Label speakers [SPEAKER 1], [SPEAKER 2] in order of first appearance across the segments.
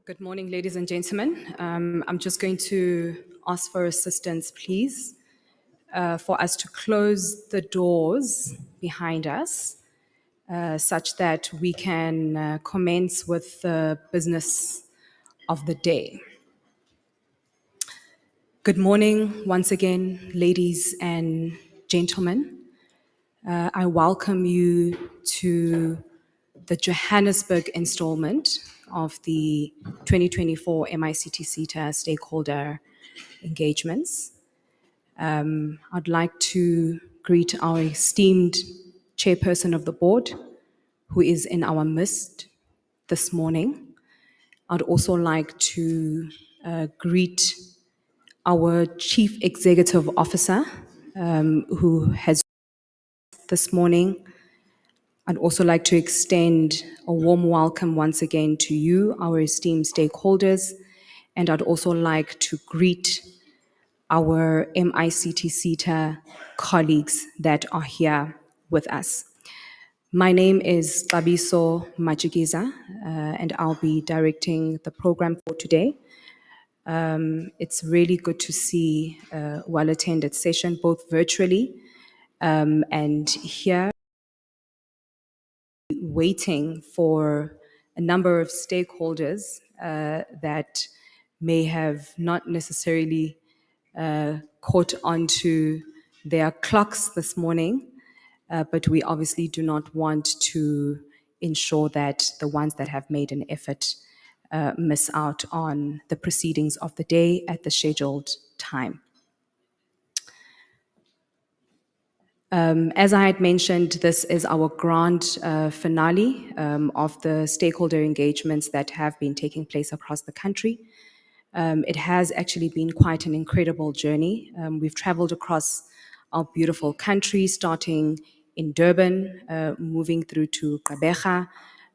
[SPEAKER 1] Good morning, ladies and gentlemen. I'm just going to ask for assistance, please, for us to close the doors behind us such that we can commence with the business of the day. Good morning once again, ladies and gentlemen. I welcome you to the Johannesburg installment of the 2024 MICT SETA Stakeholder Engagements. I'd like to greet our esteemed Chairperson of the Board, who is in our midst this morning. I'd also like to greet our Chief Executive Officer, who has this morning. I'd also like to extend a warm welcome once again to you, our esteemed stakeholders, and I'd also like to greet our MICT SETA colleagues that are here with us. My name is Xabiso Majigiza, and I'll be directing the program for today. It's really good to see a well-attended session, both virtually and here, waiting for a number of stakeholders that may have not necessarily caught onto their clocks this morning, but we obviously do not want to ensure that the ones that have made an effort miss out on the proceedings of the day at the scheduled time. As I had mentioned, this is our grand finale of the stakeholder engagements that have been taking place across the country. It has actually been quite an incredible journey. We've traveled across our beautiful country, starting in Durban, moving through to Gqeberha,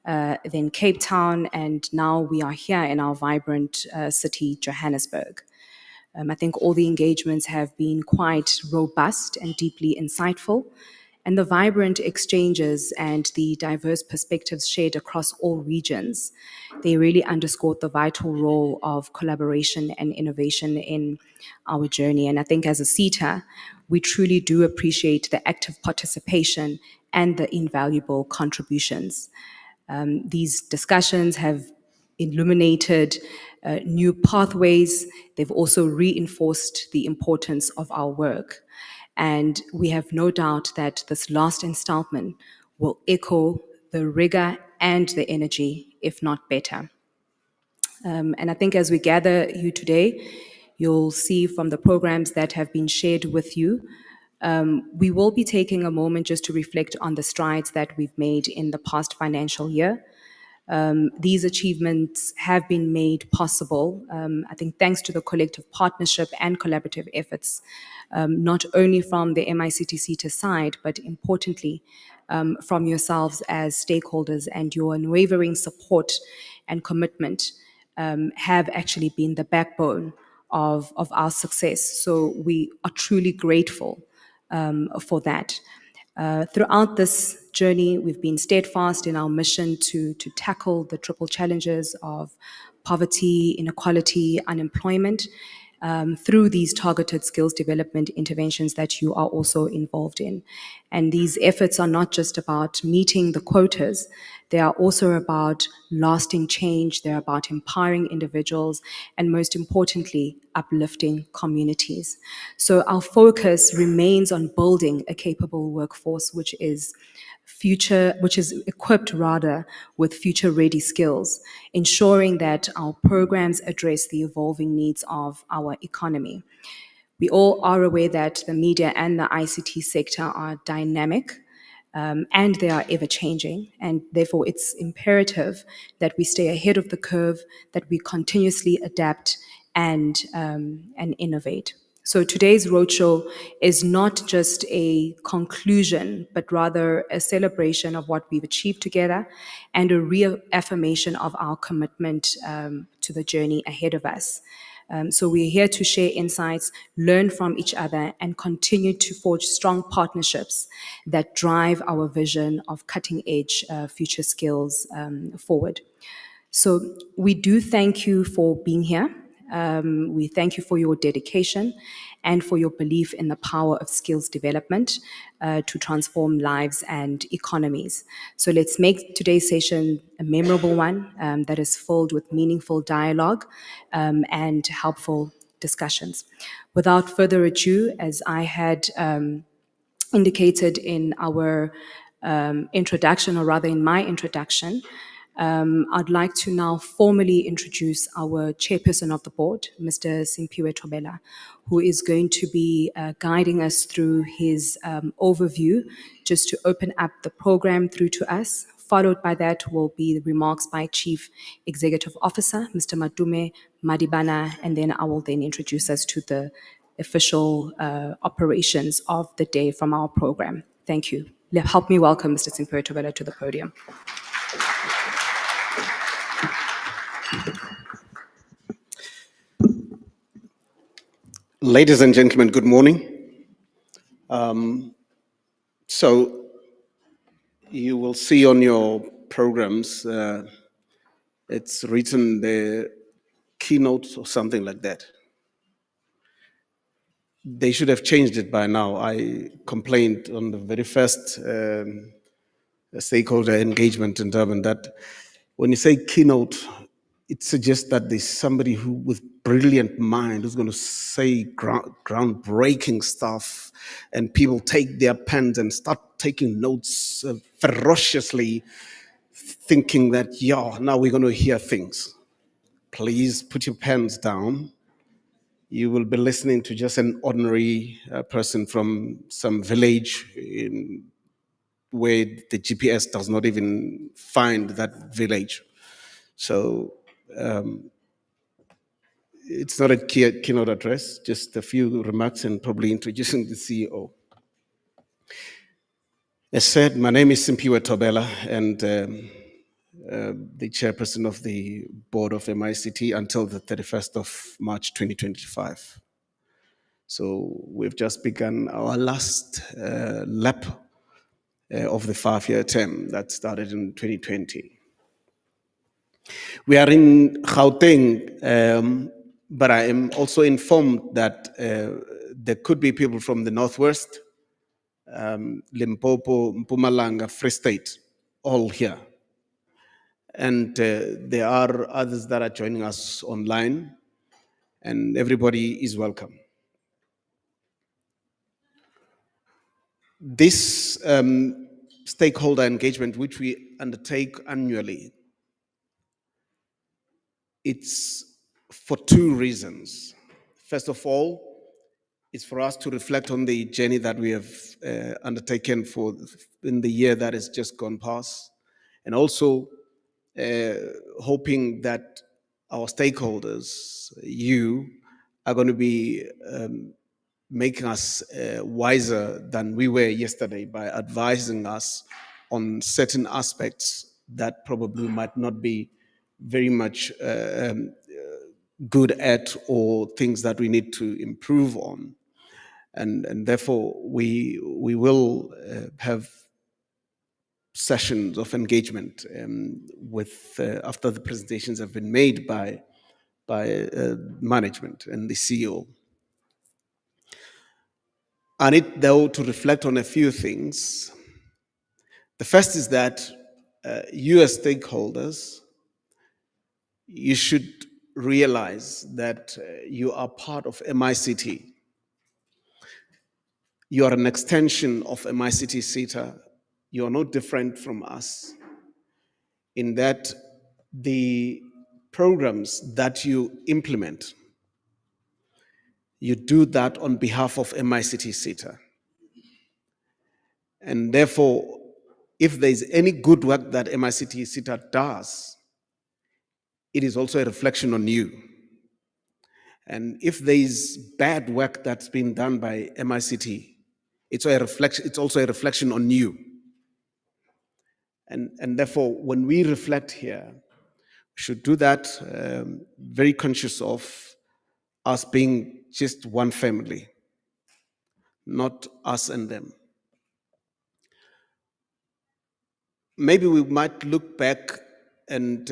[SPEAKER 1] then Cape Town, and now we are here in our vibrant city, Johannesburg. I think all the engagements have been quite robust and deeply insightful, and the vibrant exchanges and the diverse perspectives shared across all regions, they really underscored the vital role of collaboration and innovation in our journey. And I think as a SETA, we truly do appreciate the active participation and the invaluable contributions. These discussions have illuminated new pathways. They've also reinforced the importance of our work. And we have no doubt that this last installment will echo the rigor and the energy, if not better. And I think as we gather you today, you'll see from the programs that have been shared with you, we will be taking a moment just to reflect on the strides that we've made in the past financial year. These achievements have been made possible, I think, thanks to the collective partnership and collaborative efforts, not only from the MICT SETA side, but importantly, from yourselves as stakeholders, and your unwavering support and commitment have actually been the backbone of our success. So we are truly grateful for that. Throughout this journey, we've been steadfast in our mission to tackle the triple challenges of poverty, inequality, unemployment, through these targeted skills development interventions that you are also involved in. And these efforts are not just about meeting the quotas, they are also about lasting change, they're about empowering individuals, and most importantly, uplifting communities. So our focus remains on building a capable workforce which is equipped with future-ready skills, ensuring that our programs address the evolving needs of our economy. We all are aware that the media and the ICT sector are dynamic, and they are ever-changing, and therefore it's imperative that we stay ahead of the curve, that we continuously adapt and innovate. So today's roadshow is not just a conclusion, but rather a celebration of what we've achieved together and a reaffirmation of our commitment to the journey ahead of us. So we're here to share insights, learn from each other, and continue to forge strong partnerships that drive our vision of cutting-edge future skills forward. So we do thank you for being here. We thank you for your dedication and for your belief in the power of skills development to transform lives and economies. So let's make today's session a memorable one that is filled with meaningful dialogue and helpful discussions. Without further ado, as I had indicated in our introduction, or rather in my introduction, I'd like to now formally introduce our chairperson of the board, Mr. Simpiwe Thobela, who is going to be guiding us through his overview, just to open up the program through to us. Followed by that will be the remarks by Chief Executive Officer, Mr. Madume Madibana, and then I will then introduce us to the official operations of the day from our program. Thank you. Help me welcome Mr. Simpiwe Thobela to the podium.
[SPEAKER 2] Ladies and gentlemen, good morning. So you will see on your programs, it's written the keynote or something like that. They should have changed it by now. I complained on the very first stakeholder engagement in Durban that when you say keynote, it suggests that there's somebody who, with brilliant mind, who's going to say groundbreaking stuff, and people take their pens and start taking notes ferociously, thinking that, yeah, now we're going to hear things. Please put your pens down. You will be listening to just an ordinary person from some village where the GPS does not even find that village. So it's not a keynote address, just a few remarks and probably introducing the CEO. As said, my name is Simpiwe Thobela, and the chairperson of the board of MICT until the 31st of March 2025. So we've just begun our last lap of the 5-year term that started in 2020. We are in Gauteng, but I am also informed that there could be people from the Northwest, Limpopo, Mpumalanga, Free State, all here. And there are others that are joining us online, and everybody is welcome. This stakeholder engagement, which we undertake annually, it's for two reasons. First of all, it's for us to reflect on the journey that we have undertaken in the year that has just gone past, and also hoping that our stakeholders, you, are going to be making us wiser than we were yesterday by advising us on certain aspects that probably might not be very much good at, or things that we need to improve on. And therefore, we will have sessions of engagement with after the presentations have been made by management and the CEO. I need, though, to reflect on a few things. The first is that you as stakeholders, you should realize that you are part of MICT. You are an extension of MICT SETA. You are no different from us in that the programs that you implement, you do that on behalf of MICT SETA. And therefore, if there is any good work that MICT SETA does, it is also a reflection on you. And if there is bad work that's been done by MICT, it's also a reflection on you. And therefore, when we reflect here, we should do that very conscious of us being just one family, not us and them. Maybe we might look back and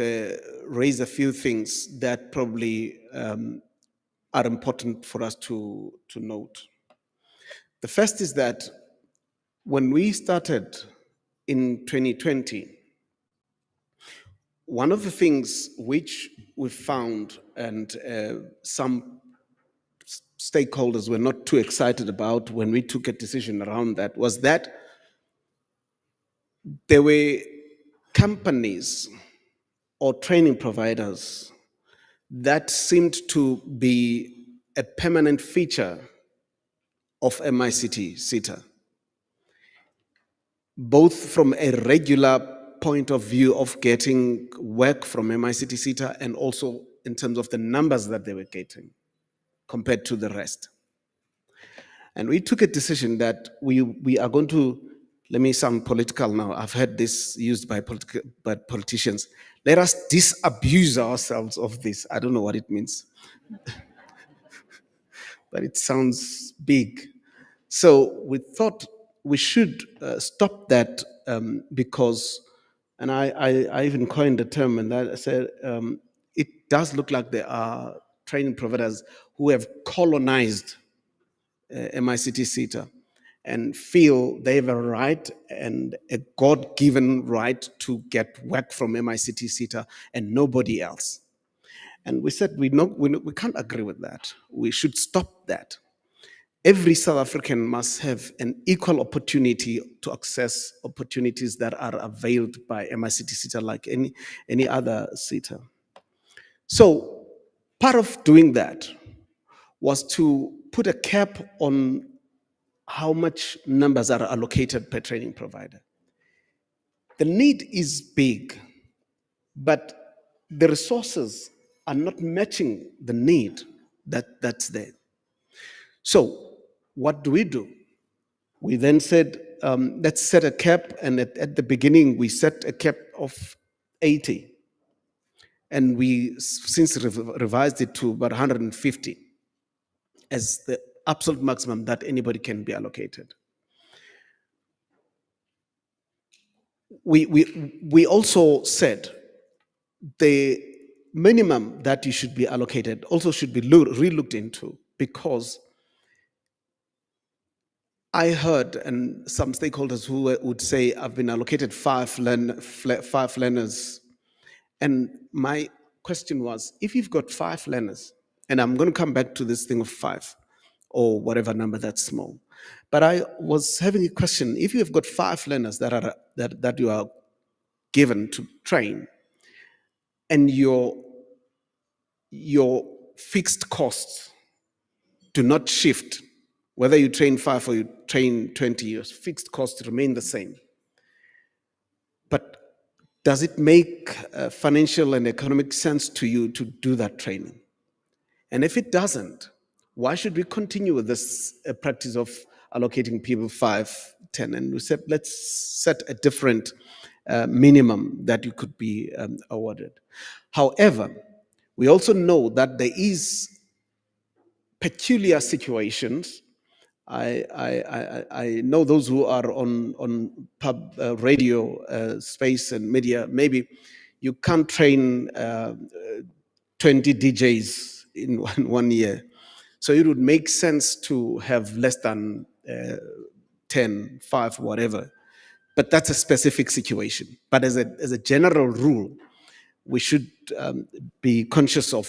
[SPEAKER 2] raise a few things that probably are important for us to note. The first is that when we started in 2020, one of the things which we found, and some stakeholders were not too excited about when we took a decision around that, was that there were companies or training providers that seemed to be a permanent feature of MICT SETA, both from a regular point of view of getting work from MICT SETA and also in terms of the numbers that they were getting compared to the rest. And we took a decision that we are going to, let me sound political now. I've heard this used by politicians. Let us disabuse ourselves of this. I don't know what it means, but it sounds big. So we thought we should stop that because, and I even coined the term, and that I said it does look like there are training providers who have colonized MICT SETA and feel they have a right and a God-given right to get work from MICT SETA and nobody else. And we said we can't agree with that. We should stop that. Every South African must have an equal opportunity to access opportunities that are availed by MICT SETA like any other SETA. So part of doing that was to put a cap on how much numbers are allocated per training provider. The need is big, but the resources are not matching the need that's there. So what do? We then said, let's set a cap, and at the beginning we set a cap of 80, and we since revised it to about 150 as the absolute maximum that anybody can be allocated. We also said the minimum that you should be allocated also should be re-looked into, because I heard and some stakeholders who would say, I've been allocated five learners. And my question was, if you've got 5 learners, and I'm going to come back to this thing of 5 or whatever number that's small, but I was having a question, if you have got 5 learners that you are given to train, and your fixed costs do not shift, whether you train 5 or you train 20 years, fixed costs remain the same. But does it make financial and economic sense to you to do that training? And if it doesn't, why should we continue with this practice of allocating people 5, 10? And we said, let's set a different minimum that you could be awarded. However, we also know that there is peculiar situations. I know those who are on pub radio space and media, maybe you can't train 20 DJs in one year. So it would make sense to have less than 10, 5, whatever. But that's a specific situation. But as a general rule, we should be conscious of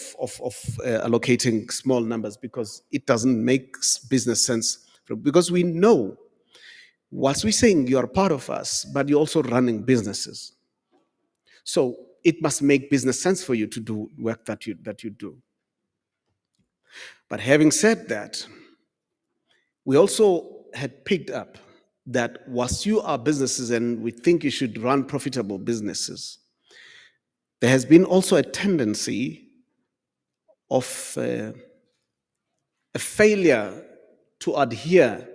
[SPEAKER 2] allocating small numbers, because it doesn't make business sense. Because we know, whilst we're saying you are part of us, but you're also running businesses. So it must make business sense for you to do work that you do. But having said that, we also had picked up that whilst you are businesses and we think you should run profitable businesses, there has been also a tendency of a failure to adhere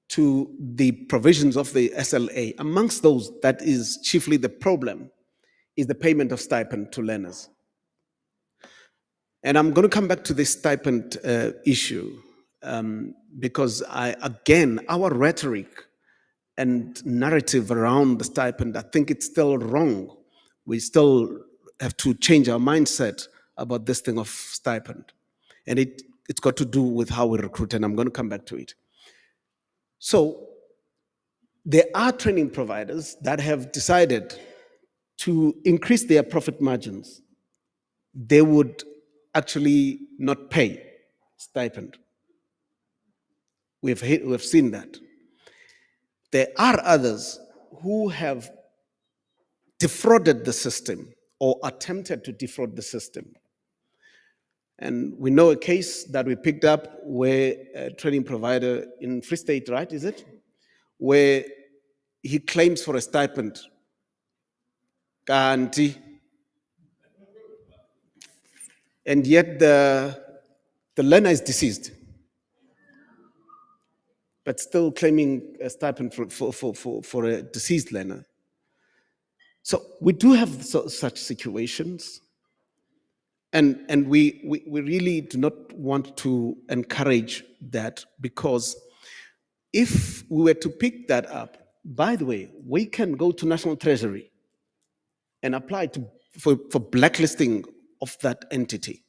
[SPEAKER 2] to the provisions of the SLA. Amongst those, that is chiefly the problem, is the payment of stipend to learners. And I'm going to come back to this stipend issue because again, our rhetoric and narrative around the stipend, I think it's still wrong. We still have to change our mindset about this thing of stipend. And it's got to do with how we recruit, and I'm going to come back to it. So there are training providers that have decided to increase their profit margins. They would actually not pay stipend. We've seen that. There are others who have defrauded the system or attempted to defraud the system. And we know a case that we picked up where a training provider in Free State, right, is it? Where he claims for a stipend. And yet the learner is deceased, but still claiming a stipend for a deceased learner. So we do have such situations. And we really do not want to encourage that, because if we were to pick that up, by the way, we can go to National Treasury and apply for blacklisting of that entity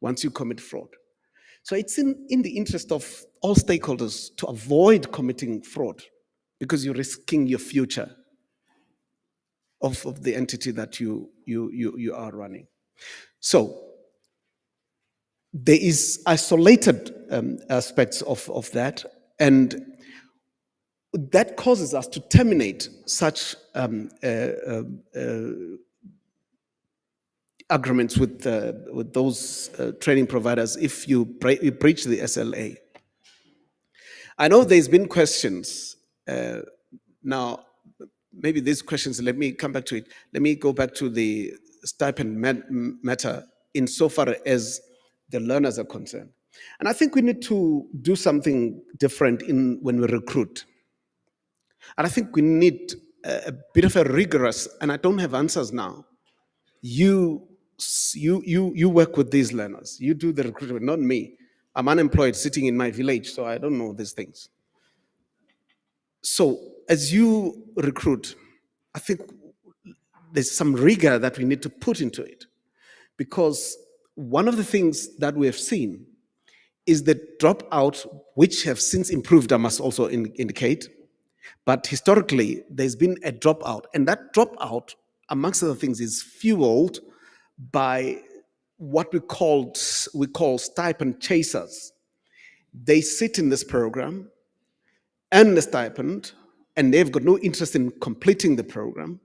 [SPEAKER 2] once you commit fraud. So it's in the interest of all stakeholders to avoid committing fraud, because you're risking your future of the entity that you are running. So there is isolated aspects of that, and that causes us to terminate such agreements with those training providers if you breach the SLA. I know there's been questions. Now, maybe these questions, let me come back to it. Let me go back to the stipend matter insofar as the learners are concerned. And I think we need to do something different when we recruit. And I think we need a bit of a rigorous, and I don't have answers now. You work with these learners. You do the recruitment, not me. I'm unemployed sitting in my village, so I don't know these things. So as you recruit, I think there's some rigor that we need to put into it, because one of the things that we have seen is the dropout, which have since improved, I must also indicate. But historically, there's been a dropout, and that dropout, amongst other things, is fueled by what we call stipend chasers. They sit in this program, earn the stipend, and they've got no interest in completing the program.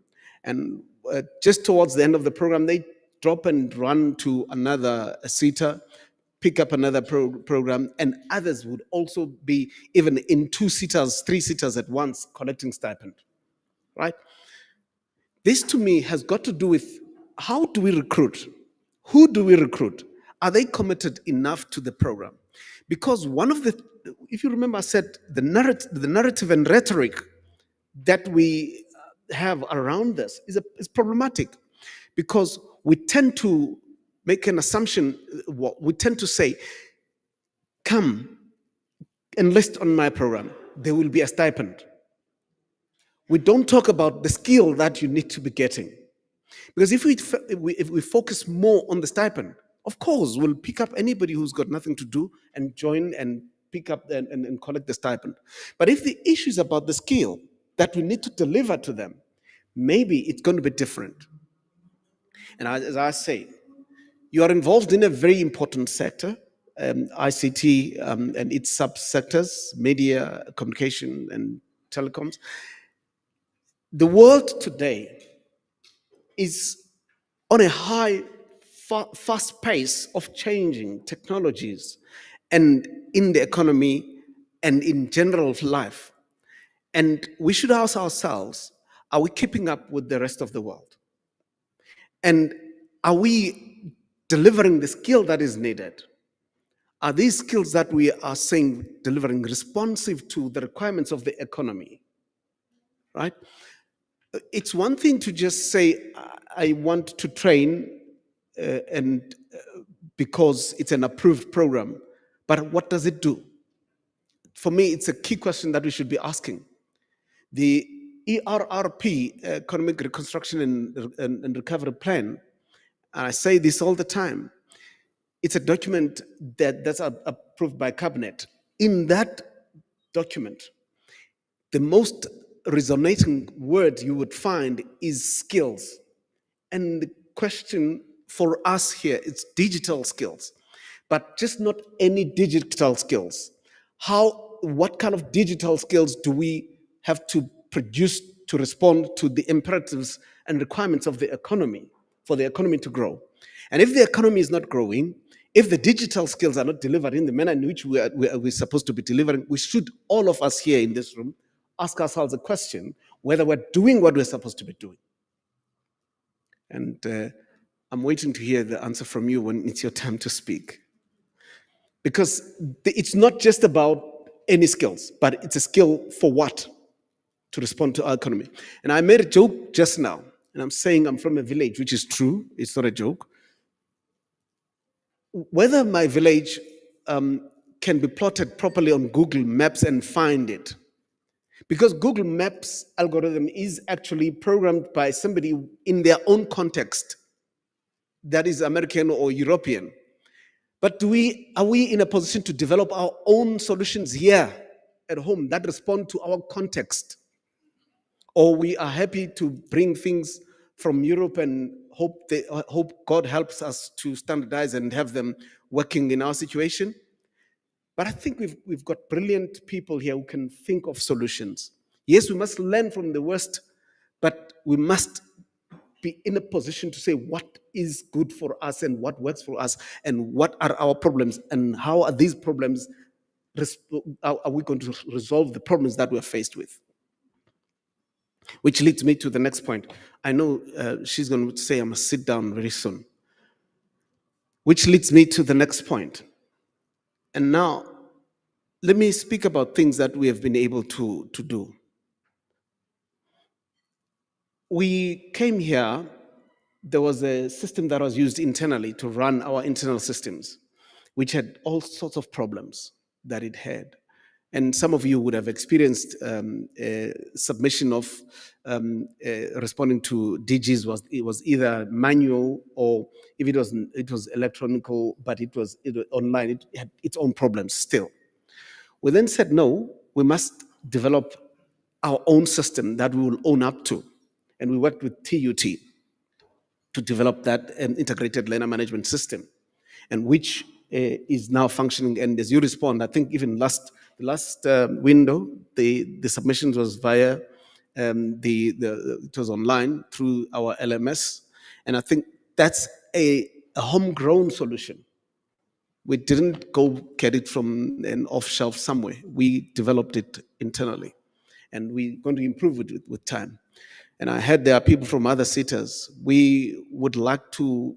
[SPEAKER 2] And just towards the end of the program, they drop and run to another SETA, pick up another program, and others would also be even in 2 SETAs, 3 SETAs at once collecting stipend, right? This to me has got to do with how do we recruit? Who do we recruit? Are they committed enough to the program? Because one of the, if you remember, I said the narrative and rhetoric that we have around this is problematic, because we tend to make an assumption. We tend to say, come enlist on my program, there will be a stipend. We don't talk about the skill that you need to be getting. Because if we focus more on the stipend, of course, we'll pick up anybody who's got nothing to do and join and pick up and collect the stipend. But if the issue is about the skill that we need to deliver to them, maybe it's going to be different. And as I say, you are involved in a very important sector, ICT and its subsectors, media, communication, and telecoms. The world today is on a high, fast pace of changing technologies and in the economy and in general life. And we should ask ourselves, are we keeping up with the rest of the world? And are we delivering the skill that is needed? Are these skills that we are saying delivering responsive to the requirements of the economy, right? It's one thing to just say, I want to train because it's an approved program, but what does it do? For me, it's a key question that we should be asking. The ERRP, Economic Reconstruction and Recovery Plan, and I say this all the time, it's a document that's approved by cabinet. In that document, the most resonating word you would find is skills. And the question for us here is digital skills, but just not any digital skills. What kind of digital skills do we have to produce to respond to the imperatives and requirements of the economy, for the economy to grow? And if the economy is not growing, if the digital skills are not delivered in the manner in which we're supposed to be delivering, we should, all of us here in this room, ask ourselves a question whether we're doing what we're supposed to be doing. And I'm waiting to hear the answer from you when it's your time to speak. Because it's not just about any skills, but it's a skill for what? To respond to our economy. And I made a joke just now, and I'm saying I'm from a village, which is true, it's not a joke. Whether my village can be plotted properly on Google Maps and find it, because Google Maps algorithm is actually programmed by somebody in their own context, that is American or European. But are we in a position to develop our own solutions here at home that respond to our context? Or we are happy to bring things from Europe and hope God helps us to standardize and have them working in our situation? But I think we've got brilliant people here who can think of solutions. Yes, we must learn from the West, but we must be in a position to say what is good for us and what works for us and what are our problems and how are these problems, are we going to resolve the problems that we're faced with? Which leads me to the next point. I know she's going to say I must sit down very soon. Which leads me to the next point. And now, let me speak about things that we have been able to do. We came here, there was a system that was used internally to run our internal systems, which had all sorts of problems that it had. And some of you would have experienced a submission of responding to DGs was either manual or if it was electronic, but it was online. It had its own problems still. We then said, no, we must develop our own system that we will own up to. And we worked with TUT to develop that integrated learner management system, and which is now functioning. And as you respond, I think even the last window, the submissions was via it was online through our LMS, and I think that's a homegrown solution. We didn't go get it from an off-shelf somewhere. We developed it internally, and we're going to improve it with time. And I heard there are people from other SETAs. We would like to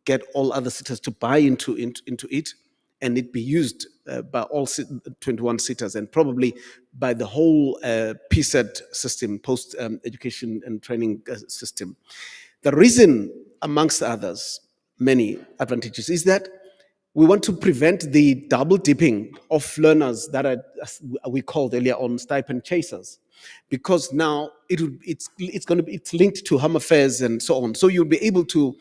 [SPEAKER 2] get all other SETAs to buy into it, and it be used by all 21 SETAs, and probably by the whole PSET system, post-education and training system. The reason, amongst others, many advantages, is that we want to prevent the double dipping of learners that are, as we called earlier on, stipend chasers, because now it's linked to home affairs and so on. So you'll be able to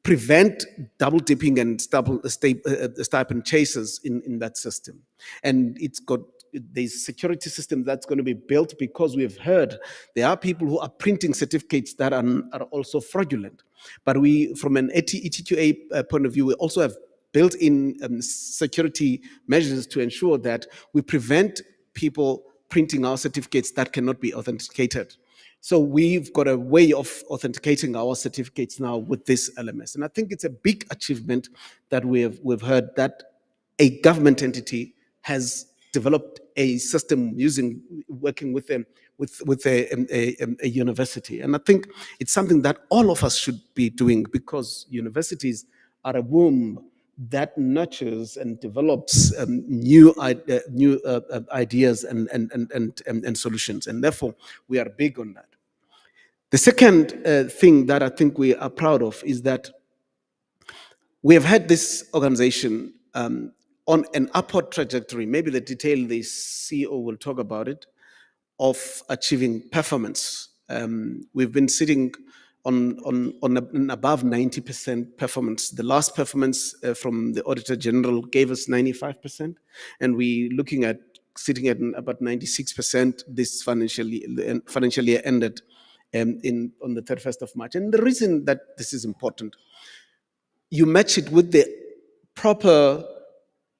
[SPEAKER 2] prevent double dipping and stipend chasers in that system. And it's got the security system that's going to be built, because we've heard there are people who are printing certificates that are also fraudulent. But we, from an ETQA point of view, we also have built-in security measures to ensure that we prevent people printing our certificates that cannot be authenticated. So we've got a way of authenticating our certificates now with this LMS. And I think it's a big achievement that we've heard that a government entity has developed a system working with a university. And I think it's something that all of us should be doing, because universities are a womb that nurtures and develops new ideas and solutions. And therefore, we are big on that. The second thing that I think we are proud of is that we have had this organization on an upward trajectory. Maybe the detail the CEO will talk about it, of achieving performance. We've been sitting on an above 90% performance. The last performance from the Auditor General gave us 95%, and we're looking at sitting at about 96% this financial year ended on the 31st of March. And the reason that this is important, you match it with the proper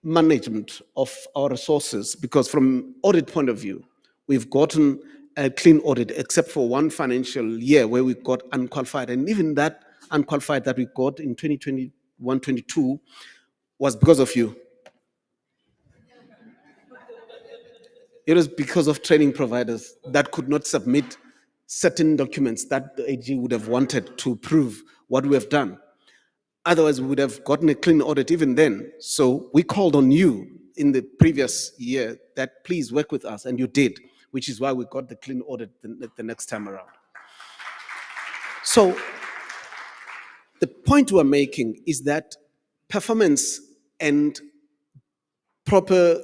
[SPEAKER 2] management of our resources, because from audit point of view, we've gotten a clean audit, except for one financial year where we got unqualified. And even that unqualified that we got in 2021-22 was because of you. It was because of training providers that could not submit certain documents that the AG would have wanted to prove what we have done. Otherwise, we would have gotten a clean audit even then. So we called on you in the previous year that please work with us, and you did, which is why we got the clean audit the next time around. So the point we're making is that performance and proper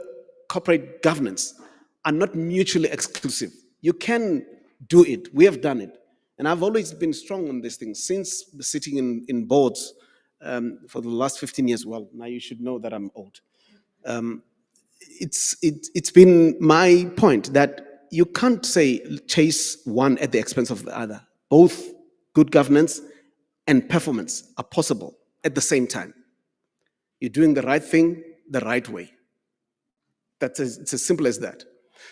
[SPEAKER 2] corporate governance are not mutually exclusive. You can do it. We have done it. And I've always been strong on this thing since sitting in boards for the last 15 years. Well, now you should know that I'm old. It's been my point that you can't say chase one at the expense of the other. Both good governance and performance are possible at the same time. You're doing the right thing the right way. It's as simple as that.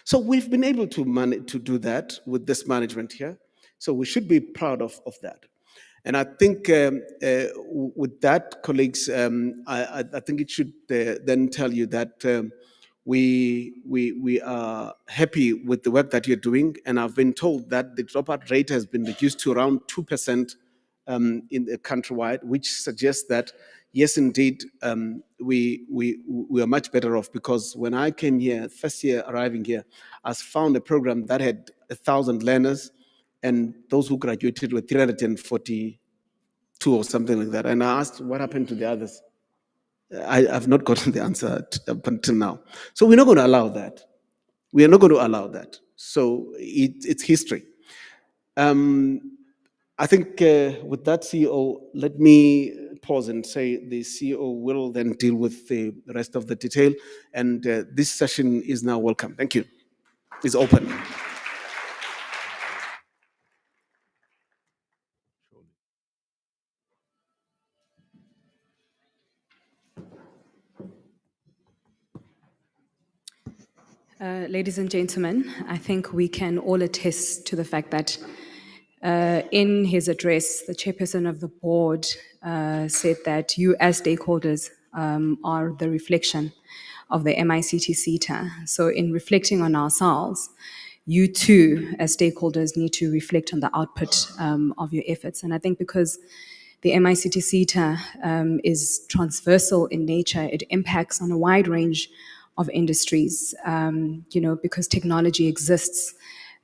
[SPEAKER 2] So we've been able to manage to do that with this management here. So we should be proud of that. And I think with that, colleagues, I think it should then tell you that we are happy with the work that you're doing. And I've been told that the dropout rate has been reduced to around 2% in the countrywide, which suggests that yes, indeed, we are much better off, because when I came here, first year arriving here, I found a program that had 1,000 learners, and those who graduated were 342 or something like that. And I asked, what happened to the others? I've not gotten the answer up until now. So we're not going to allow that. We are not going to allow that. So it's history. I think with that, CEO, let me pause and say the CEO will then deal with the rest of the detail. And this session is now welcome. Thank you. It's open.
[SPEAKER 1] Ladies and gentlemen, I think we can all attest to the fact that in his address, the chairperson of the board said that you as stakeholders are the reflection of the MICT SETA. So in reflecting on ourselves, you too, as stakeholders, need to reflect on the output of your efforts. And I think because the MICT SETA is transversal in nature, it impacts on a wide range of industries, because technology exists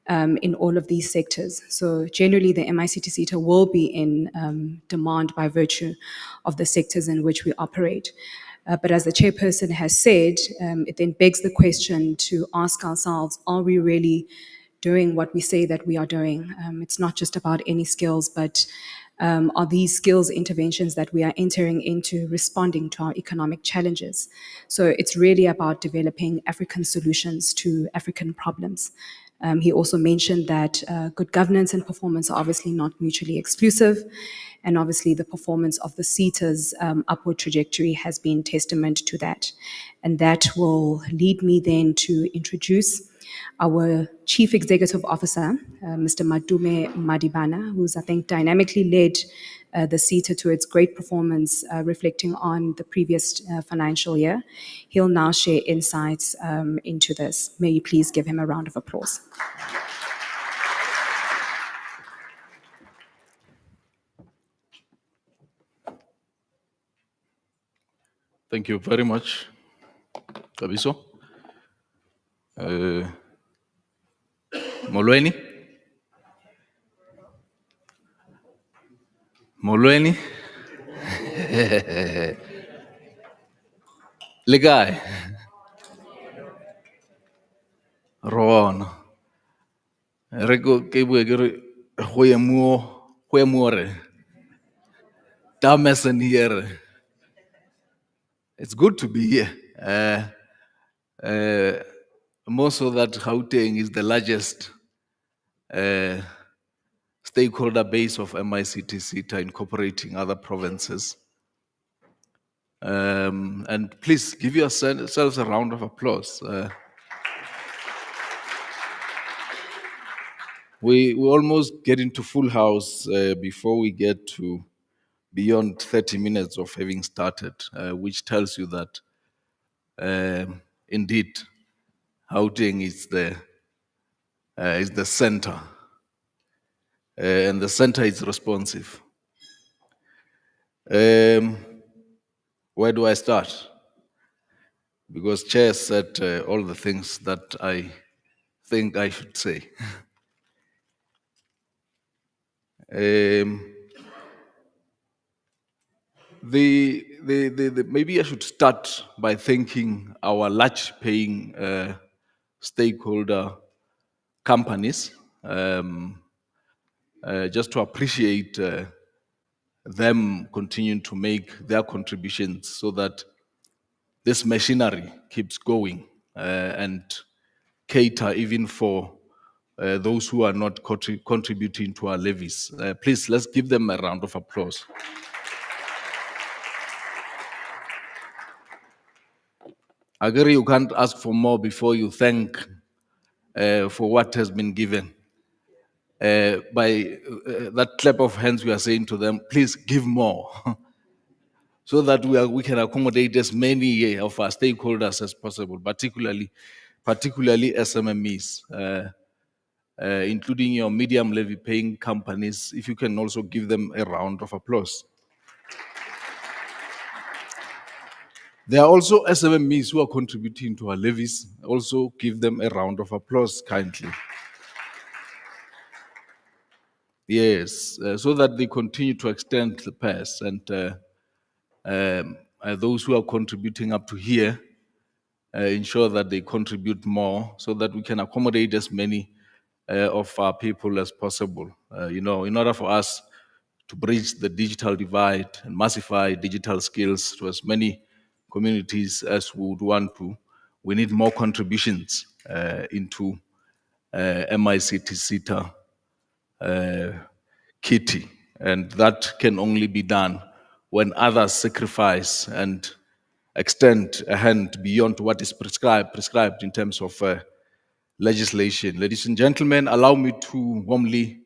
[SPEAKER 1] in all of these sectors. So generally, the MICT SETA will be in demand by virtue of the sectors in which we operate. But as the chairperson has said, it then begs the question to ask ourselves, are we really doing what we say that we are doing? It's not just about any skills, but are these skills interventions that we are entering into responding to our economic challenges? So it's really about developing African solutions to African problems. He also mentioned that good governance and performance are obviously not mutually exclusive. And obviously the performance of the SETA's upward trajectory has been testament to that. And that will lead me then to introduce our Chief Executive Officer, Mr. Madume Madibana, who's, I think, dynamically led the SETA to its great performance, reflecting on the previous financial year. He'll now share insights into this. May you please give him a round of applause.
[SPEAKER 3] Thank you very much, Kabiso. Molweni. Molweni. Le kae? Rona. Re go ke bue ke re go ye mo Huemore, Dameson here. It's good to be here. More so that Gauteng is the largest stakeholder base of MICT SETA incorporating other provinces. And please give yourselves a round of applause. We almost get into full house before we get to beyond 30 minutes of having started, which tells you that indeed Gauteng is the center, and the center is responsive. Where do I start? Because Chair said all the things that I think I should say. Maybe I should start by thanking our large paying stakeholder companies, just to appreciate them continuing to make their contributions so that this machinery keeps going and cater even for those who are not contributing to our levies. Please, let's give them a round of applause. I agree you can't ask for more before you thank for what has been given. By that clap of hands, we are saying to them, please give more, so that we can accommodate as many of our stakeholders as possible, particularly SMMEs, including your medium levy paying companies. If you can also give them a round of applause. There are also SMMEs who are contributing to our levies. Also give them a round of applause kindly. Yes, so that they continue to extend the purse, and those who are contributing up to here ensure that they contribute more so that we can accommodate as many of our people as possible. In order for us to bridge the digital divide and massify digital skills to as many communities as we would want to, we need more contributions into MICT SETA kitty. And that can only be done when others sacrifice and extend a hand beyond what is prescribed in terms of legislation. Ladies and gentlemen, allow me to warmly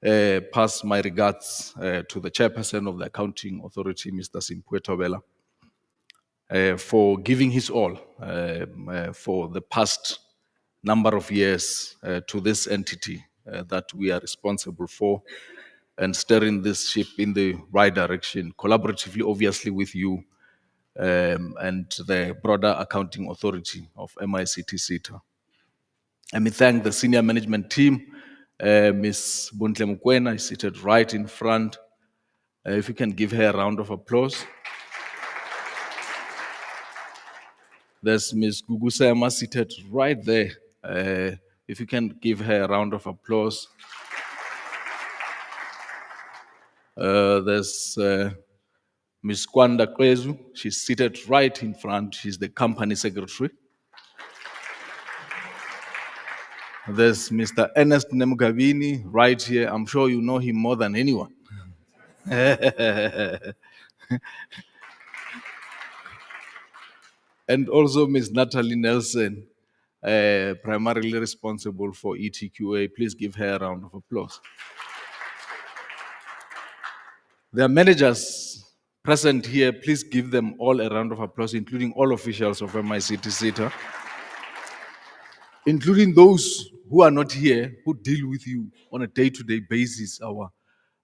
[SPEAKER 3] pass my regards to the Chairperson of the Accounting Authority, Mr. Simpwe Thobela, for giving his all for the past number of years to this entity that we are responsible for, and steering this ship in the right direction, collaboratively, obviously, with you and the broader accounting authority of MICT SETA. Let me thank the senior management team. Ms. Buntle Mukwena is seated right in front. If you can give her a round of applause. There's Ms. Gugusema seated right there. If you can give her a round of applause. There's Ms. Kwanda Kwezu. She's seated right in front. She's the company secretary. There's Mr. Ernest Nemugabini right here. I'm sure you know him more than anyone. And also Ms. Natalie Nelson, primarily responsible for ETQA. Please give her a round of applause. There are managers present here. Please give them all a round of applause, including all officials of MICT SETA, including those who are not here, who deal with you on a day-to-day basis, our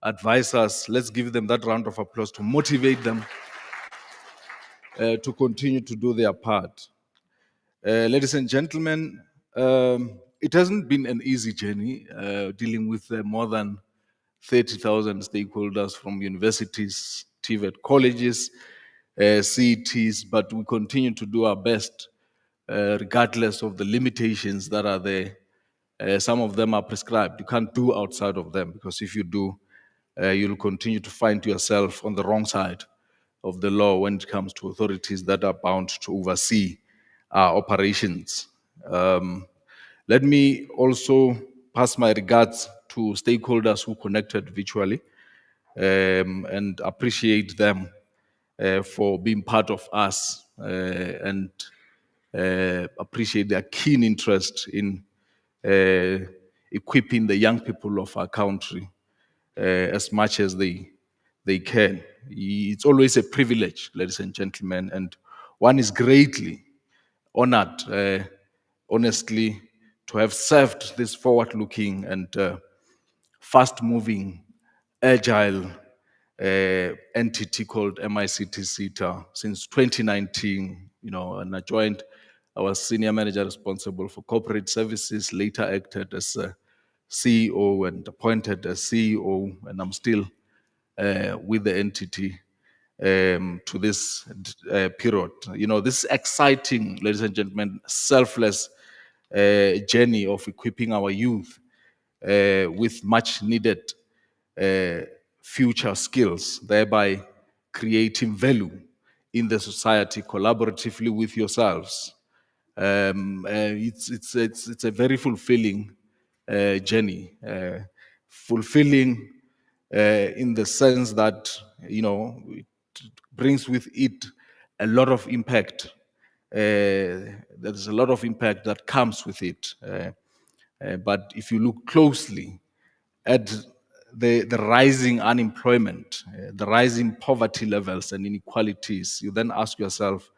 [SPEAKER 3] advisors. Let's give them that round of applause to motivate them to continue to do their part. Ladies and gentlemen, it hasn't been an easy journey dealing with more than 30,000 stakeholders from universities, TVET colleges, CETs, but we continue to do our best regardless of the limitations that are there. Some of them are prescribed. You can't do outside of them, because if you do, you'll continue to find yourself on the wrong side of the law when it comes to authorities that are bound to oversee our operations. Let me also pass my regards to stakeholders who connected virtually, and appreciate them for being part of us, and appreciate their keen interest in equipping the young people of our country as much as they can. It's always a privilege, ladies and gentlemen, and one is greatly honored, honestly, to have served this forward-looking and fast-moving, agile entity called MICT SETA since 2019. And I joined. I was senior manager responsible for corporate services. Later acted as a CEO and appointed as CEO, and I'm still with the entity to this period. This exciting, ladies and gentlemen, selfless journey of equipping our youth with much needed future skills, thereby creating value in the society collaboratively with yourselves. It's a very fulfilling journey, fulfilling in the sense that it brings with it a lot of impact. There's a lot of impact that comes with it. But if you look closely at the rising unemployment, the rising poverty levels and inequalities, you then ask yourself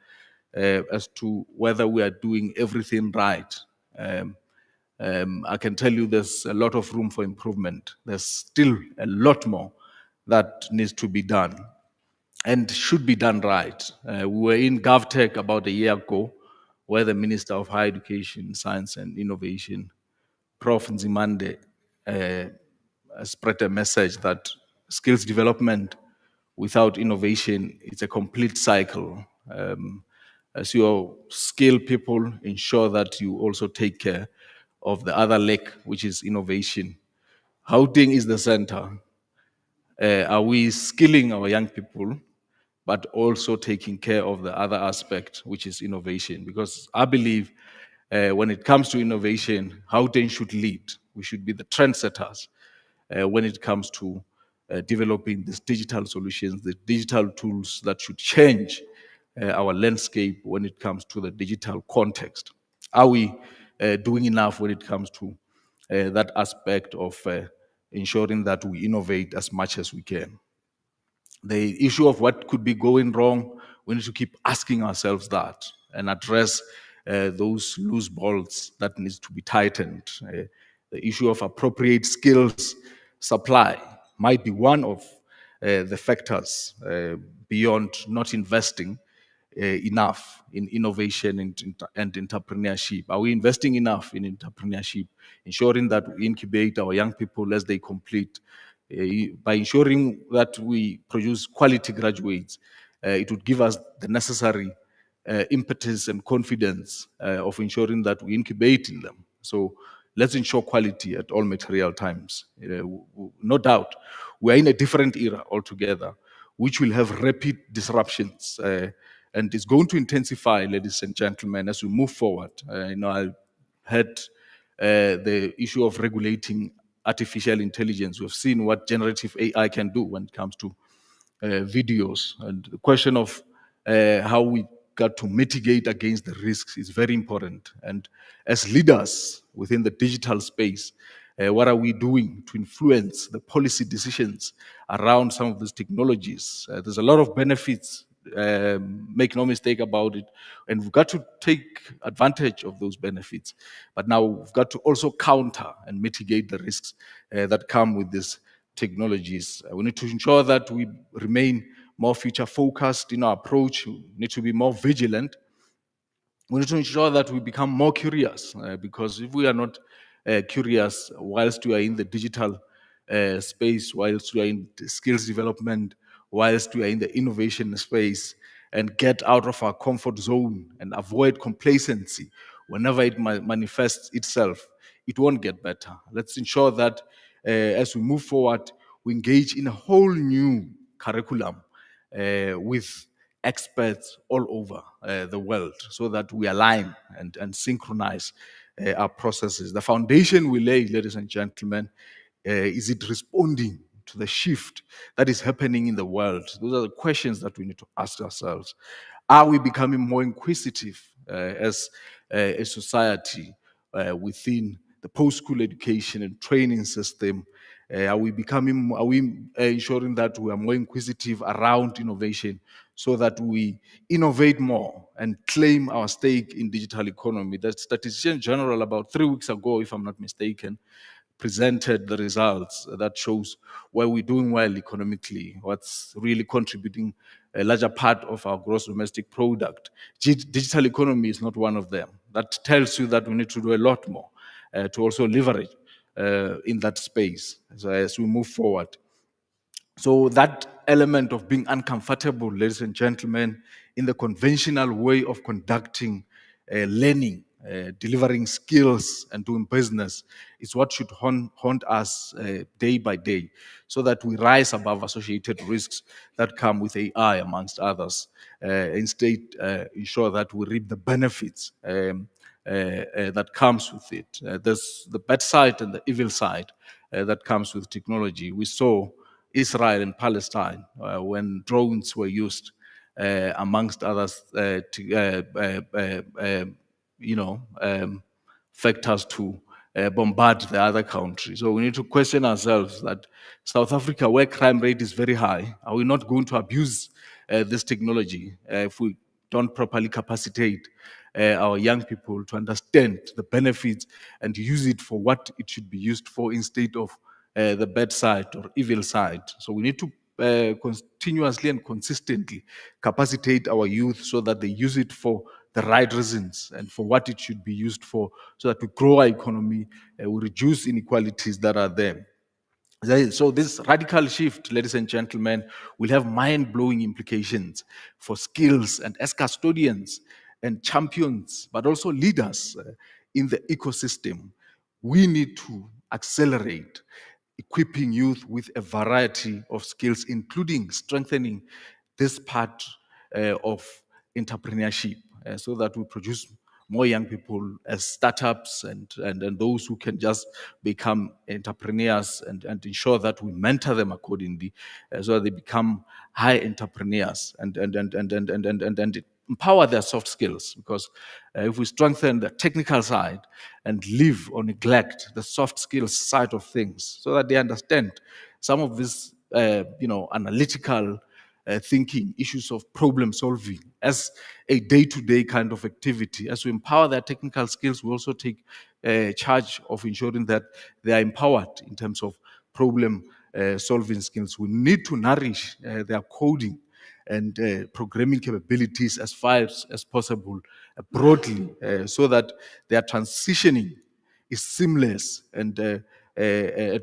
[SPEAKER 3] as to whether we are doing everything right. I can tell you there's a lot of room for improvement. There's still a lot more that needs to be done and should be done right. We were in GovTech about a year ago, where the Minister of Higher Education, Science and Innovation, Prof. Nzimande, spread a message that skills development without innovation, it's a complete cycle. As you skill people, ensure that you also take care of the other leg, which is innovation. Housing is the center. Are we skilling our young people, but also taking care of the other aspect, which is innovation? Because I believe when it comes to innovation, Houghton should lead. We should be the trendsetters when it comes to developing these digital solutions, the digital tools that should change our landscape when it comes to the digital context. Are we doing enough when it comes to that aspect of ensuring that we innovate as much as we can? The issue of what could be going wrong, we need to keep asking ourselves that and address those loose bolts that needs to be tightened. The issue of appropriate skills supply might be one of the factors beyond not investing enough in innovation and entrepreneurship. Are we investing enough in entrepreneurship, ensuring that we incubate our young people as they complete? By ensuring that we produce quality graduates, it would give us the necessary impetus and confidence of ensuring that we incubate in them. So let's ensure quality at all material times. No doubt, we are in a different era altogether, which will have rapid disruptions, and it's going to intensify, ladies and gentlemen, as we move forward. I had the issue of regulating artificial intelligence. We've seen what generative AI can do when it comes to videos, and the question of how we got to mitigate against the risks is very important. And as leaders within the digital space, what are we doing to influence the policy decisions around some of these technologies? There's a lot of benefits, make no mistake about it, and we've got to take advantage of those benefits. But now we've got to also counter and mitigate the risks that come with these technologies. We need to ensure that we remain more future focused in our approach. We need to be more vigilant. We need to ensure that we become more curious, because if we are not curious whilst we are in the digital space, whilst we are in skills development, whilst we are in the innovation space, and get out of our comfort zone and avoid complacency whenever it manifests itself, it won't get better. Let's ensure that as we move forward, we engage in a whole new curriculum with experts all over the world so that we align and synchronize our processes. The foundation we lay, ladies and gentlemen, is it responding to the shift that is happening in the world? Those are the questions that we need to ask ourselves. Are we becoming more inquisitive as a society within the post-school education and training system? Are we ensuring that we are more inquisitive around innovation so that we innovate more and claim our stake in digital economy? The Statistician General about 3 weeks ago, if I'm not mistaken, presented the results that shows where we're doing well economically, what's really contributing a larger part of our gross domestic product. Digital economy is not one of them. That tells you that we need to do a lot more to also leverage in that space as we move forward. So that element of being uncomfortable, ladies and gentlemen, in the conventional way of conducting learning, delivering skills and doing business is what should haunt us day by day so that we rise above associated risks that come with AI, amongst others. Instead, ensure that we reap the benefits that comes with it. There's the bad side and the evil side that comes with technology. We saw Israel and Palestine when drones were used, amongst others, factors to bombard the other country. So we need to question ourselves that South Africa, where crime rate is very high, are we not going to abuse this technology if we don't properly capacitate our young people to understand the benefits and use it for what it should be used for instead of the bad side or evil side? So we need to continuously and consistently capacitate our youth so that they use it for the right reasons and for what it should be used for, so that we grow our economy, we reduce inequalities that are there. So this radical shift, ladies and gentlemen, will have mind-blowing implications for skills and as custodians and champions, but also leaders in the ecosystem. We need to accelerate equipping youth with a variety of skills, including strengthening this part of entrepreneurship, so that we produce more young people as startups and those who can just become entrepreneurs and ensure that we mentor them accordingly so that they become high entrepreneurs and empower their soft skills. Because if we strengthen the technical side and leave or neglect the soft skills side of things so that they understand some of this analytical thinking, issues of problem solving as a day-to-day kind of activity. As we empower their technical skills, we also take charge of ensuring that they are empowered in terms of problem solving skills. We need to nourish their coding and programming capabilities as far as possible broadly so that their transitioning is seamless and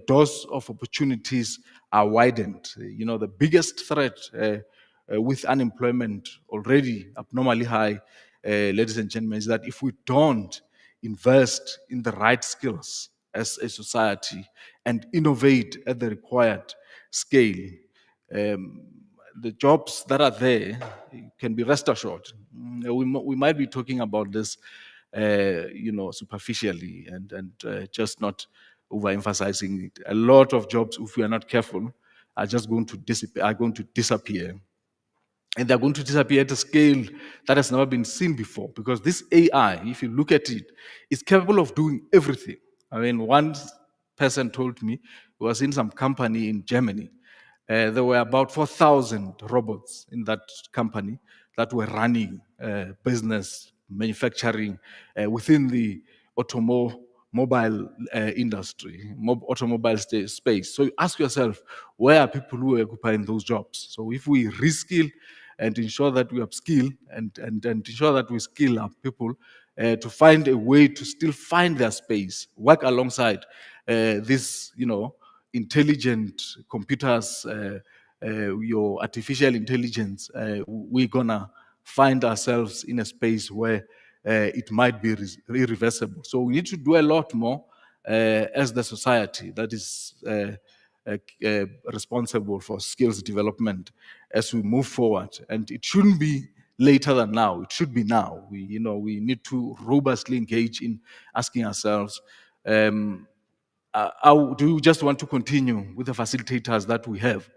[SPEAKER 3] doors of opportunities are widened. The biggest threat with unemployment already abnormally high, ladies and gentlemen, is that if we don't invest in the right skills as a society and innovate at the required scale, the jobs that are there can be rest assured. We might be talking about this, superficially and just not overemphasizing it. A lot of jobs, if we are not careful, are just going to disappear. And they're going to disappear at a scale that has never been seen before. Because this AI, if you look at it, is capable of doing everything. I mean, one person told me, he was in some company in Germany. There were about 4,000 robots in that company that were running business, manufacturing within the automobile industry, automobile space. So you ask yourself, where are people who are occupying those jobs? So if we reskill and ensure that we upskill and ensure that we skill up people to find a way to still find their space, work alongside this, intelligent computers, your artificial intelligence, we're gonna find ourselves in a space where it might be irreversible. So we need to do a lot more as the society that is responsible for skills development as we move forward. And it shouldn't be later than now. It should be now. We need to robustly engage in asking ourselves, do we just want to continue with the facilitators that we have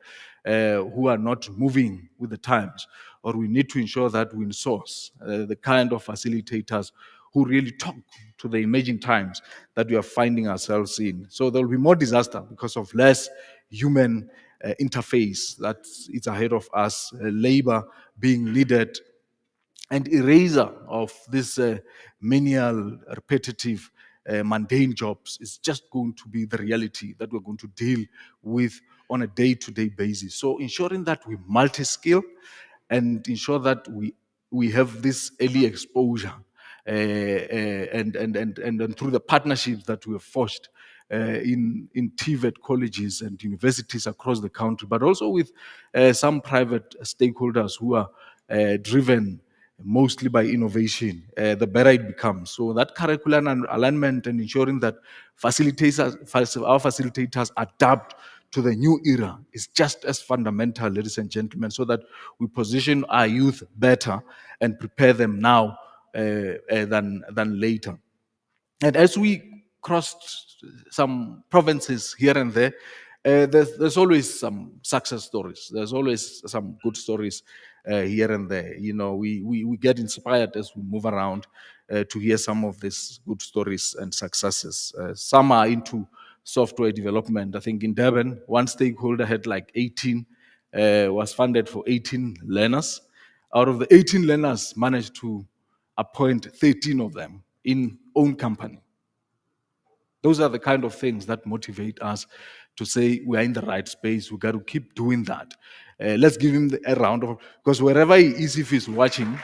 [SPEAKER 3] who are not moving with the times? Or we need to ensure that we source the kind of facilitators who really talk to the emerging times that we are finding ourselves in. So there will be more disaster because of less human interface that is ahead of us, labor being needed, and erasure of this menial, repetitive, mundane jobs is just going to be the reality that we're going to deal with on a day-to-day basis. So ensuring that we multi-skill and ensure that we have this early exposure and through the partnerships that we have forged in TVET colleges and universities across the country, but also with some private stakeholders who are driven mostly by innovation, the better it becomes. So that curriculum and alignment and ensuring that our facilitators adapt to the new era is just as fundamental, ladies and gentlemen, so that we position our youth better and prepare them now than later. And as we crossed some provinces here and there, there's always some success stories. There's always some good stories here and there. We get inspired as we move around to hear some of these good stories and successes. Some are into software development. I think in Durban, one stakeholder had like 18, was funded for 18 learners. Out of the 18 learners, managed to appoint 13 of them in own company. Those are the kind of things that motivate us to say we are in the right space. We got to keep doing that. Let's give him a round of, because wherever he is, if he's watching.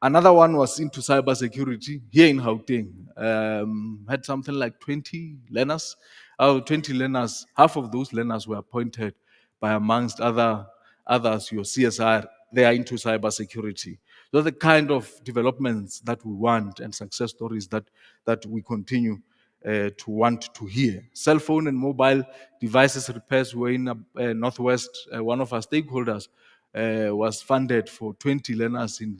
[SPEAKER 3] Another one was into cybersecurity here in Gauteng. Had something like 20 learners. Out of 20 learners, half of those learners were appointed by, amongst others, your CSR. They are into cybersecurity. Those are the kind of developments that we want and success stories that we continue to want to hear. Cell phone and mobile devices repairs were in Northwest. One of our stakeholders was funded for 20 learners in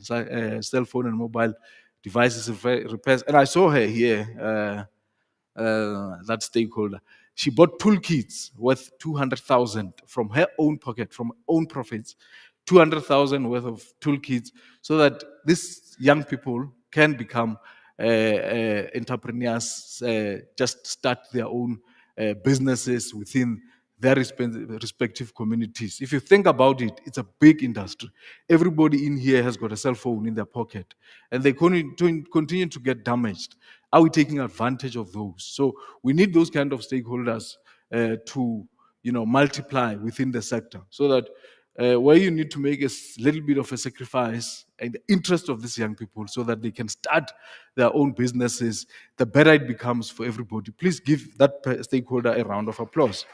[SPEAKER 3] cell phone and mobile devices repairs. And I saw her here, that stakeholder. She bought toolkits worth 200,000 from her own pocket, from her own profits, 200,000 worth of toolkits, so that these young people can become entrepreneurs, just start their own businesses within their respective communities. If you think about it, it's a big industry. Everybody in here has got a cell phone in their pocket, and they continue to get damaged. Are we taking advantage of those? So we need those kind of stakeholders to multiply within the sector, so that where you need to make a little bit of a sacrifice in the interest of these young people so that they can start their own businesses, the better it becomes for everybody. Please give that stakeholder a round of applause.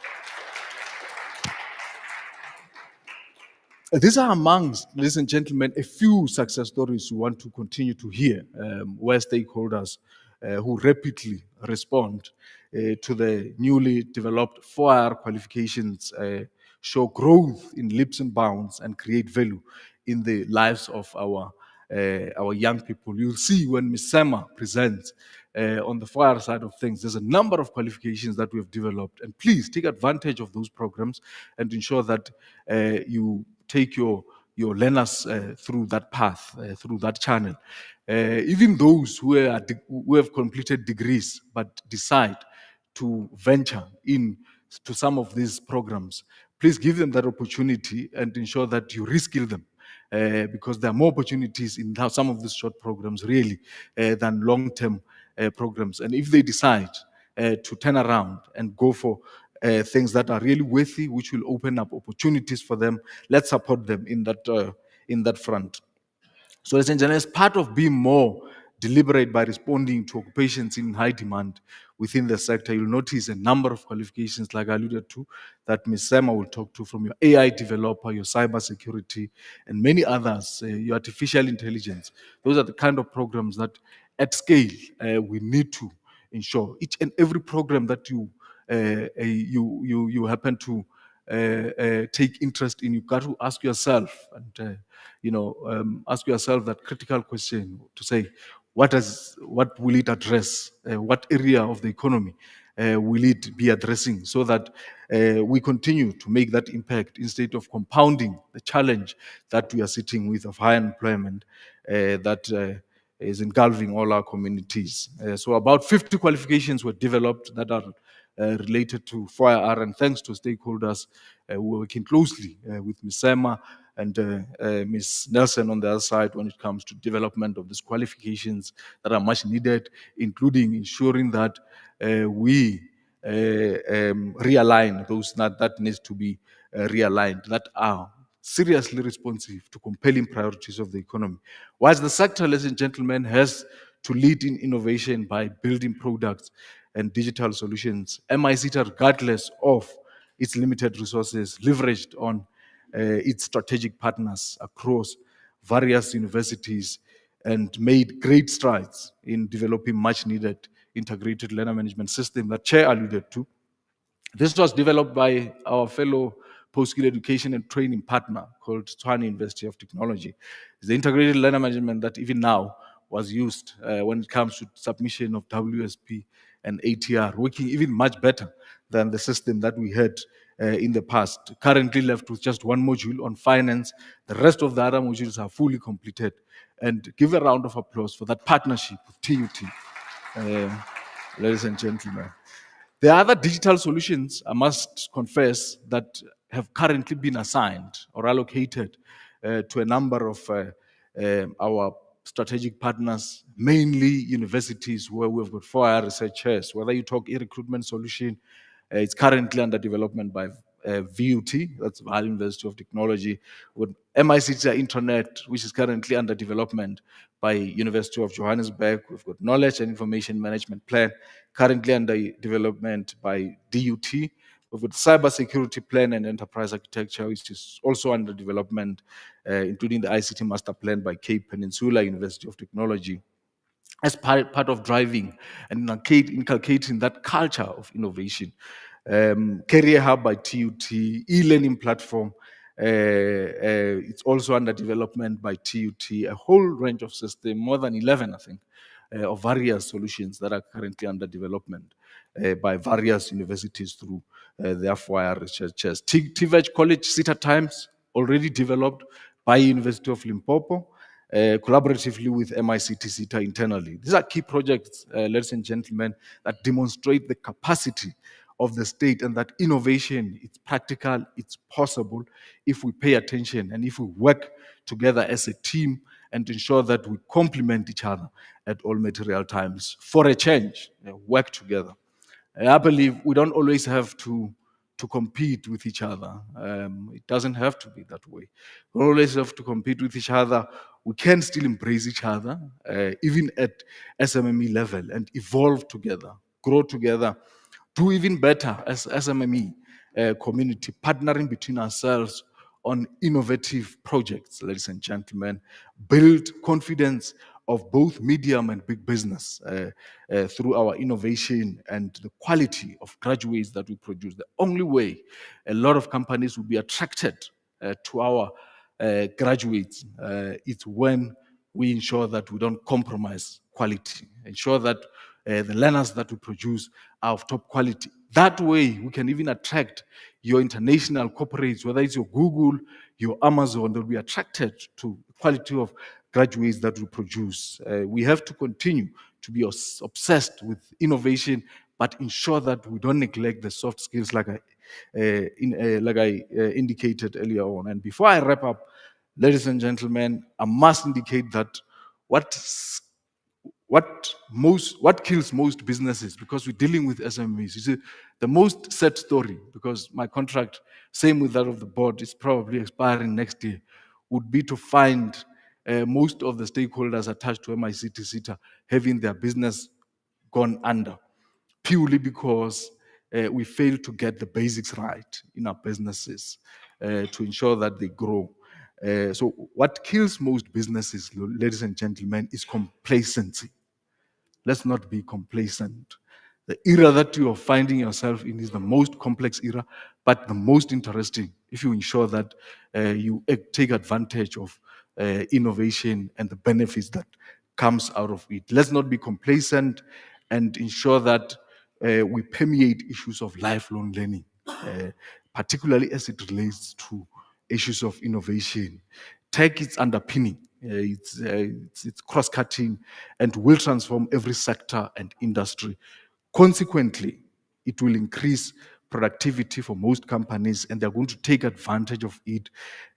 [SPEAKER 3] These are amongst, ladies and gentlemen, a few success stories we want to continue to hear, where stakeholders who rapidly respond to the newly developed 4R qualifications show growth in leaps and bounds and create value in the lives of our young people. You'll see when Ms. Sema presents on the 4R side of things, there's a number of qualifications that we have developed. And please take advantage of those programs and ensure that you take your learners through that path, through that channel. Even those who have completed degrees but decide to venture in to some of these programs, please give them that opportunity and ensure that you reskill them. Because there are more opportunities in some of these short programs, really, than long-term programs. And if they decide to turn around and go for things that are really worthy, which will open up opportunities for them, let's support them in that front. So, essentially, as part of being more deliberate by responding to occupations in high demand within the sector, you'll notice a number of qualifications, like I alluded to, that Ms. Sema will talk to, from your AI developer, your cybersecurity, and many others, your artificial intelligence. Those are the kind of programs that, at scale, we need to ensure each and every program that you happen to take interest in, you got to ask yourself and ask yourself that critical question to say, what will it address? What area of the economy will it be addressing, so that we continue to make that impact instead of compounding the challenge that we are sitting with of high unemployment that is engulfing all our communities. So about 50 qualifications were developed that are related to 4IR, and thanks to stakeholders, we're working closely with Ms. Sema and Ms. Nelson on the other side when it comes to development of these qualifications that are much needed, including ensuring that we realign those that needs to be realigned, that are seriously responsive to compelling priorities of the economy. Whilst the sector, ladies and gentlemen, has to lead in innovation by building products and digital solutions, MICT, regardless of its limited resources, leveraged on its strategic partners across various universities and made great strides in developing much needed integrated learner management system that Chair alluded to. This was developed by our fellow post-skill education and training partner called Tshwane University of Technology. It's the integrated learner management that even now was used when it comes to submission of WSP and ATR, working even much better than the system that we had in the past. Currently left with just one module on finance. The rest of the other modules are fully completed. And give a round of applause for that partnership with TUT, ladies and gentlemen. There are other digital solutions, I must confess, that have currently been assigned or allocated to a number of our strategic partners, mainly universities where we've got 4IR researchers. Whether you talk e-recruitment solution, it's currently under development by VUT, that's Vaal University of Technology, with MICT Internet, which is currently under development by University of Johannesburg. We've got Knowledge and Information Management Plan, currently under development by DUT. We've got Cybersecurity Plan and Enterprise Architecture, which is also under development, including the ICT Master Plan by Cape Peninsula University of Technology, as part of driving and inculcating that culture of innovation. Career Hub by TUT, e-learning platform, it's also under development by TUT, a whole range of systems, more than 11, I think, of various solutions that are currently under development by various universities through their 4IR researchers. TVET College SETA Times, already developed by University of Limpopo, collaboratively with MICT SETA internally. These are key projects, ladies and gentlemen, that demonstrate the capacity of the state and that innovation, it's practical, it's possible if we pay attention and if we work together as a team and ensure that we complement each other at all material times. For a change, work together. I believe we don't always have to compete with each other. It doesn't have to be that way. We always have to compete with each other. We can still embrace each other, even at SMME level, and evolve together, grow together, do even better as SMME community, partnering between ourselves on innovative projects, ladies and gentlemen, build confidence of both medium and big business through our innovation and the quality of graduates that we produce. The only way a lot of companies will be attracted to our graduates is when we ensure that we don't compromise quality, ensure that the learners that we produce are of top quality. That way, we can even attract your international corporates, whether it's your Google, your Amazon, they'll be attracted to the quality of graduates that we produce. We have to continue to be obsessed with innovation, but ensure that we don't neglect the soft skills like I indicated earlier on. And before I wrap up, ladies and gentlemen, I must indicate that what kills most businesses, because we're dealing with SMEs, you see, the most sad story, because my contract, same with that of the board, is probably expiring next year, would be to find most of the stakeholders attached to MICT SETA having their business gone under, purely because we fail to get the basics right in our businesses to ensure that they grow. So what kills most businesses, ladies and gentlemen, is complacency. let's not be complacent. The era that you are finding yourself in is the most complex era, but the most interesting if you ensure that you take advantage of innovation and the benefits that comes out of it. Let's not be complacent and ensure that we permeate issues of lifelong learning, particularly as it relates to issues of innovation. Tech is underpinning, it's cross-cutting and will transform every sector and industry. Consequently, it will increase productivity for most companies and they're going to take advantage of it.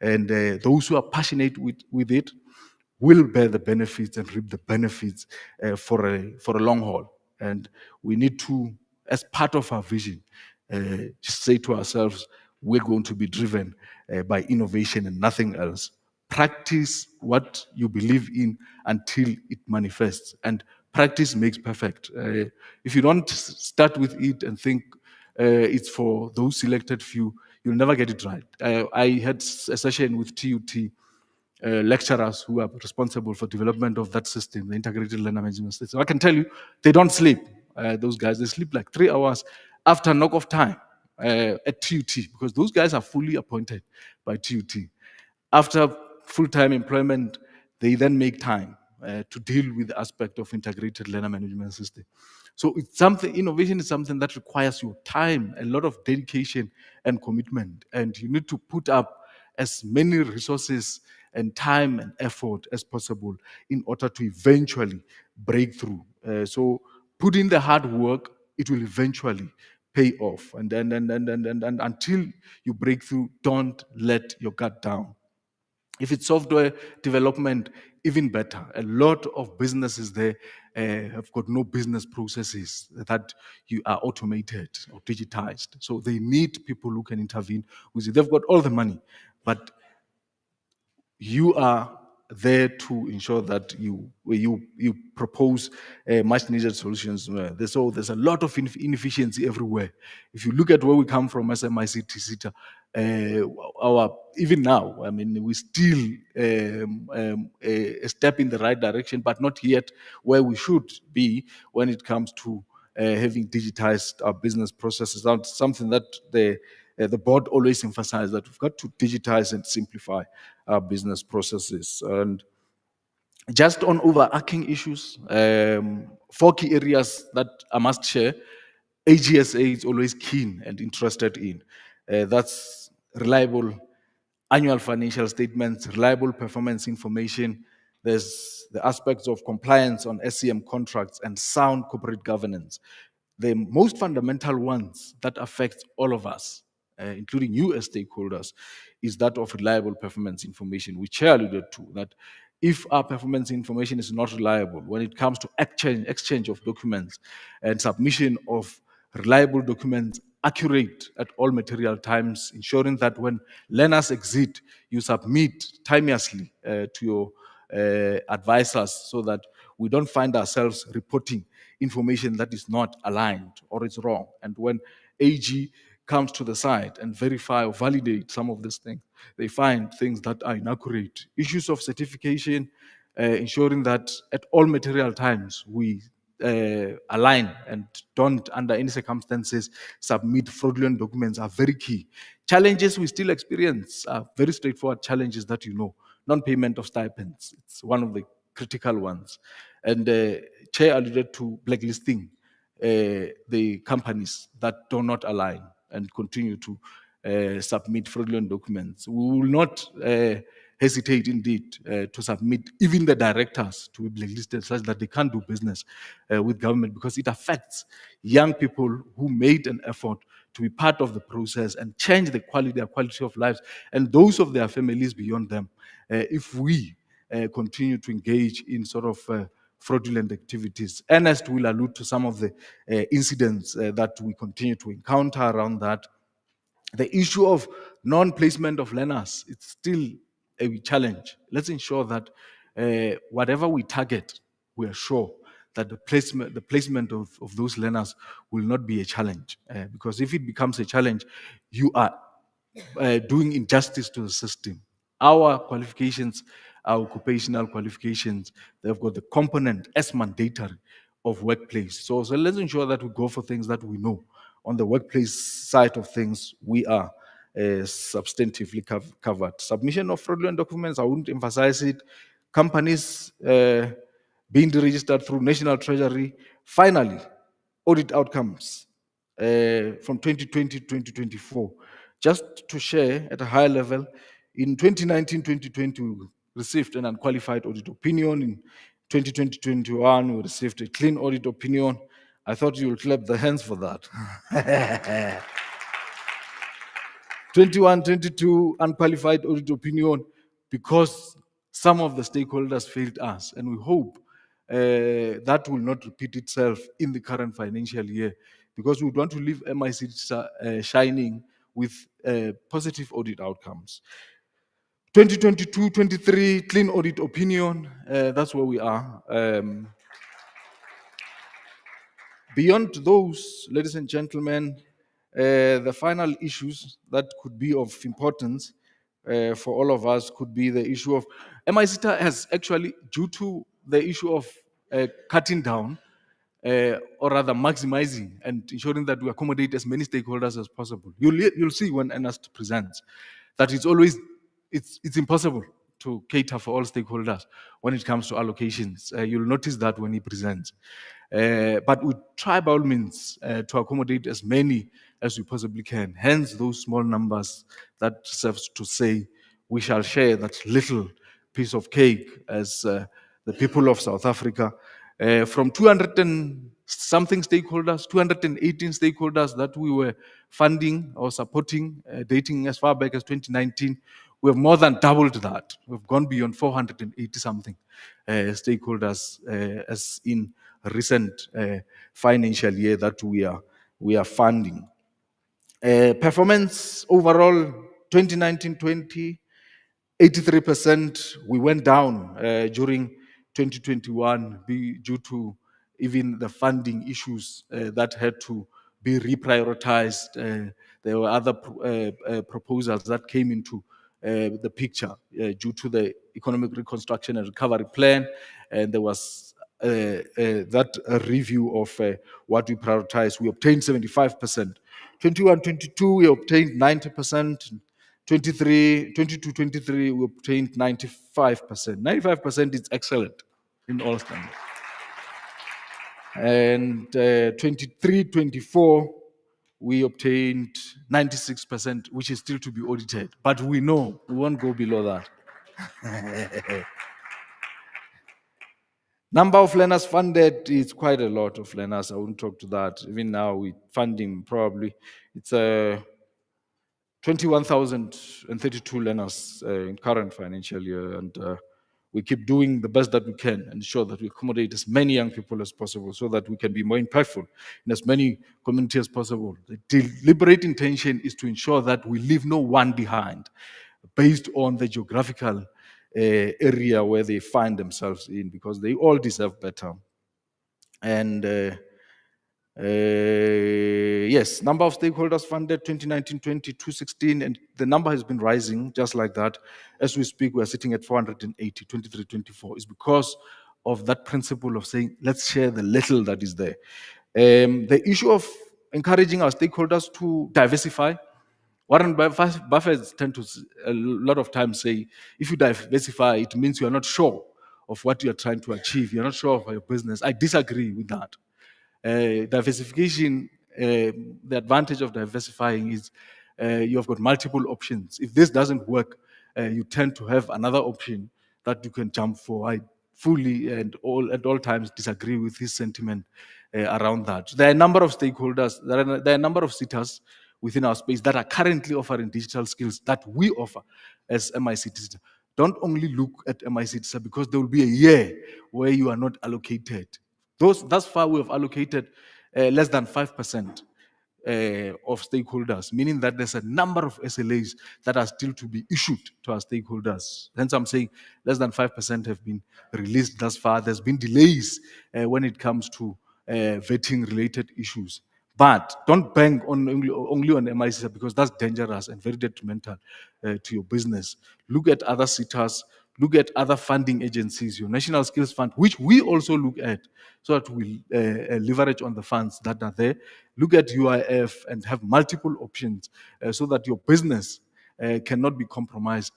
[SPEAKER 3] And those who are passionate with it will bear the benefits and reap the benefits for a long haul. And we need to, as part of our vision, say to ourselves, we're going to be driven by innovation and nothing else. Practice what you believe in until it manifests. And practice makes perfect. If you don't start with it and think it's for those selected few, you'll never get it right. I had a session with TUT lecturers who are responsible for development of that system, the integrated learner management system. I can tell you, they don't sleep. Those guys, they sleep like 3 hours after knock-off time at TUT, because those guys are fully appointed by TUT. After full-time employment, they then make time to deal with the aspect of integrated learner management system. So it's something, innovation is something that requires your time, a lot of dedication and commitment. And you need to put up as many resources and time and effort as possible in order to eventually break through. So put in the hard work, it will eventually pay off. And then and until you break through, don't let your guard down. If it's software development, even better. A lot of businesses there have got no business processes that you are automated or digitized. So they need people who can intervene with it. They've got all the money, but you are there to ensure that you propose much needed solutions. So there's a lot of inefficiency everywhere. If you look at where we come from as MICT SETA, our even now, I mean, we still a step in the right direction, but not yet where we should be when it comes to having digitized our business processes. That's something that the board always emphasized, that we've got to digitize and simplify our business processes. And just on overarching issues, 4 key areas that I must share, AGSA is always keen and interested in. That's reliable annual financial statements, reliable performance information. There's the aspects of compliance on SCM contracts and sound corporate governance. The most fundamental ones that affect all of us, including you as stakeholders, is that of reliable performance information, which Chair alluded to, that if our performance information is not reliable, when it comes to exchange of documents and submission of reliable documents, accurate at all material times, ensuring that when learners exit, you submit timeously to your advisors so that we don't find ourselves reporting information that is not aligned or is wrong. And when AG comes to the site and verify or validate some of these things, they find things that are inaccurate. Issues of certification, ensuring that at all material times we align and don't, under any circumstances, submit fraudulent documents are very key. Challenges we still experience are very straightforward challenges that you know. Non-payment of stipends, it's one of the critical ones. And Chair alluded to blacklisting the companies that do not align and continue to submit fraudulent documents. We will not hesitate indeed to submit even the directors to be blacklisted such that they can't do business with government, because it affects young people who made an effort to be part of the process and change their quality of lives and those of their families beyond them. If we continue to engage in sort of fraudulent activities. Ernest will allude to some of the incidents that we continue to encounter around that. The issue of non-placement of learners, it's still a challenge. Let's ensure that whatever we target, we are sure that the placement of those learners will not be a challenge. Because if it becomes a challenge, you are doing injustice to the system. Our qualifications, our occupational qualifications, they've got the component as mandatory of workplace. So let's ensure that we go for things that we know. On the workplace side of things, we are substantively covered. Submission of fraudulent documents, I wouldn't emphasize it. Companies being registered through National Treasury. Finally, audit outcomes from 2020 to 2024. Just to share at a high level, in 2019-2020, we received an unqualified audit opinion. In 2020-21, we received a clean audit opinion. I thought you would clap the hands for that. 21-22 unqualified audit opinion because some of the stakeholders failed us, and we hope that will not repeat itself in the current financial year, because we want to leave MICT shining with positive audit outcomes. 2022-23 clean audit opinion, that's where we are. Beyond those, ladies and gentlemen, the final issues that could be of importance for all of us could be the issue of MICT has actually, due to the issue of cutting down, or rather maximizing and ensuring that we accommodate as many stakeholders as possible. You'll see when Ernest presents that it's impossible to cater for all stakeholders when it comes to allocations. You'll notice that when he presents. But we try by all means to accommodate as many as we possibly can. Hence, those small numbers that serves to say we shall share that little piece of cake as the people of South Africa. From 200 and something stakeholders, 218 stakeholders that we were funding or supporting, dating as far back as 2019, we have more than doubled that. We've gone beyond 480 something stakeholders as in recent financial year that we are funding. Performance overall 2019-20, 83%. We went down during 2021 due to even the funding issues that had to be reprioritized. There were other proposals that came into the picture due to the economic reconstruction and recovery plan, and there was that review of what we prioritized. We obtained 75%. 21-22, we obtained 90%. 22-23, we obtained 95%. 95% is excellent in all standards. And 23-24, we obtained 96%, which is still to be audited. But we know we won't go below that. Number of learners funded is quite a lot of learners. I wouldn't talk to that. Even now, we're funding probably, it's 21,032 learners in current financial year, and we keep doing the best that we can and ensure that we accommodate as many young people as possible so that we can be more impactful in as many communities as possible. The deliberate intention is to ensure that we leave no one behind based on the geographical area where they find themselves in, because they all deserve better. And yes, number of stakeholders funded 2019-20, 216, and the number has been rising just like that. As we speak, we are sitting at 480, 23-24. It's because of that principle of saying, let's share the little that is there. The issue of encouraging our stakeholders to diversify. Warren Buffett tend to a lot of times say, if you diversify, it means you are not sure of what you are trying to achieve. You're not sure of your business. I disagree with that. Diversification, the advantage of diversifying is you have got multiple options. If this doesn't work, you tend to have another option that you can jump for. I fully and at all times disagree with his sentiment around that. There are a number of stakeholders, there are a number of SETAs within our space that are currently offering digital skills that we offer as MICT. Don't only look at MICT because there will be a year where you are not allocated. Thus far, we have allocated less than 5% of stakeholders, meaning that there's a number of SLAs that are still to be issued to our stakeholders. Hence, I'm saying less than 5% have been released thus far. There's been delays when it comes to vetting-related issues. But don't bank only on MICT because that's dangerous and very detrimental to your business. Look at other SETAs look at other funding agencies, your National Skills Fund, which we also look at, so that we leverage on the funds that are there. Look at UIF and have multiple options so that your business cannot be compromised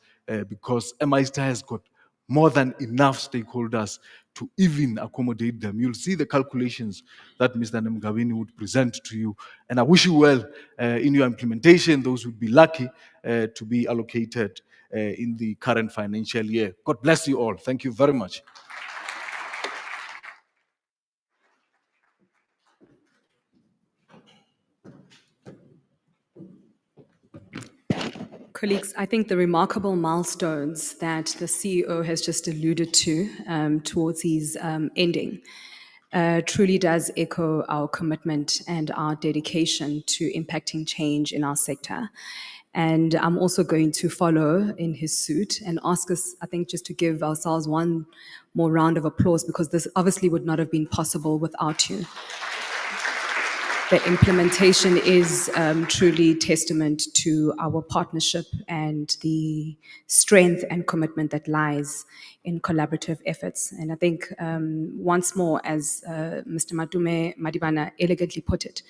[SPEAKER 3] because MICT has got more than enough stakeholders to even accommodate them. You'll see the calculations that Mr. Nemgawini would present to you. And I wish you well in your implementation. Those would be lucky to be allocated in the current financial year. God bless you all. Thank you very much.
[SPEAKER 1] Colleagues, I think the remarkable milestones that the CEO has just alluded to towards his ending truly does echo our commitment and our dedication to impacting change in our sector. And I'm also going to follow in his suit and ask us, I think, just to give ourselves one more round of applause, because this obviously would not have been possible without you. The implementation is truly testament to our partnership and the strength and commitment that lies in collaborative efforts. And I think once more, as Mr. Madume Madibana elegantly put it,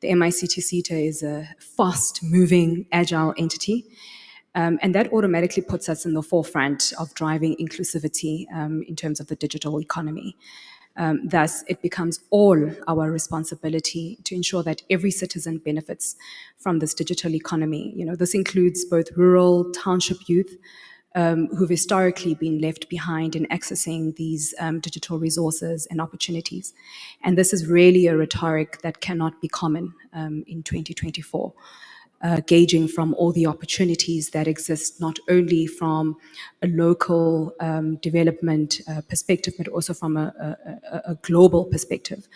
[SPEAKER 1] the MICT SETA is a fast-moving, agile entity. And that automatically puts us in the forefront of driving inclusivity in terms of the digital economy. Thus, it becomes all our responsibility to ensure that every citizen benefits from this digital economy. You know, this includes both rural, township youth who've historically been left behind in accessing these digital resources and opportunities. And this is really a rhetoric that cannot be common in 2024. Gauging from all the opportunities that exist, not only from a local development perspective, but also from a global perspective.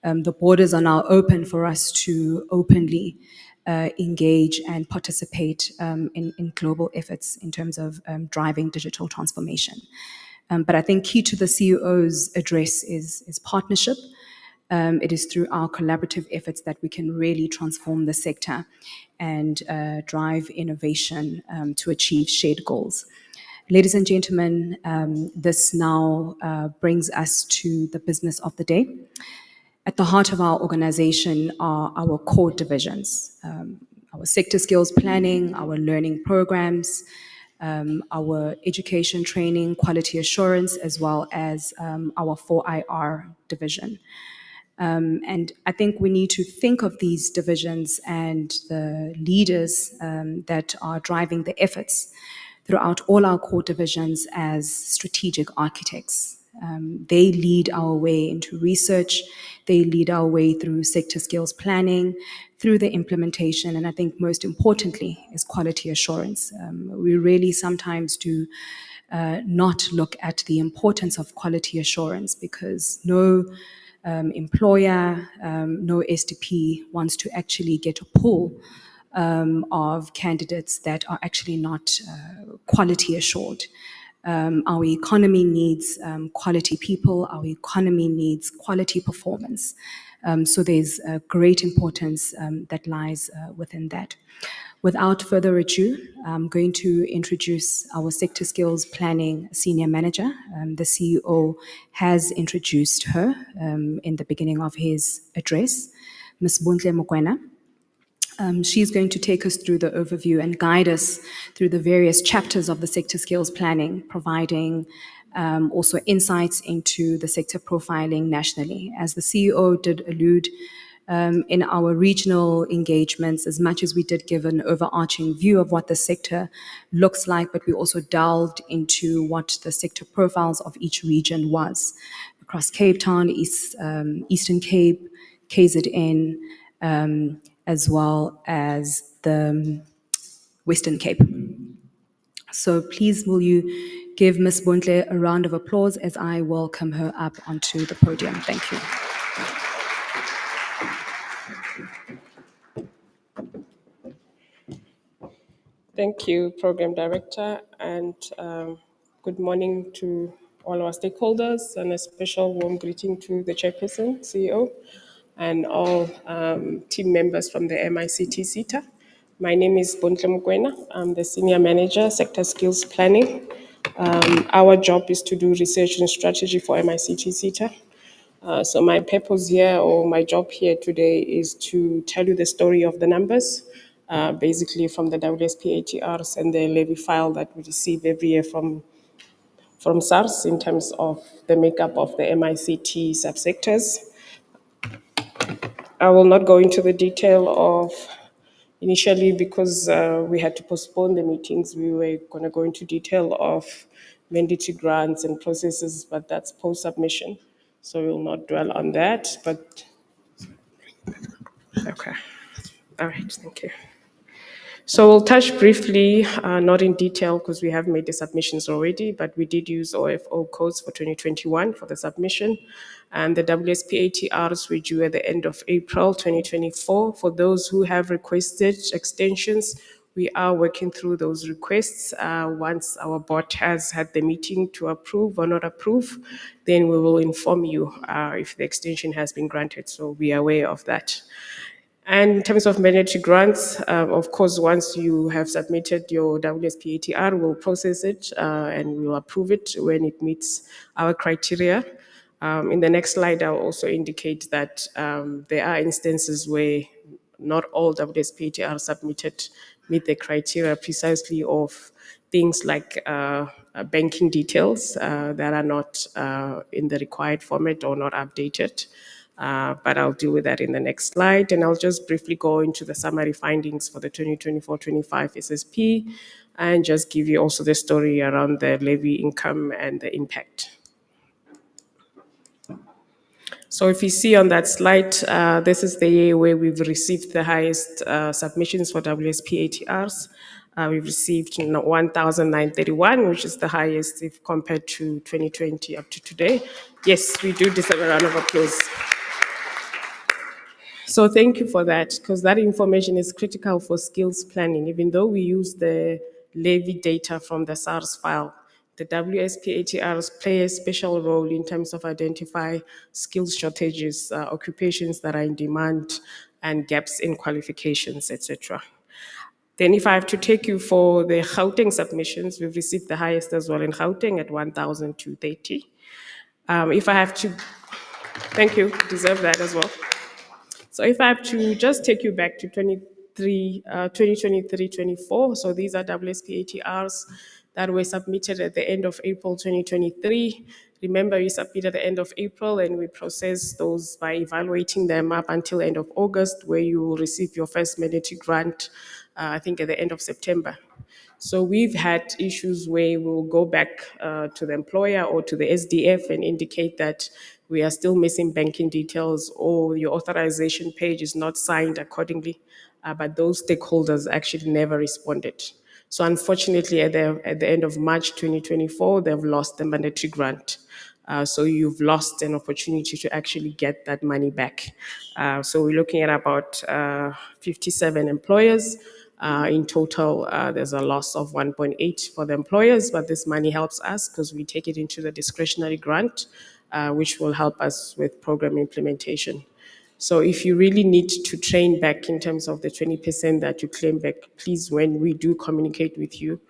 [SPEAKER 1] The borders are now open for us to openly engage and participate in global efforts in terms of driving digital transformation. But I think key to the CEO's address is partnership. It is through our collaborative efforts that we can really transform the sector and drive innovation to achieve shared goals. Ladies and gentlemen, this now brings us to the business of the day. At the heart of our organization are our core divisions, our sector skills planning, our learning programs, our education training, quality assurance, as well as our 4IR division. And I think we need to think of these divisions and the leaders that are driving the efforts throughout all our core divisions as strategic architects. They lead our way into research, they lead our way through sector skills planning, through the implementation, and I think most importantly is quality assurance. We really sometimes do not look at the importance of quality assurance because no employer, no SDP wants to actually get a pool of candidates that are actually not quality assured. Our economy needs quality people, our economy needs quality performance. So there's a great importance that lies within that. Without further ado, I'm going to introduce our Sector Skills Planning Senior Manager. The CEO has introduced her in the beginning of his address, Ms. Buntle Mokwena. She's going to take us through the overview and guide us through the various chapters of the sector skills planning, providing also insights into the sector profiling nationally. As the CEO did allude, in our regional engagements, as much as we did give an overarching view of what the sector looks like, but we also delved into what the sector profiles of each region was. Across Cape Town, Eastern Cape, KZN, as well as the Western Cape. So please will you give Ms. Buntle a round of applause as I welcome her up onto the podium. Thank you.
[SPEAKER 4] Thank you, Program Director, and good morning to all our stakeholders, and a special warm greeting to the Chairperson, CEO, and all team members from the MICT SETA. My name is Buntle Mokwena. I'm the Senior Manager, Sector Skills Planning Our job is to do research and strategy for MICT SETA. So my purpose here, or my job here today, is to tell you the story of the numbers, basically from the WSPATRs and the levy file that we receive every year from SARS in terms of the makeup of the MICT subsectors. I will not go into the detail of initially because we had to postpone the meetings. We were going to go into detail of mandatory grants and processes, but that's post-submission. So we will not dwell on that, but okay. All right, thank you. So we'll touch briefly, not in detail because we have made the submissions already, but we did use OFO codes for 2021 for the submission. And the WSPATRs were due at the end of April 2024. For those who have requested extensions, we are working through those requests. Once our board has had the meeting to approve or not approve, then we will inform you if the extension has been granted. So we are aware of that. And in terms of mandatory grants, of course, once you have submitted your WSPATR, we'll process it and we'll approve it when it meets our criteria. In the next slide, I'll also indicate that there are instances where not all WSPATR submitted meet the criteria precisely of things like banking details that are not in the required format or not updated. But I'll deal with that in the next slide. And I'll just briefly go into the summary findings for the 2024-25 SSP and just give you also the story around the levy income and the impact. So if you see on that slide, this is the year where we've received the highest submissions for WSPATRs. We've received 1,931, which is the highest if compared to 2020 up to today. Yes, we do deserve a round of applause. So thank you for that, because that information is critical for skills planning. Even though we use the levy data from the SARS file, the WSPATRs play a special role in terms of identify skills shortages, occupations that are in demand, and gaps in qualifications, etc. Then if I have to take you for the Gauteng submissions, we've received the highest as well in Gauteng at 1,230. If I have to, thank you, deserve that as well. So if I have to just take you back to 2023-24, so these are WSPATRs that were submitted at the end of April 2023. Remember, you submit at the end of April and we process those by evaluating them up until end of August, where you will receive your first mandatory grant, I think at the end of September. So we've had issues where we'll go back to the employer or to the SDF and indicate that we are still missing banking details or your authorization page is not signed accordingly, but those stakeholders actually never responded. So unfortunately, at the end of March 2024, they've lost the mandatory grant. So you've lost an opportunity to actually get that money back. So we're looking at about 57 employers. In total, there's a loss of 1.8 for the employers, but this money helps us because we take it into the discretionary grant, which will help us with program implementation. So if you really need to train back in terms of the 20% that you claim back, please, when we do communicate with you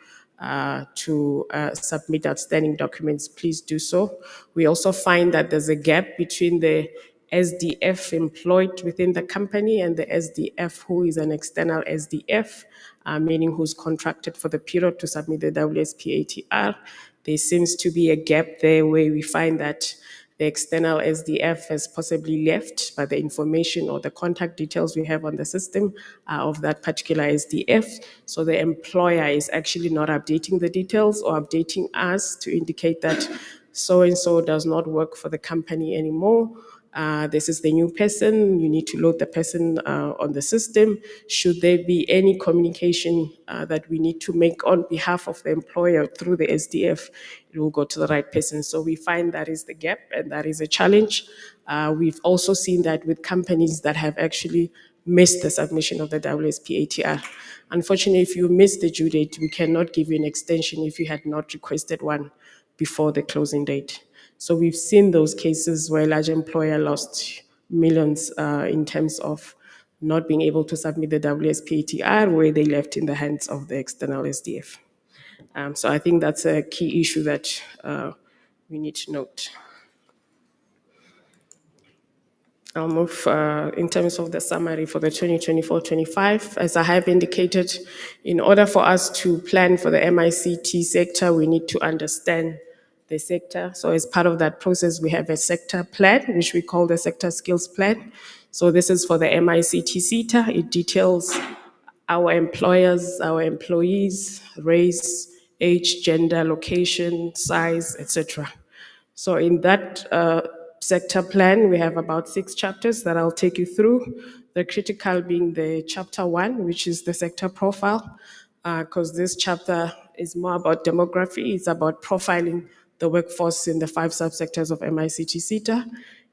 [SPEAKER 4] to submit outstanding documents, please do so. We also find that there's a gap between the SDF employed within the company and the SDF who is an external SDF, meaning who's contracted for the period to submit the WSPATR. There seems to be a gap there where we find that the external SDF has possibly left, but the information or the contact details we have on the system are of that particular SDF. So the employer is actually not updating the details or updating us to indicate that so-and-so does not work for the company anymore. This is the new person. You need to load the person on the system. Should there be any communication that we need to make on behalf of the employer through the SDF, it will go to the right person. So we find that is the gap and that is a challenge. We've also seen that with companies that have actually missed the submission of the WSPATR. Unfortunately, if you miss the due date, we cannot give you an extension if you had not requested one before the closing date. So we've seen those cases where a large employer lost millions in terms of not being able to submit the WSPATR, where they left in the hands of the external SDF. So I think that's a key issue that we need to note. I'll move in terms of the summary for the 2024-25. As I have indicated, in order for us to plan for the MICT sector, we need to understand the sector. So as part of that process, we have a sector plan, which we call the sector skills plan. So this is for the MICT SETA. It details our employers, our employees, race, age, gender, location, size, etc. So in that sector plan, we have about 6 chapters that I'll take you through. The critical being the chapter 1, which is the sector profile, because this chapter is more about demography. It's about profiling the workforce in the 5 subsectors of MICT SETA.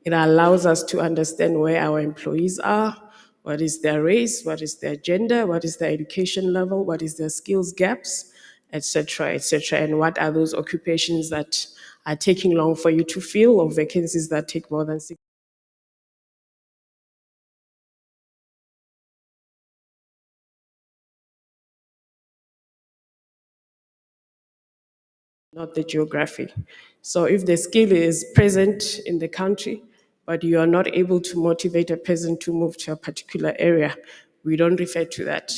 [SPEAKER 4] It allows us to understand where our employees are, what is their race, what is their gender, what is their education level, what is their skills gaps, etc., and what are those occupations that are taking long for you to fill, or vacancies that take more than 6. Not the geography. So if the skill is present in the country, but you are not able to motivate a person to move to a particular area, we don't refer to that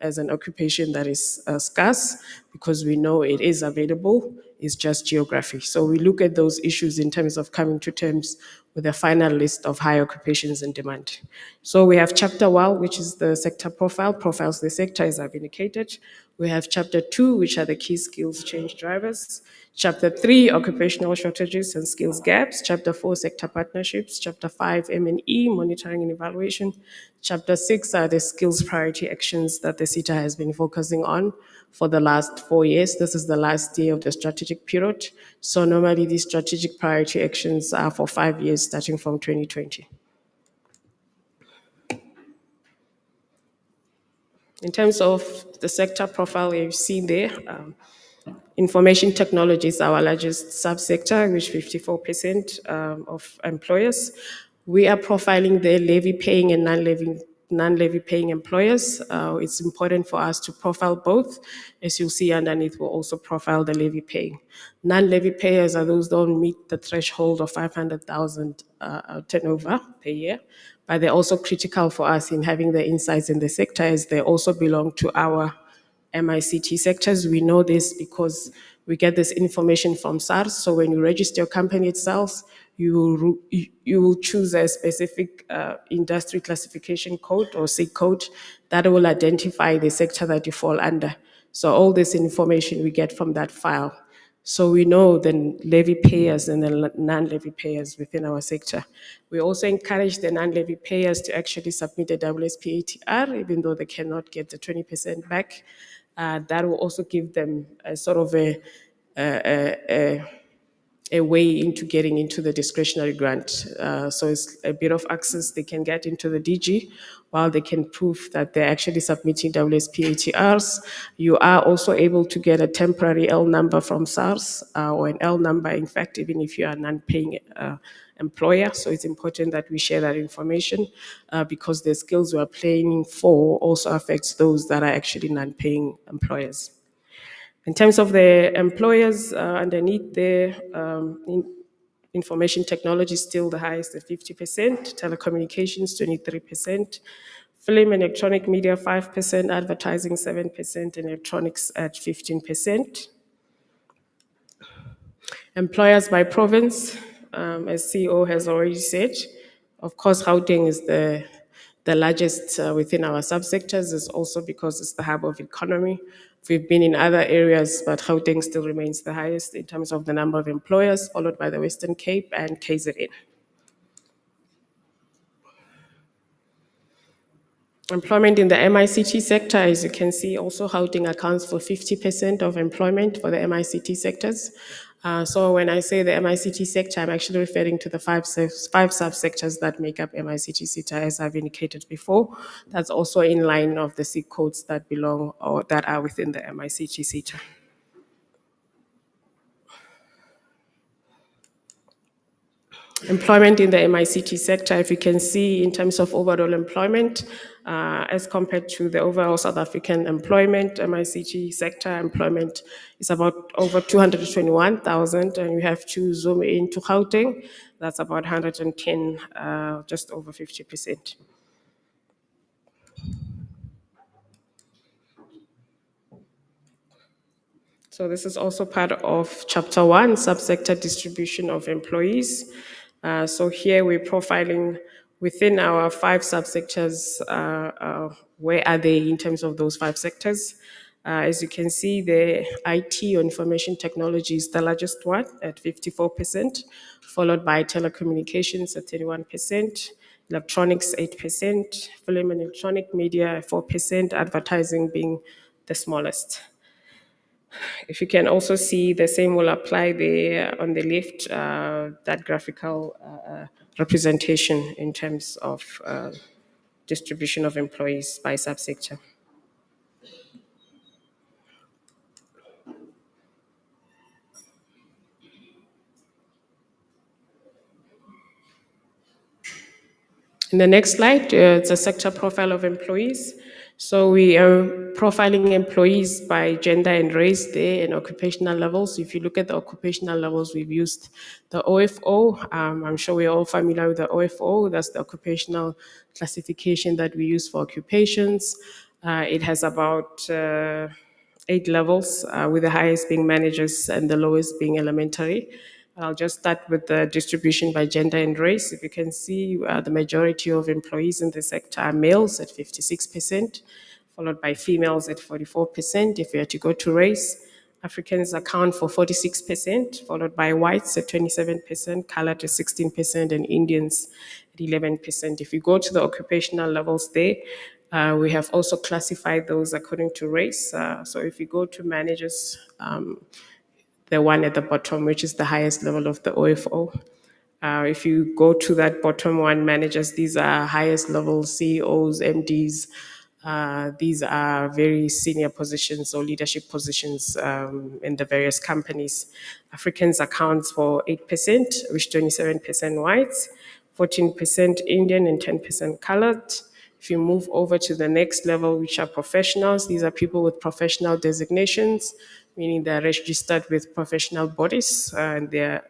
[SPEAKER 4] as an occupation that is scarce, because we know it is available. It's just geography. So we look at those issues in terms of coming to terms with a final list of high occupations in demand. So we have chapter 1, which is the sector profile, profiles the sector as I've indicated. We have chapter 2, which are the key skills change drivers. Chapter 3, occupational shortages and skills gaps. Chapter 4, sector partnerships. Chapter 5, M&E, monitoring and evaluation. Chapter 6 are the skills priority actions that the SETA has been focusing on for the last 4 years. This is the last year of the strategic period. So normally these strategic priority actions are for 5 years, starting from 2020. In terms of the sector profile you've seen there, information technology is our largest subsector, which 54% of employers. We are profiling the levy-paying and non-levy-paying employers. It's important for us to profile both. As you'll see underneath, we'll also profile the levy-paying. Non-levy payers are those that don't meet the threshold of 500,000 turnover per year, but they're also critical for us in having the insights in the sector, as they also belong to our MICT sectors. We know this because we get this information from SARS. So when you register your company itself, you will choose a specific industry classification code or SIG code that will identify the sector that you fall under. So all this information we get from that file. So we know the levy payers and the non-levy payers within our sector. We also encourage the non-levy payers to actually submit a WSP ATR, even though they cannot get the 20% back. That will also give them a sort of a way into getting into the discretionary grant. So it's a bit of access they can get into the DG while they can prove that they're actually submitting WSP ATRs. You are also able to get a temporary L number from SARS, or an L number, in fact, even if you are a non-paying employer. So it's important that we share that information because the skills we're planning for also affects those that are actually non-paying employers. In terms of the employers, underneath there, information technology is still the highest at 50%, telecommunications 23%, film and electronic media 5%, advertising 7%, and electronics at 15%. Employers by province, as CEO has already said, of course, Gauteng is the largest within our subsectors, is also because it's the hub of economy. We've been in other areas, but Gauteng still remains the highest in terms of the number of employers, followed by the Western Cape and KZN. Employment in the MICT sector, as you can see, also Gauteng accounts for 50% of employment for the MICT sectors. So when I say the MICT sector, I'm actually referring to the five subsectors that make up MICT SETA, as I've indicated before. That's also in line of the SIG codes that belong or that are within the MICT SETA. Employment in the MICT sector, if you can see in terms of overall employment, as compared to the overall South African employment, MICT sector employment is about over 221,000, and you have to zoom into Gauteng, that's about 110, just over 50%. So this is also part of Chapter 1, subsector distribution of employees. So here we're profiling within our 5 subsectors, where are they in terms of those 5 sectors. As you can see, the IT or information technology is the largest one at 54%, followed by telecommunications at 31%, electronics 8%, film and electronic media 4%, advertising being the smallest. If you can also see, the same will apply there on the left, that graphical representation in terms of distribution of employees by subsector. In the next slide, it's a sector profile of employees. So we are profiling employees by gender and race there and occupational levels. If you look at the occupational levels, we've used the OFO. I'm sure we're all familiar with the OFO. That's the occupational classification that we use for occupations. It has about 8 levels, with the highest being managers and the lowest being elementary. I'll just start with the distribution by gender and race. If you can see, the majority of employees in the sector are males at 56%, followed by females at 44%. If we are to go to race, Africans account for 46%, followed by whites at 27%, colored at 16%, and Indians at 11%. If you go to the occupational levels there, we have also classified those according to race. So if you go to managers, the one at the bottom, which is the highest level of the OFO. If you go to that bottom one, managers, these are highest level CEOs, MDs. These are very senior positions or leadership positions in the various companies. Africans accounts for 8%, which 27% whites, 14% Indian, and 10% colored. If you move over to the next level, which are professionals, these are people with professional designations, meaning they're registered with professional bodies and they're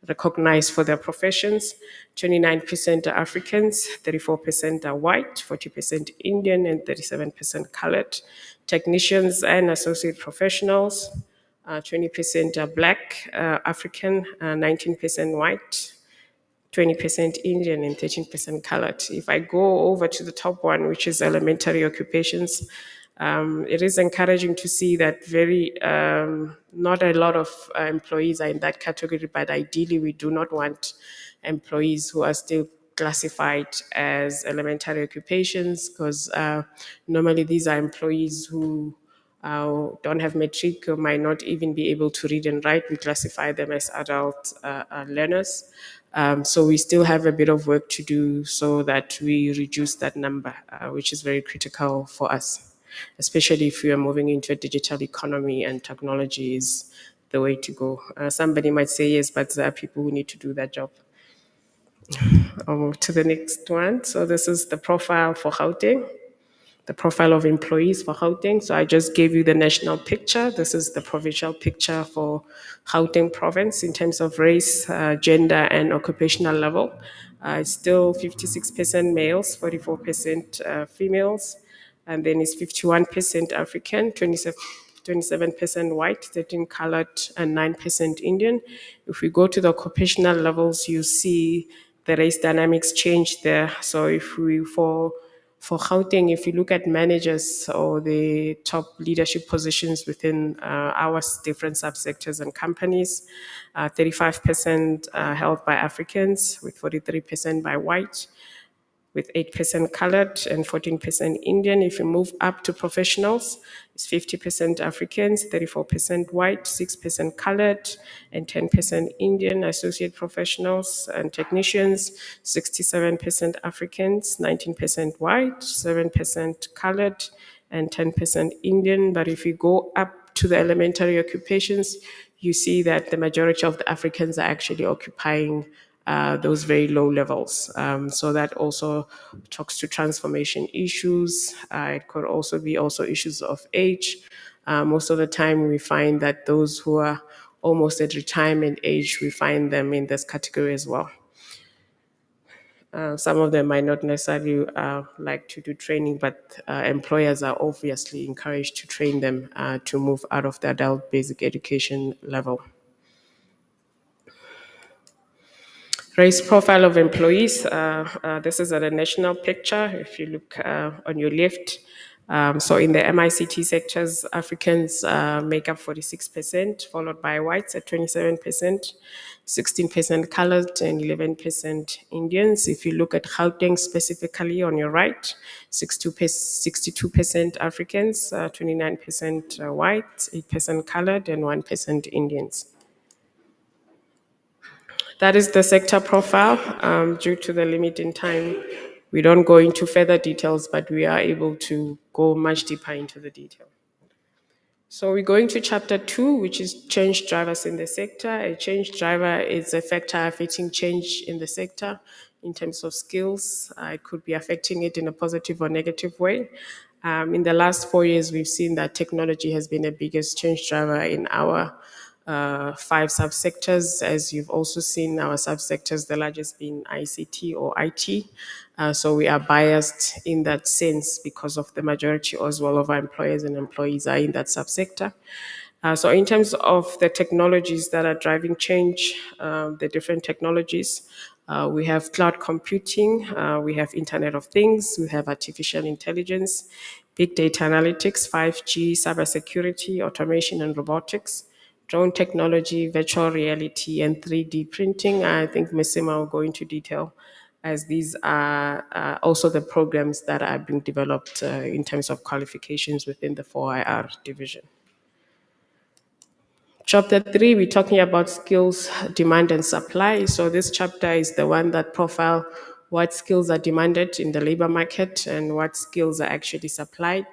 [SPEAKER 4] recognized for their professions. 29% are Africans, 34% are white, 40% Indian, and 37% colored. Technicians and associate professionals, 20% are black, African, 19% white, 20% Indian, and 13% colored. If I go over to the top one, which is elementary occupations, it is encouraging to see that not a lot of employees are in that category, but ideally we do not want employees who are still classified as elementary occupations, because normally these are employees who don't have matric or might not even be able to read and write. We classify them as adult learners. So we still have a bit of work to do so that we reduce that number, which is very critical for us, especially if we are moving into a digital economy and technology is the way to go. Somebody might say yes, but there are people who need to do that job. I'll move to the next one. So this is the profile for Gauteng, the profile of employees for Gauteng. So I just gave you the national picture. This is the provincial picture for Gauteng province in terms of race, gender, and occupational level. It's still 56% males, 44% females, and then it's 51% African, 27% white, 13 colored, and 9% Indian. If we go to the occupational levels, you see the race dynamics change there. So if we for Gauteng, if you look at managers or the top leadership positions within our different subsectors and companies, 35% held by Africans, with 43% by white, with 8% colored and 14% Indian. If you move up to professionals, it's 50% Africans, 34% white, 6% colored, and 10% Indian. Associate professionals and technicians, 67% Africans, 19% white, 7% colored, and 10% Indian. But if you go up to the elementary occupations, you see that the majority of the Africans are actually occupying those very low levels. So that also talks to transformation issues. It could also be also issues of age. Most of the time, we find that those who are almost at retirement age, we find them in this category as well. Some of them might not necessarily like to do training, but employers are obviously encouraged to train them to move out of the adult basic education level. Race profile of employees. This is at a national picture. If you look on your left, so in the MICT sectors, Africans make up 46%, followed by whites at 27%, 16% colored, and 11% Indians. If you look at Gauteng specifically on your right, 62% Africans, 29% white, 8% colored, and 1% Indians. That is the sector profile. Due to the limit in time, we don't go into further details, but we are able to go much deeper into the detail. So we're going to chapter 2, which is change drivers in the sector. A change driver is a factor affecting change in the sector in terms of skills. It could be affecting it in a positive or negative way. In the last 4 years, we've seen that technology has been the biggest change driver in our 5 subsectors. As you've also seen, our subsectors, the largest being ICT or IT. So we are biased in that sense because of the majority as well of our employers and employees are in that subsector. So in terms of the technologies that are driving change, the different technologies, we have cloud computing, we have Internet of Things, we have artificial intelligence, big data analytics, 5G, cybersecurity, automation and robotics, drone technology, virtual reality, and 3D printing. I think Mesima will go into detail as these are also the programs that are being developed in terms of qualifications within the 4IR division. Chapter 3, we're talking about skills, demand and supply. So this chapter is the one that profile what skills are demanded in the labor market and what skills are actually supplied.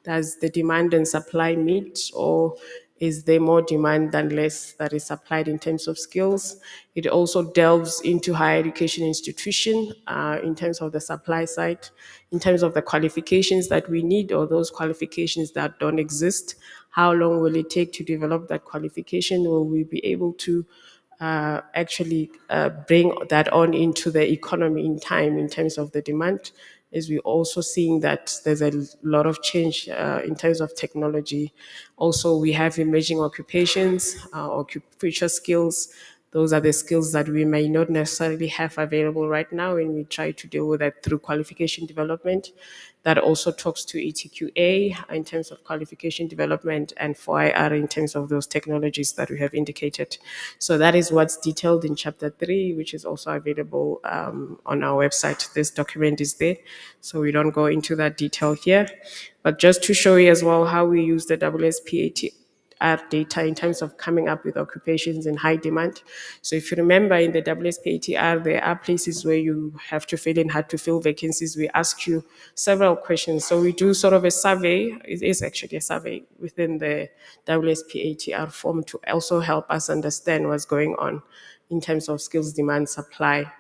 [SPEAKER 4] Does the demand and supply meet, or is there more demand than less that is supplied in terms of skills? It also delves into higher education institution in terms of the supply side, in terms of the qualifications that we need or those qualifications that don't exist. How long will it take to develop that qualification? Will we be able to actually bring that on into the economy in time in terms of the demand? Is we also seeing that there's a lot of change in terms of technology. Also, we have emerging occupations, future skills. Those are the skills that we may not necessarily have available right now, and we try to deal with that through qualification development. That also talks to ETQA in terms of qualification development and 4IR in terms of those technologies that we have indicated. So that is what's detailed in chapter 3, which is also available on our website. This document is there, so we don't go into that detail here. But just to show you as well how we use the WSPAT data in terms of coming up with occupations in high demand. So if you remember in the WSPATR, there are places where you have to fill in hard to fill vacancies. We ask you several questions. So we do sort of a survey. It is actually a survey within the WSPATR form to also help us understand what's going on in terms of skills demand supply.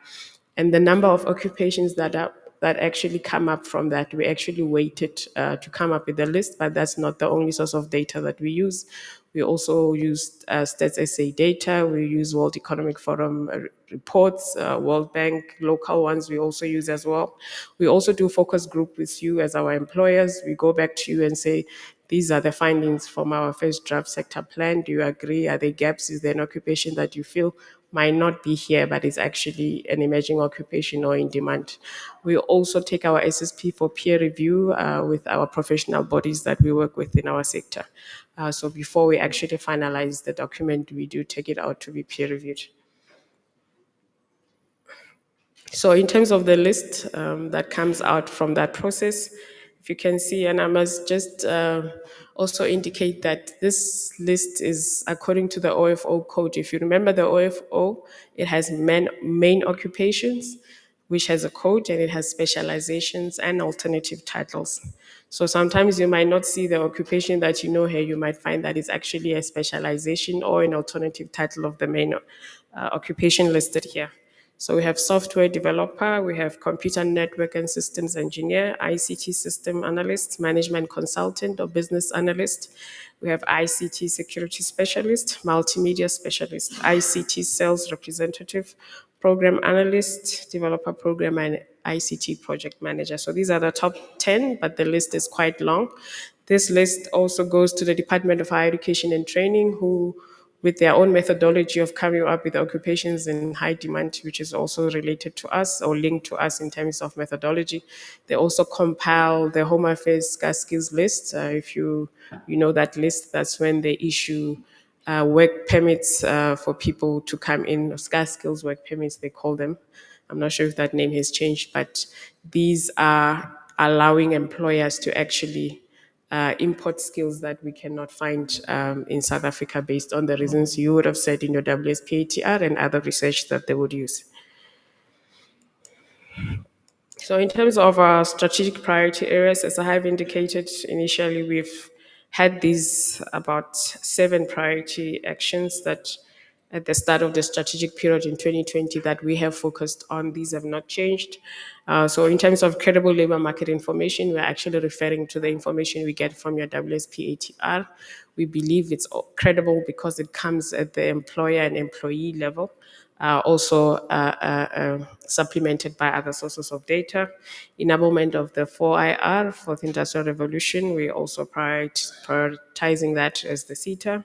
[SPEAKER 4] And the number of occupations that actually come up from that, we actually waited to come up with a list, but that's not the only source of data that we use. We also use Stats SA data, we use World Economic Forum reports, World Bank, local ones we also use as well. We also do focus group with you as our employers. We go back to you and say, these are the findings from our first draft sector plan. Do you agree? Are there gaps? Is there an occupation that you feel might not be here, but is actually an emerging occupation or in demand? We also take our SSP for peer review with our professional bodies that we work with in our sector. So before we actually finalize the document, we do take it out to be peer reviewed. So in terms of the list that comes out from that process, if you can see, and I must just also indicate that this list is according to the OFO code. If you remember the OFO, it has main occupations, which has a code, and it has specializations and alternative titles. So sometimes you might not see the occupation that you know here. You might find that it's actually a specialization or an alternative title of the main occupation listed here. So we have software developer, we have computer network and systems engineer, ICT system analyst, management consultant or business analyst. We have ICT security specialist, multimedia specialist, ICT sales representative, program analyst, developer program, and ICT project manager. So these are the top 10, but the list is quite long. This list also goes to the Department of Higher Education and Training, who with their own methodology of coming up with occupations in high demand, which is also related to us or linked to us in terms of methodology. They also compile the Home Affairs scarce skills list. If you know that list, that's when they issue work permits for people to come in, scarce skills work permits, they call them. I'm not sure if that name has changed, but these are allowing employers to actually import skills that we cannot find in South Africa based on the reasons you would have said in your WSPATR and other research that they would use. So in terms of our strategic priority areas, as I have indicated initially, we've had these about 7 priority actions that at the start of the strategic period in 2020 that we have focused on. These have not changed. So in terms of credible labor market information, we're actually referring to the information we get from your WSPATR. We believe it's credible because it comes at the employer and employee level. Also supplemented by other sources of data. Enablement of the 4IR, Fourth Industrial Revolution, we're also prioritizing that as the SETA.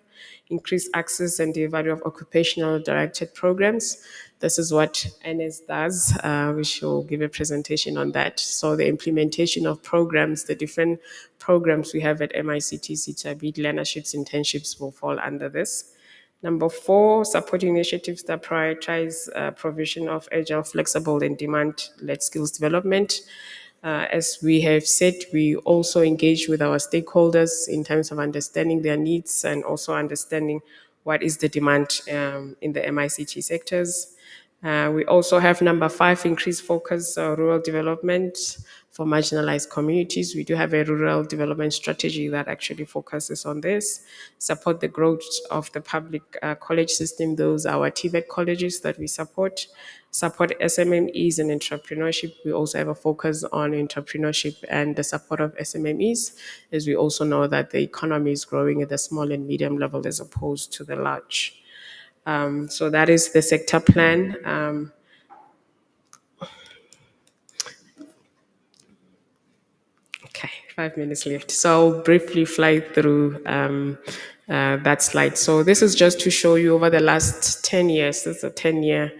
[SPEAKER 4] Increased access and delivery of occupational directed programs. This is what NS does. We shall give a presentation on that. So the implementation of programs, the different programs we have at MICT SETA, be it learnerships, internships, will fall under this. Number 4, supporting initiatives that prioritize provision of agile, flexible, and demand-led skills development. As we have said, we also engage with our stakeholders in terms of understanding their needs and also understanding what is the demand in the MICT sectors. We also have number 5, increased focus on rural development for marginalized communities. We do have a rural development strategy that actually focuses on this. Support the growth of the public college system. Those are our TVET colleges that we support. Support SMMEs and entrepreneurship. We also have a focus on entrepreneurship and the support of SMMEs, as we also know that the economy is growing at the small and medium level as opposed to the large. So that is the sector plan. Okay, 5 minutes left. So I'll briefly fly through that slide. So this is just to show you over the last 10 years, this is a 10-year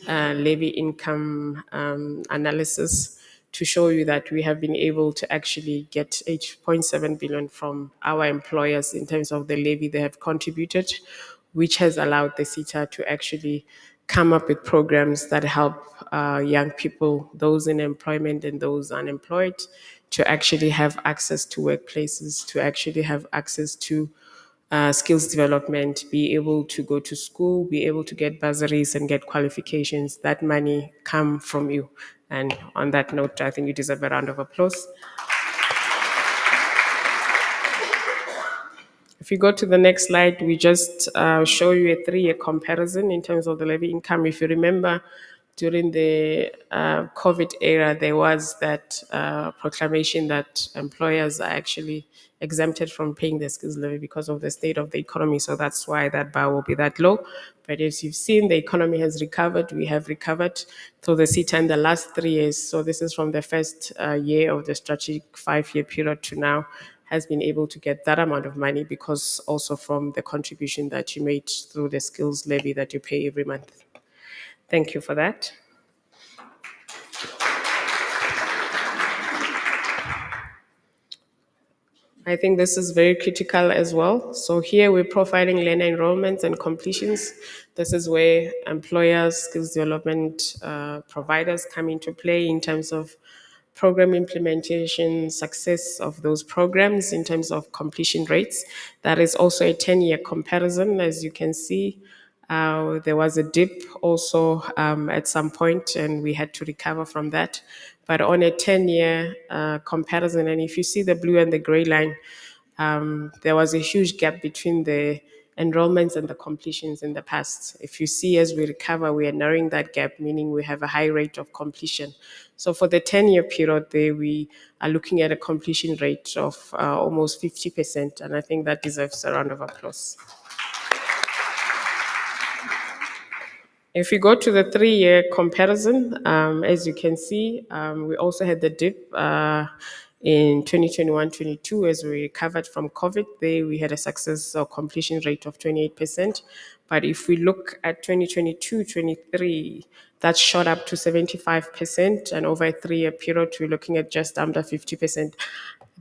[SPEAKER 4] levy income analysis to show you that we have been able to actually get 8.7 billion from our employers in terms of the levy they have contributed, which has allowed the SETA to actually come up with programs that help young people, those in employment and those unemployed, to actually have access to workplaces, to actually have access to skills development, be able to go to school, be able to get bursaries and get qualifications. That money come from you. And on that note, I think you deserve a round of applause. If you go to the next slide, we just show you a 3-year comparison in terms of the levy income. If you remember, during the COVID era, there was that proclamation that employers are actually exempted from paying the skills levy because of the state of the economy. So that's why that bar will be that low. But as you've seen, the economy has recovered. We have recovered through the SETA in the last 3 years. So this is from the first year of the strategic 5-year period to now, has been able to get that amount of money because also from the contribution that you made through the skills levy that you pay every month. Thank you for that. I think this is very critical as well. So here we're profiling learner enrollments and completions. This is where employers, skills development providers come into play in terms of program implementation, success of those programs in terms of completion rates. That is also a 10-year comparison, as you can see. There was a dip also at some point, and we had to recover from that. But on a 10-year comparison, and if you see the blue and the gray line, there was a huge gap between the enrollments and the completions in the past. If you see, as we recover, we are narrowing that gap, meaning we have a high rate of completion. So for the 10-year period there, we are looking at a completion rate of almost 50%, and I think that deserves a round of applause. If we go to the 3-year comparison, as you can see, we also had the dip in 2021-22 as we recovered from COVID. There we had a success or completion rate of 28%. But if we look at 2022-23, that shot up to 75%, and over a 3-year period, we're looking at just under 50%.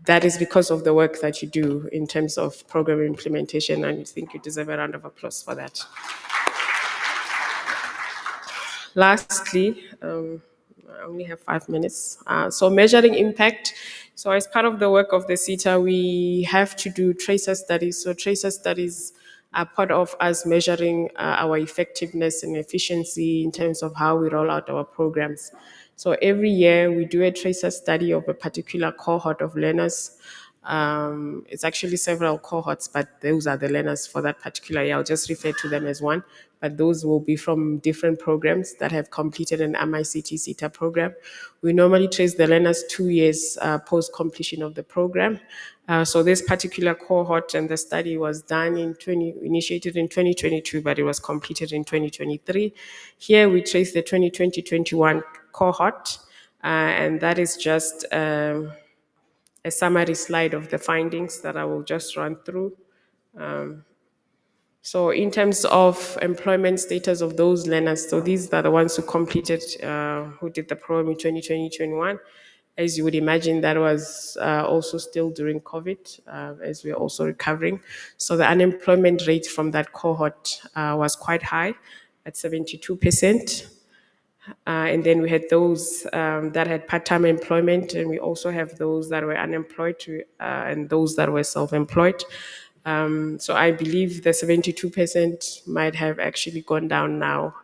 [SPEAKER 4] That is because of the work that you do in terms of program implementation, and I think you deserve a round of applause for that. Lastly, I only have 5 minutes. So measuring impact. So as part of the work of the SETA, we have to do tracer studies. So tracer studies are part of us measuring our effectiveness and efficiency in terms of how we roll out our programs. So every year we do a tracer study of a particular cohort of learners. It's actually several cohorts, but those are the learners for that particular year. I'll just refer to them as one, but those will be from different programs that have completed an MICT SETA program. We normally trace the learners 2 years post completion of the program. So this particular cohort and the study was done initiated in 2022, but it was completed in 2023. Here we trace the 2020-21 cohort, and that is just a summary slide of the findings that I will just run through. So in terms of employment status of those learners, so these are the ones who completed, who did the program in 2020-21. As you would imagine, that was also still during COVID, as we're also recovering. So the unemployment rate from that cohort was quite high at 72%. And then we had those that had part-time employment, and we also have those that were unemployed and those that were self-employed. So I believe the 72% might have actually gone down now.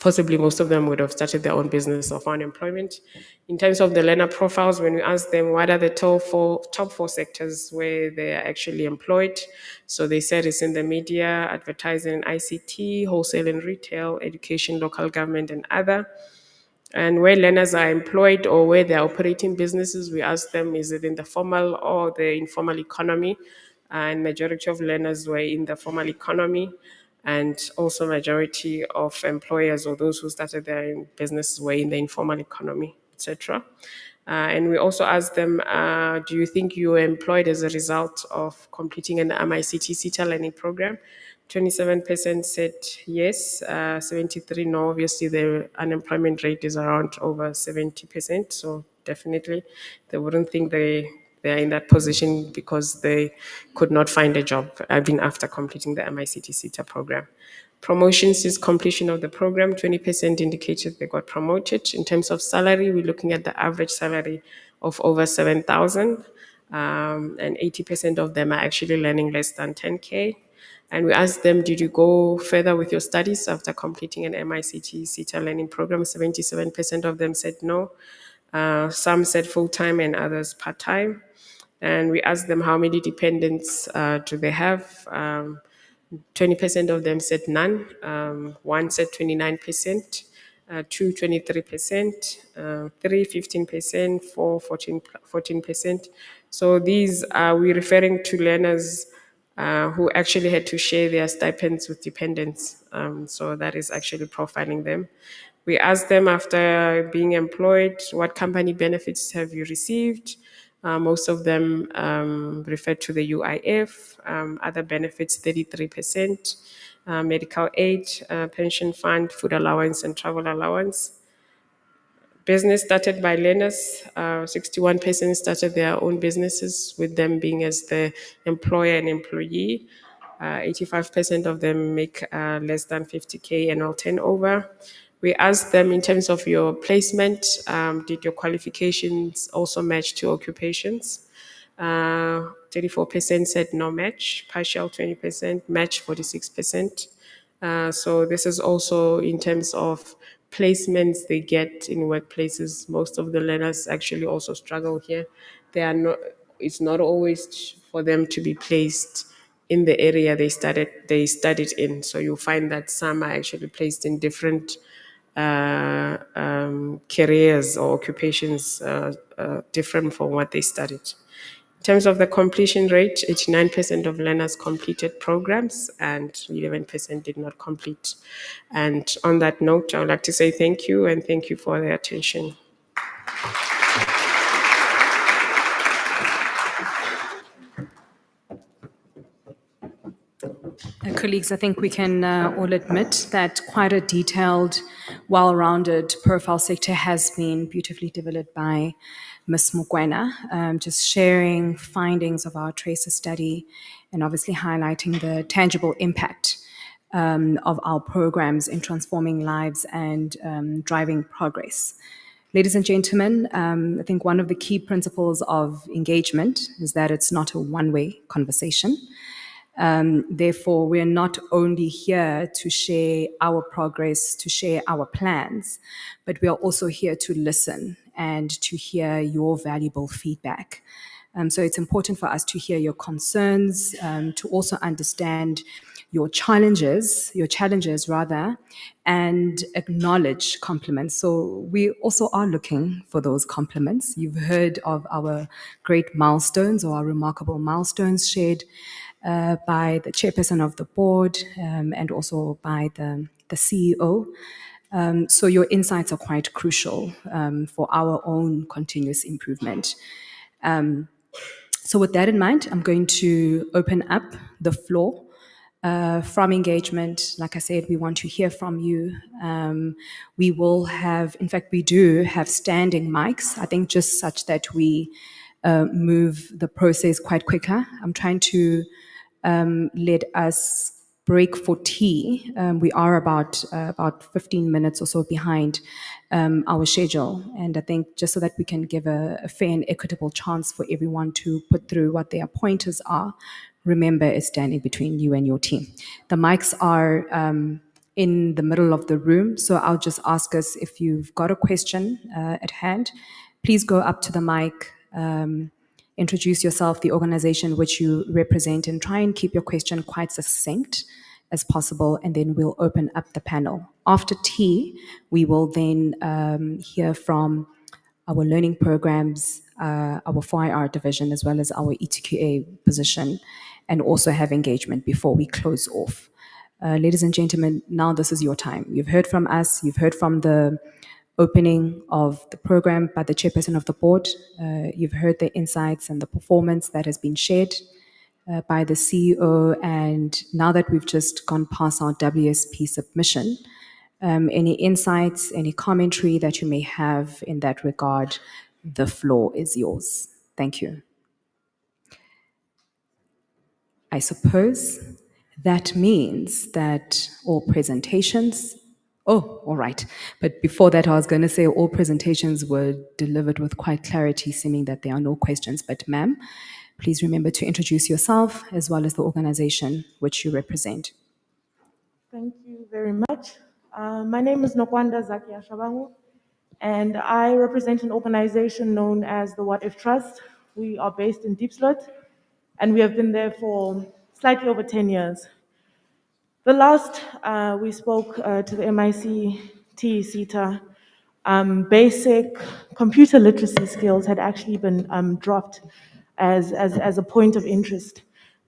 [SPEAKER 4] Possibly most of them would have started their own business of unemployment. In terms of the learner profiles, when we ask them what are the top four sectors where they are actually employed, so they said it's in the media, advertising and ICT, wholesale and retail, education, local government and other. And where learners are employed or where they're operating businesses, we ask them, is it in the formal or the informal economy? And majority of learners were in the formal economy, and also majority of employers or those who started their businesses were in the informal economy, etc. And we also asked them, do you think you were employed as a result of completing an MICT SETA learning program? 27% said yes, 73 no. Obviously, the unemployment rate is around over 70%, so definitely they wouldn't think they're in that position because they could not find a job even after completing the MICT SETA program. Promotions is completion of the program. 20% indicated they got promoted. In terms of salary, we're looking at the average salary of over 7,000, and 80% of them are actually learning less than 10K. And we asked them, did you go further with your studies after completing an MICT SETA learning program? 77% of them said no. Some said full-time and others part-time. And we asked them how many dependents do they have. 20% of them said none. One said 29%, two 23%, three 15%, four 14%. So these are we referring to learners who actually had to share their stipends with dependents. So that is actually profiling them. We asked them after being employed, what company benefits have you received? Most of them referred to the UIF, other benefits 33%, medical aid, pension fund, food allowance, and travel allowance. Business started by learners, 61% started their own businesses, with them being as the employer and employee. 85% of them make less than 50K annual turnover. We asked them in terms of your placement, did your qualifications also match to occupations? 34% said no match, partial 20%, match 46%. So this is also in terms of placements they get in workplaces. Most of the learners actually also struggle here. They are not. It's not always for them to be placed in the area they studied in. So you'll find that some are actually placed in different careers or occupations different from what they studied. In terms of the completion rate, 89% of learners completed programs and 11% did not complete. And on that note, I would like to say thank you and thank you for the attention.
[SPEAKER 1] Colleagues, I think we can all admit that quite a detailed, well-rounded profile sector has been beautifully developed by Ms. Mokoena, just sharing findings of our tracer study and obviously highlighting the tangible impact of our programs in transforming lives and driving progress. Ladies and gentlemen, I think one of the key principles of engagement is that it's not a one-way conversation. Therefore, we're not only here to share our progress, to share our plans, but we are also here to listen and to hear your valuable feedback. So it's important for us to hear your concerns, to also understand your challenges rather, and acknowledge compliments. So we also are looking for those compliments. You've heard of our great milestones or our remarkable milestones shared by the chairperson of the board and also by the CEO. So your insights are quite crucial for our own continuous improvement. So with that in mind, I'm going to open up the floor from engagement. Like I said, we want to hear from you. We will have, in fact, we do have standing mics, I think just such that we move the process quite quicker. I'm trying to let us break for tea. We are about 15 minutes or so behind our schedule. And I think just so that we can give a fair and equitable chance for everyone to put through what their pointers are, remember it's standing between you and your team. The mics are in the middle of the room. So I'll just ask us if you've got a question at hand, please go up to the mic, introduce yourself, the organization which you represent, and try and keep your question quite succinct as possible, and then we'll open up the panel. After tea, we will then hear from our learning programs, our 4IR division, as well as our ETQA position, and also have engagement before we close off. Ladies and gentlemen, now this is your time. You've heard from us, you've heard from the opening of the program by the chairperson of the board. You've heard the insights and the performance that has been shared by the CEO. And now that we've just gone past our WSP submission, any insights, any commentary that you may have in that regard, the floor is yours. Thank you. I suppose that means that all presentations. Oh, all right. But before that, I was going to say all presentations were delivered with quite clarity, seeming that there are no questions. But ma'am, please remember to introduce yourself as well as the organization which you represent.
[SPEAKER 5] Thank you very much. My name is Nokwanda Zakia Shabangu, and I represent an organization known as the What If Trust. We are based in Diepsloot, and we have been there for slightly over 10 years. The last we spoke to the MICT SETA, basic computer literacy skills had actually been dropped as a point of interest.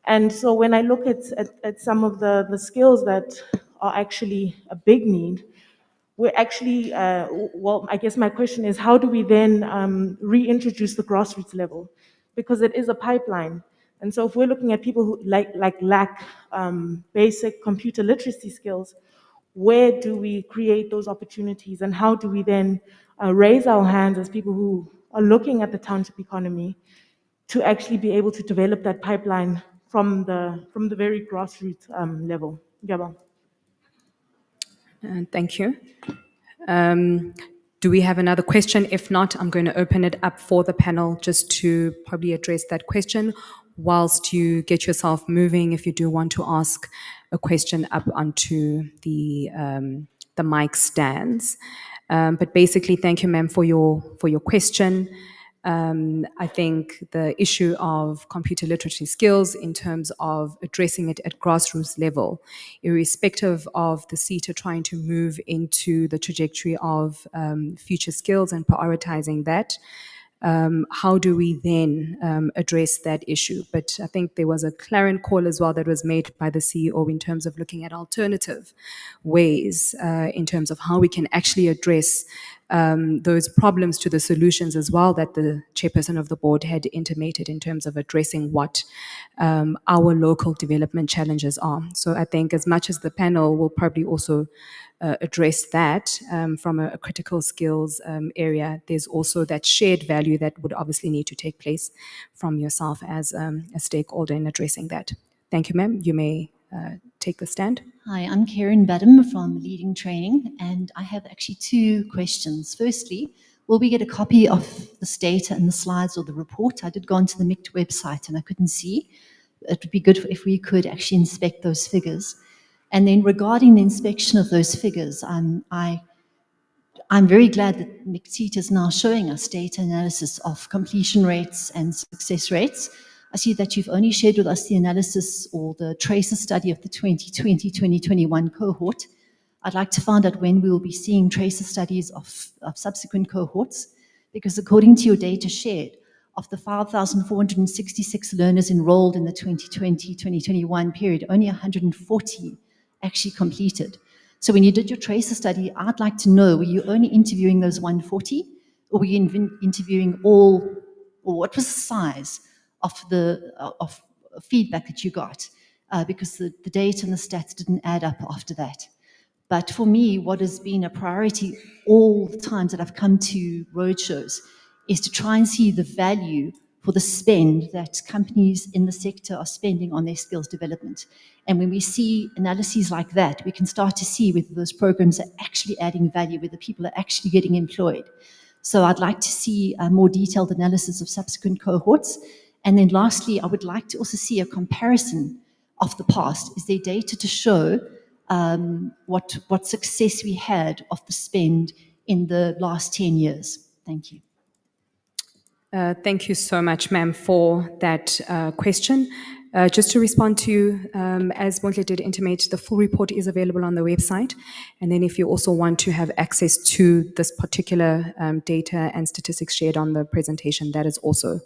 [SPEAKER 5] And so when I look at some of the skills that are actually a big need, we're actually, well, I guess my question is, how do we then reintroduce the grassroots level? Because it is a pipeline. And so if we're looking at people who lack basic computer literacy skills, where do we create those opportunities, and how do we then raise our hands as people who are looking at the township economy to actually be able to develop that pipeline from the very grassroots level? Yaba.
[SPEAKER 1] Thank you. Do we have another question? If not, I'm going to open it up for the panel just to probably address that question whilst you get yourself moving if you do want to ask a question up onto the mic stands. But basically, thank you, ma'am, for your question. I think the issue of computer literacy skills in terms of addressing it at grassroots level, irrespective of the SETA trying to move into the trajectory of future skills and prioritizing that, how do we then address that issue? But I think there was a clarion call as well that was made by the CEO in terms of looking at alternative ways in terms of how we can actually address those problems to the solutions as well that the chairperson of the board had intimated in terms of addressing what our local development challenges are. So I think as much as the panel will probably also address that from a critical skills area, there's also that shared value that would obviously need to take place from yourself as a stakeholder in addressing that. Thank you, ma'am. You may take the stand.
[SPEAKER 6] Hi, I'm Karen Badham from Leading Training, and I have actually two questions. Firstly, will we get a copy of this data and the slides or the report? I did go onto the MICT website and I couldn't see. It would be good if we could actually inspect those figures. And then regarding the inspection of those figures, I'm very glad that MICT SETA is now showing us data analysis of completion rates and success rates. I see that you've only shared with us the analysis or the tracer study of the 2020-2021 cohort. I'd like to find out when we will be seeing tracer studies of subsequent cohorts, because according to your data shared, of the 5,466 learners enrolled in the 2020-2021 period, only 140 actually completed. So when you did your tracer study, I'd like to know, were you only interviewing those 140, or were you interviewing all, or what was the size of the of feedback that you got? Because the data and the stats didn't add up after that. But for me, what has been a priority all the times that I've come to roadshows is to try and see the value for the spend that companies in the sector are spending on their skills development. And when we see analyses like that, we can start to see whether those programs are actually adding value, whether people are actually getting employed. So I'd like to see a more detailed analysis of subsequent cohorts. And then lastly, I would like to also see a comparison of the past. Is there data to show what success we had of the spend in the last 10 years? Thank you.
[SPEAKER 1] Thank you so much, ma'am, for that question. Just to respond to you, as Bontle did intimate, the full report is available on the website. And then if you also want to have access to this particular data and statistics shared on the presentation, that is also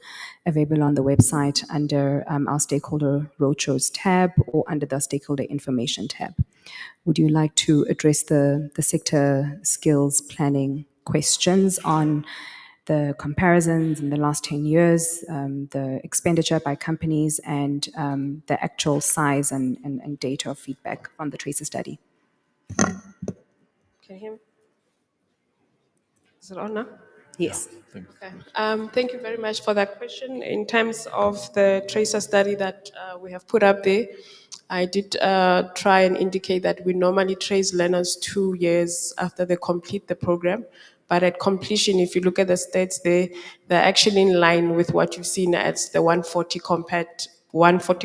[SPEAKER 1] available on the website under our Stakeholder Roadshows tab or under the Stakeholder Information tab. Would you like to address the sector skills planning questions on the comparisons in the last 10 years, the expenditure by companies, and the actual size and data of feedback from the tracer study?
[SPEAKER 4] Can you hear me? Is it on now?
[SPEAKER 1] Yes.
[SPEAKER 4] Okay. Thank you very much for that question. In terms of the tracer study that we have put up there, I did try and indicate that we normally trace learners 2 years after they complete the program. But at completion, if you look at the stats there, they're actually in line with what you've seen as the 140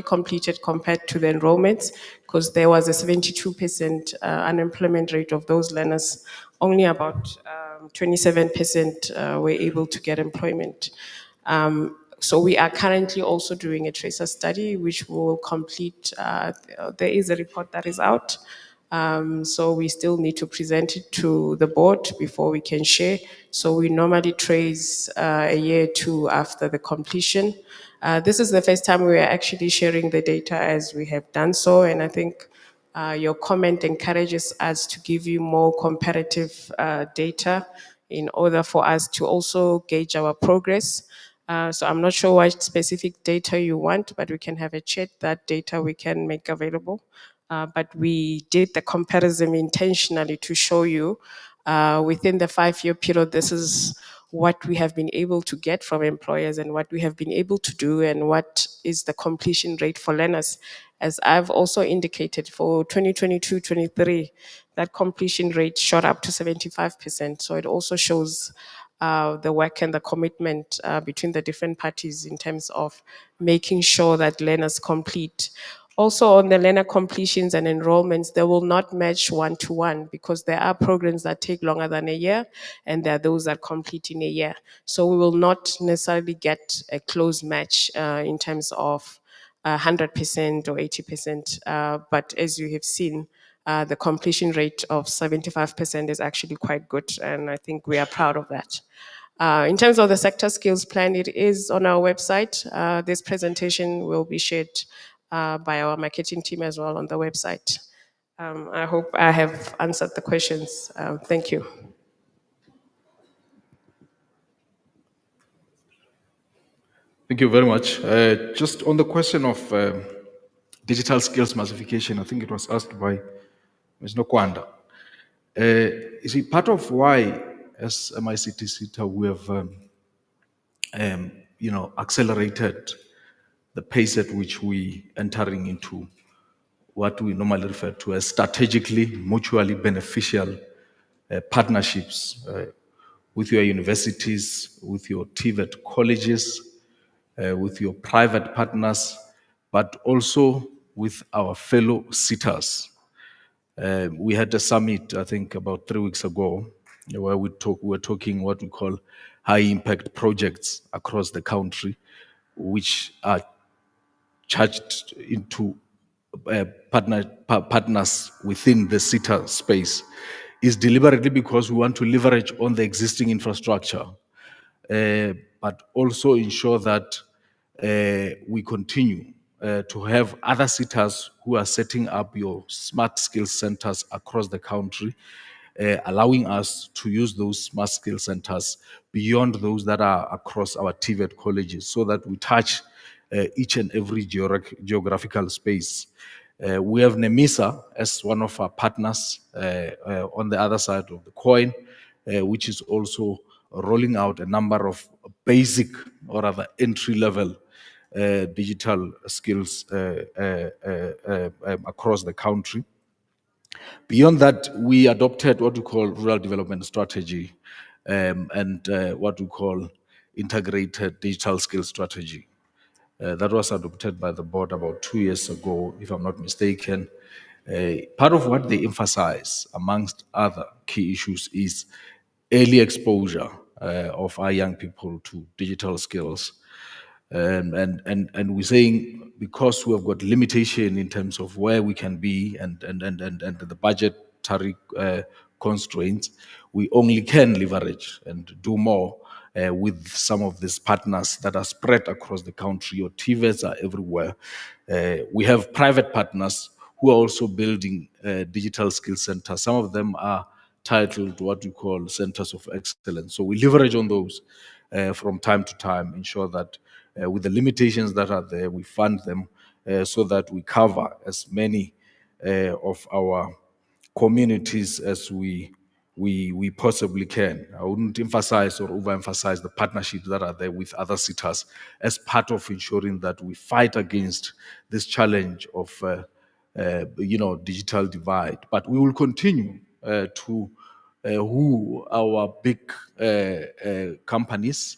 [SPEAKER 4] completed compared to the enrollments, because there was a 72% unemployment rate of those learners. Only about 27% were able to get employment. So we are currently also doing a tracer study, which will complete. There is a report that is out. So we still need to present it to the board before we can share. So we normally trace a year or two after the completion. This is the first time we are actually sharing the data as we have done so, and I think your comment encourages us to give you more comparative data in order for us to also gauge our progress. So I'm not sure what specific data you want, but we can have a chat. That data we can make available. But we did the comparison intentionally to show you within the 5-year period, this is what we have been able to get from employers and what we have been able to do and what is the completion rate for learners. As I've also indicated, for 2022-23, that completion rate shot up to 75%. So it also shows the work and the commitment between the different parties in terms of making sure that learners complete. Also on the learner completions and enrollments, they will not match one-to-one because there are programs that take longer than a year and there are those that complete in a year. So we will not necessarily get a close match in terms of 100% or 80%. But as you have seen, the completion rate of 75% is actually quite good, and I think we are proud of that. In terms of the sector skills plan, it is on our website. This presentation will be shared by our marketing team as well on the website. I hope I have answered the questions. Thank you.
[SPEAKER 3] Thank you very much. Just on the question of digital skills massification, I think it was asked by Ms. Nokwanda. You see, part of why, as MICT SETA, we have accelerated the pace at which we entering into what we normally refer to as strategically mutually beneficial partnerships with your universities, with your TVET colleges, with your private partners, but also with our fellow SETAs. We had a summit, I think, about 3 weeks ago, where we were talking what we call high impact projects across the country, which are charged into partners within the SETA space. Is deliberately because we want to leverage on the existing infrastructure, but also ensure that we continue to have other SETAs who are setting up your smart skills centers across the country, allowing us to use those smart skills centers beyond those that are across our TVET colleges so that we touch each and every geographical space. We have NEMISA as one of our partners on the other side of the coin, which is also rolling out a number of basic or rather entry-level digital skills across the country. Beyond that, we adopted what we call rural development strategy and what we call integrated digital skills strategy. That was adopted by the board about 2 years ago, if I'm not mistaken. Part of what they emphasize, amongst other key issues, is early exposure of our young people to digital skills. And we're saying because we have got limitation in terms of where we can be and the budgetary constraints, we only can leverage and do more with some of these partners that are spread across the country. Your TVETs are everywhere. We have private partners who are also building digital skill centers. Some of them are titled what we call centers of excellence. So we leverage on those from time to time, ensure that with the limitations that are there, we fund them so that we cover as many of our communities as we possibly can. I wouldn't emphasize or overemphasize the partnerships that are there with other SETAs as part of ensuring that we fight against this challenge of digital divide. But we will continue to who our big companies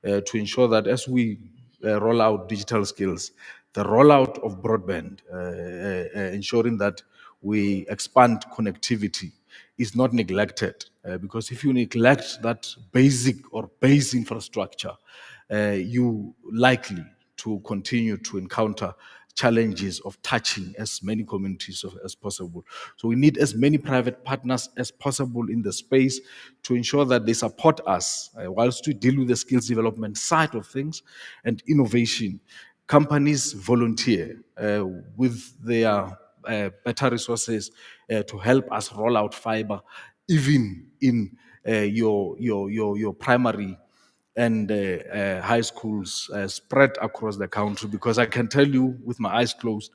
[SPEAKER 3] to ensure that as we roll out digital skills, the rollout of broadband, ensuring that we expand connectivity is not neglected. Because if you neglect that basic or base infrastructure, you likely to continue to encounter challenges of touching as many communities as possible. So we need as many private partners as possible in the space to ensure that they support us whilst we deal with the skills development side of things and innovation. Companies volunteer with their better resources to help us roll out fiber, even in your primary and high schools spread across the country, because I can tell you with my eyes closed,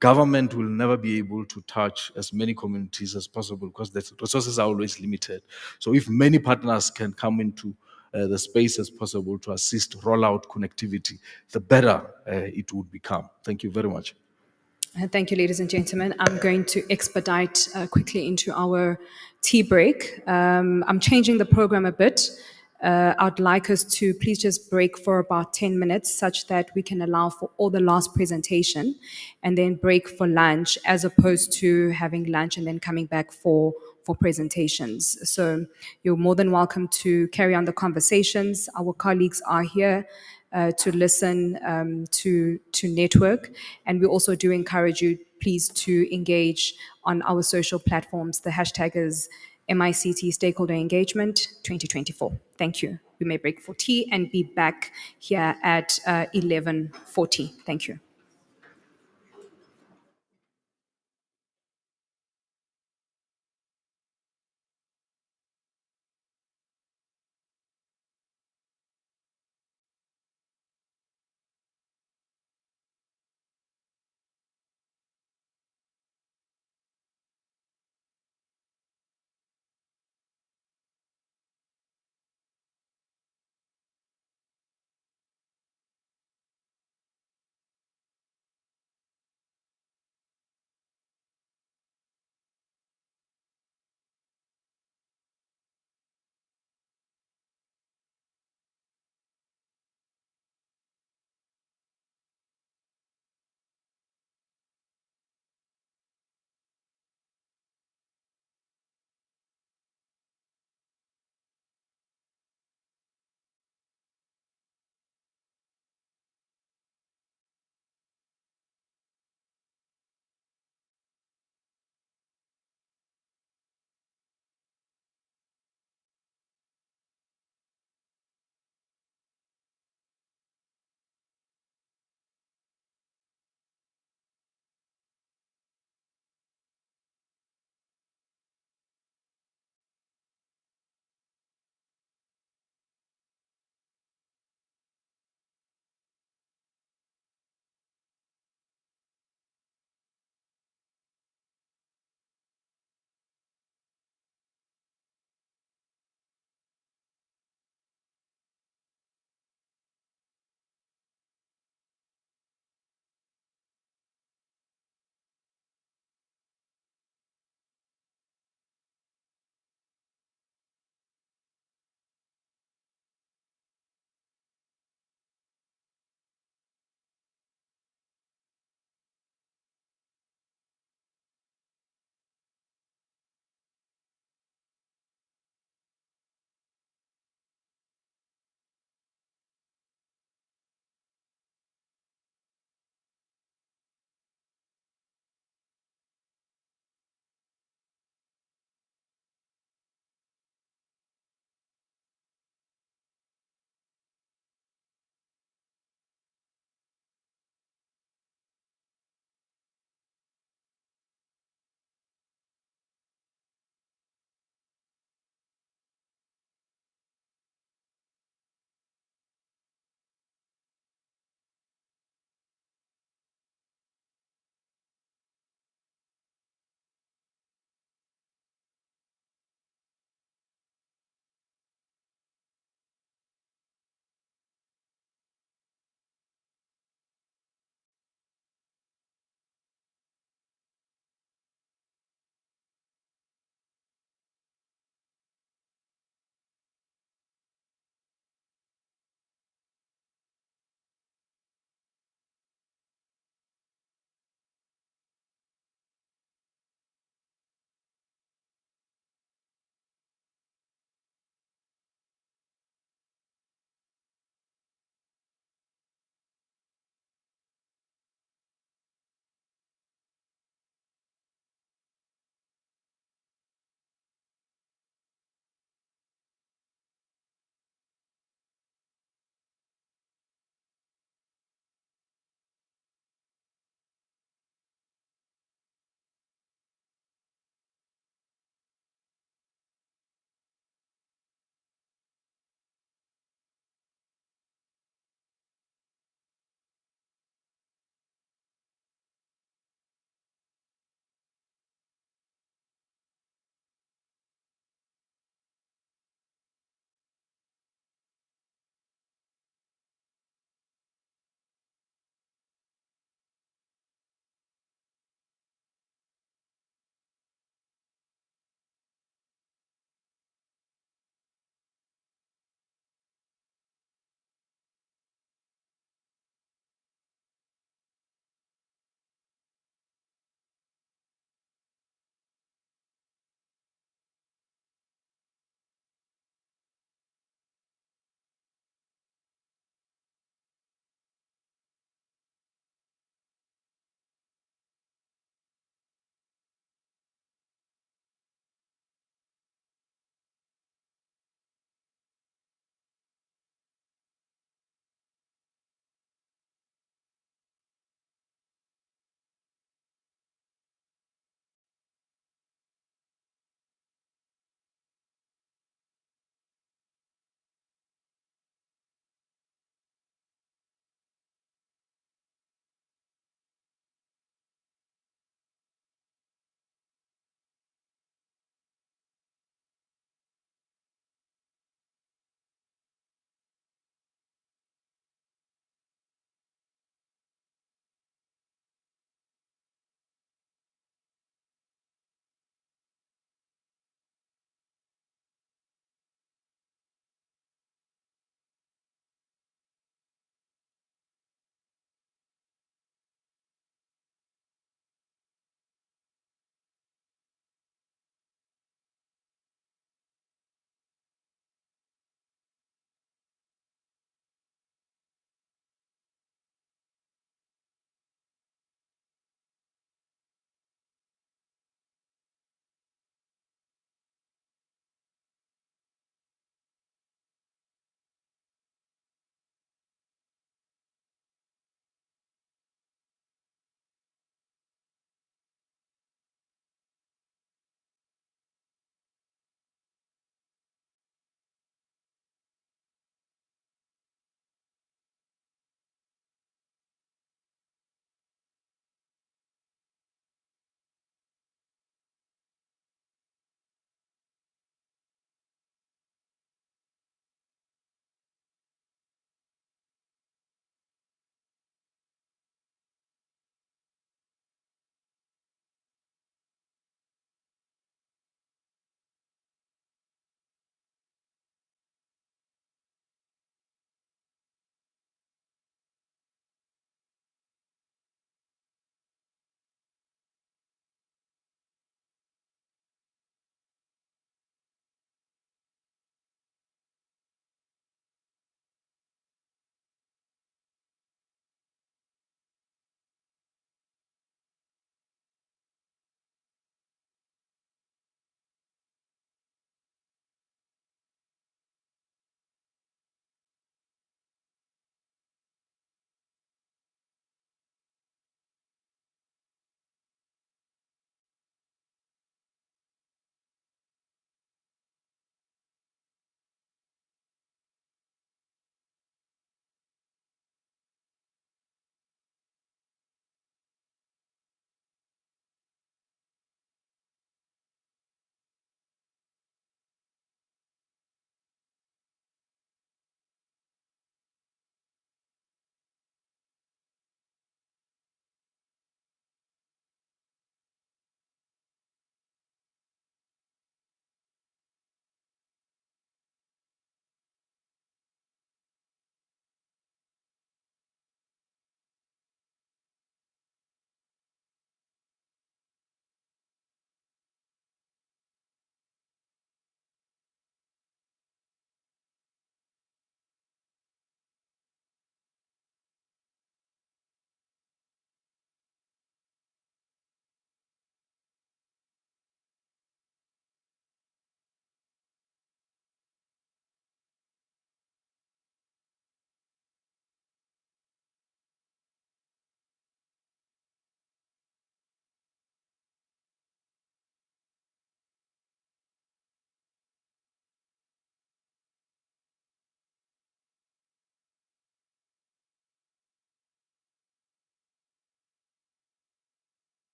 [SPEAKER 3] government will never be able to touch as many communities as possible because the resources are always limited. So if many partners can come into the space as possible to assist rollout connectivity, the better it would become. Thank you very much.
[SPEAKER 1] Thank you, ladies and gentlemen. I'm going to expedite quickly into our tea break. I'm changing the program a bit. I'd like us to please just break for about 10 minutes such that we can allow for all the last presentation and then break for lunch as opposed to having lunch and then coming back for presentations. So you're more than welcome to carry on the conversations. Our colleagues are here to listen, to network. And we also do encourage you, please, to engage on our social platforms. The hashtag is MICT Stakeholder Engagement 2024. Thank you. We may break for tea and be back here at 11:40. Thank you.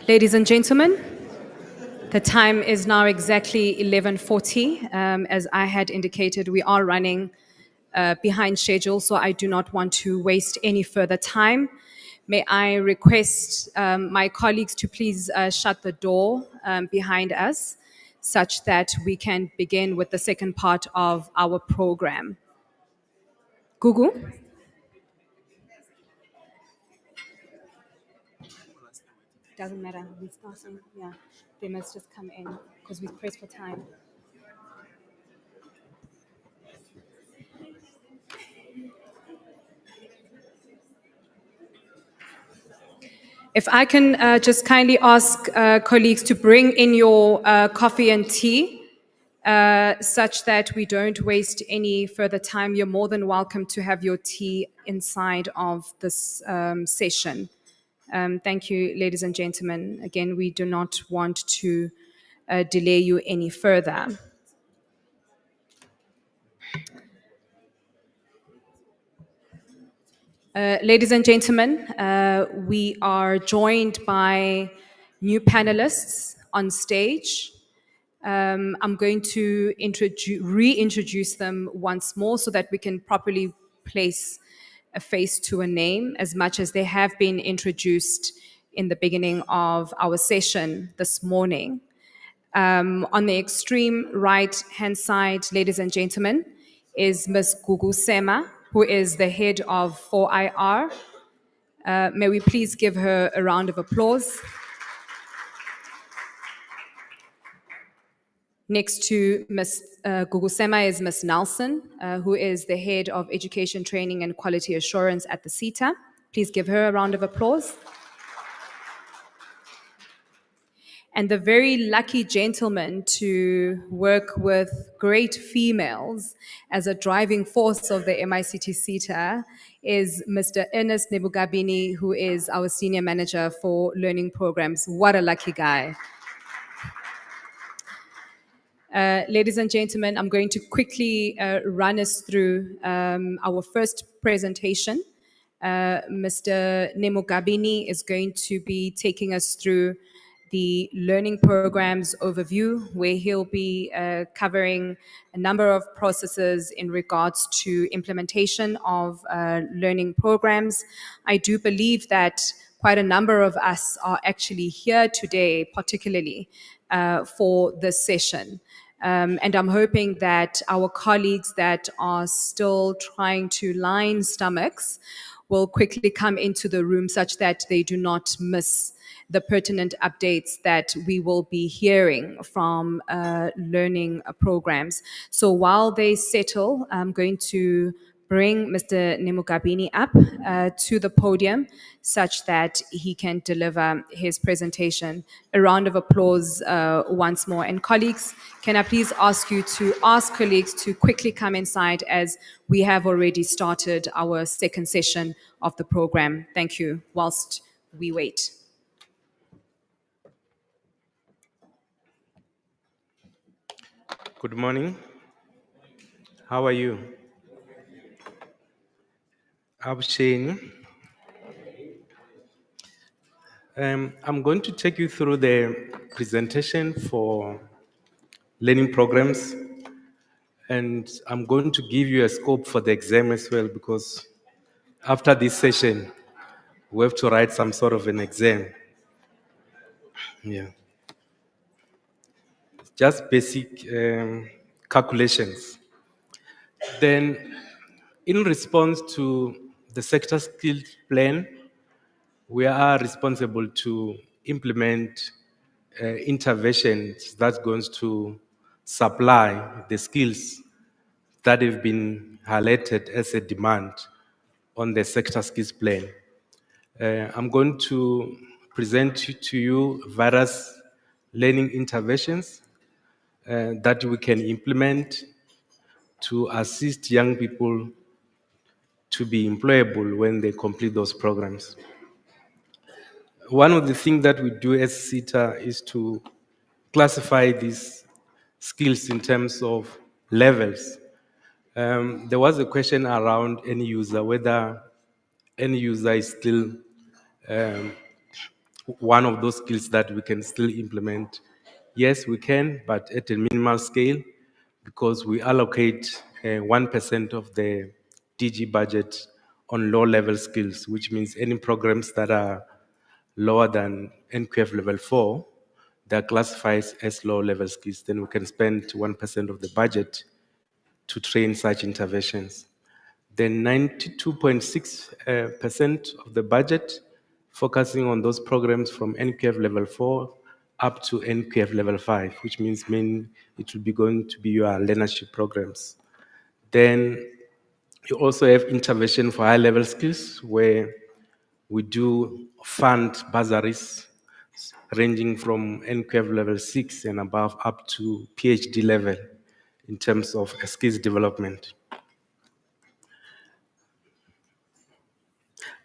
[SPEAKER 1] Ladies and gentlemen, the time is now exactly 11:40. As I had indicated, we are running behind schedule, so I do not want to waste any further time. May I request my colleagues to please shut the door behind us such that we can begin with the second part of our program. Gugu? Doesn't matter. We're starting. Yeah, they must just come in because we pressed for time. If I can just kindly ask colleagues to bring in your coffee and tea such that we don't waste any further time. You're more than welcome to have your tea inside of this session. Thank you, ladies and gentlemen. Again, we do not want to delay you any further. Ladies and gentlemen, we are joined by new panelists on stage. I'm going to reintroduce them once more so that we can properly place a face to a name, as much as they have been introduced in the beginning of our session this morning. On the extreme right-hand side, ladies and gentlemen, is Ms. Gugu Sema, who is the head of 4IR. May we please give her a round of applause. Next to Ms. Gugu Sema is Ms. Nelson, who is the head of Education, Training and Quality Assurance at the SETA. Please give her a round of applause. And the very lucky gentleman to work with great females as a driving force of the MICT SETA is Mr. Ernest Nebugabini, who is our Senior Manager for Learning Programs. What a lucky guy. Ladies and gentlemen, I'm going to quickly run us through our first presentation. Mr. Nemugabini is going to be taking us through the learning programs overview, where he'll be covering a number of processes in regards to implementation of learning programs. I do believe that quite a number of us are actually here today, particularly for this session. And I'm hoping that our colleagues that are still trying to line stomachs will quickly come into the room such that they do not miss the pertinent updates that we will be hearing from learning programs. So while they settle, I'm going to bring Mr. Nemugabini up to the podium such that he can deliver his presentation. A round of applause once more. And colleagues, can I please ask you to ask colleagues to quickly come inside as we have already started our second session of the program. Thank you, whilst we wait.
[SPEAKER 7] Good morning. How are you? I'm Shane. I'm going to take you through the presentation for learning programs, and I'm going to give you a scope for the exam as well, because after this session, we have to write some sort of an exam. Yeah. Just basic calculations. Then, in response to the sector skills plan, we are responsible to implement interventions that's going to supply the skills that have been highlighted as a demand on the sector skills plan. I'm going to present to you various learning interventions that we can implement to assist young people to be employable when they complete those programs. One of the things that we do as SETA is to classify these skills in terms of levels. There was a question around end user, whether end user is still one of those skills that we can still implement. Yes, we can, but at a minimal scale, because we allocate 1% of the DG budget on low-level skills, which means any programs that are lower than NQF level 4, they're classified as low-level skills. Then we can spend 1% of the budget to train such interventions. Then 92.6% of the budget focusing on those programs from NQF level 4 up to NQF level 5, which means it will be going to be your learnership programs. Then you also have intervention for high-level skills, where we do fund bursaries ranging from NQF level 6 and above up to PhD level in terms of skills development.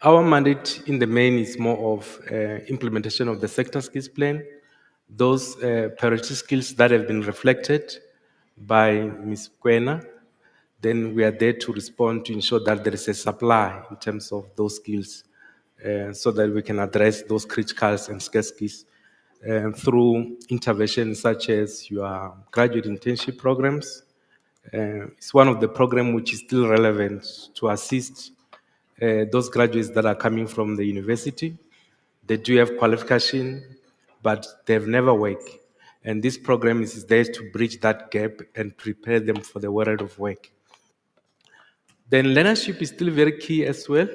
[SPEAKER 7] Our mandate in the main is more of implementation of the sector skills plan, those priority skills that have been reflected by Ms. Kwena. Then we are there to respond to ensure that there is a supply in terms of those skills so that we can address those critical and scarce skills through interventions such as your graduate internship programs. It's one of the programs which is still relevant to assist those graduates that are coming from the university. They do have qualification, but they've never worked. And this program is there to bridge that gap and prepare them for the world of work. Then learnership is still very key as well.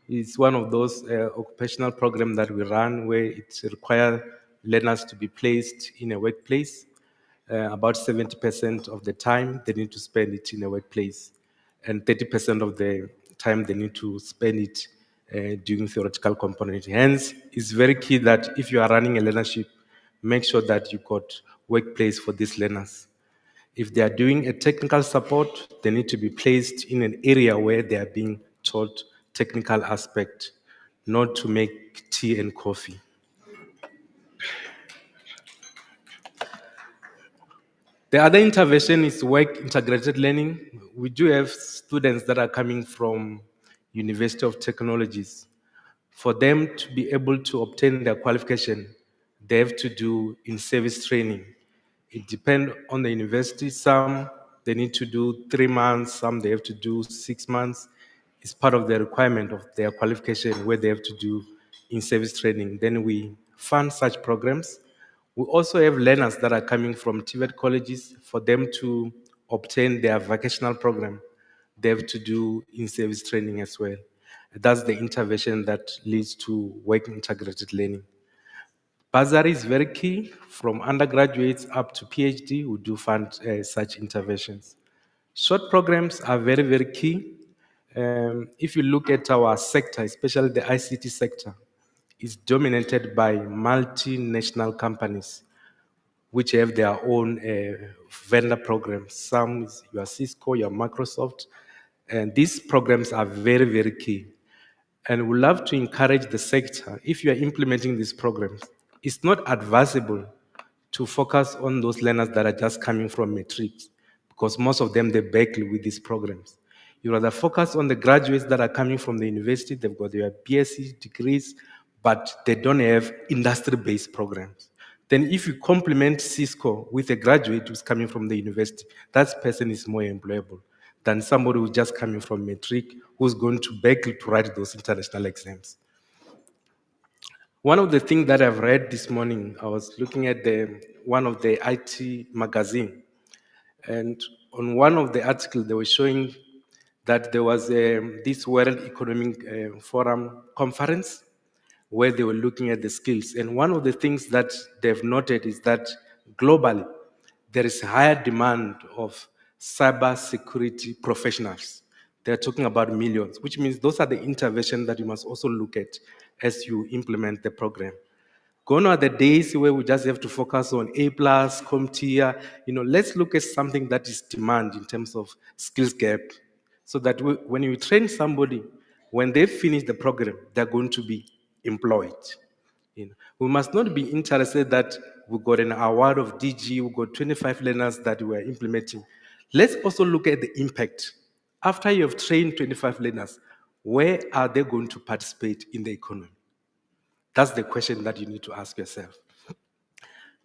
[SPEAKER 7] It's one of those occupational programs that we run where it requires learners to be placed in a workplace. About 70% of the time they need to spend it in a workplace, and 30% of the time they need to spend it doing theoretical component. Hence, it's very key that if you are running a learnership, make sure that you got workplace for these learners. If they are doing a technical support, they need to be placed in an area where they are being taught technical aspect, not to make tea and coffee. The other intervention is work integrated learning. We do have students that are coming from University of Technologies. For them to be able to obtain their qualification, they have to do in-service training. It depends on the university. Some they need to do 3 months, some they have to do 6 months. It's part of the requirement of their qualification where they have to do in-service training. Then we fund such programs. We also have learners that are coming from TVET colleges. For them to obtain their vocational program, they have to do in-service training as well. That's the intervention that leads to work integrated learning. Bursary is very key. From undergraduates up to PhD, we do fund such interventions. Short programs are very, very key. If you look at our sector, especially the ICT sector, it's dominated by multinational companies which have their own vendor programs. Some is your Cisco, your Microsoft, and these programs are very, very key. And we love to encourage the sector, if you are implementing these programs, it's not advisable to focus on those learners that are just coming from matrics, because most of them, they battle with these programs. You rather focus on the graduates that are coming from the university, they've got their BSc degrees, but they don't have industry-based programs. Then if you complement Cisco with a graduate who's coming from the university, that person is more employable than somebody who's just coming from matric, who's going to battle to write those international exams. One of the things that I've read this morning, I was looking at one of the IT magazine, and on one of the articles, they were showing that there was this World Economic Forum conference where they were looking at the skills. And one of the things that they've noted is that globally, there is higher demand of cyber security professionals. They're talking about millions, which means those are the interventions that you must also look at as you implement the program. Gone are the days where we just have to focus on A+, CompTIA. Let's look at something that is demand in terms of skills gap, so that when you train somebody, when they finish the program, they're going to be employed. We must not be interested that we got an award of DG, we got 25 learners that we are implementing. Let's also look at the impact. After you have trained 25 learners, where are they going to participate in the economy? That's the question that you need to ask yourself.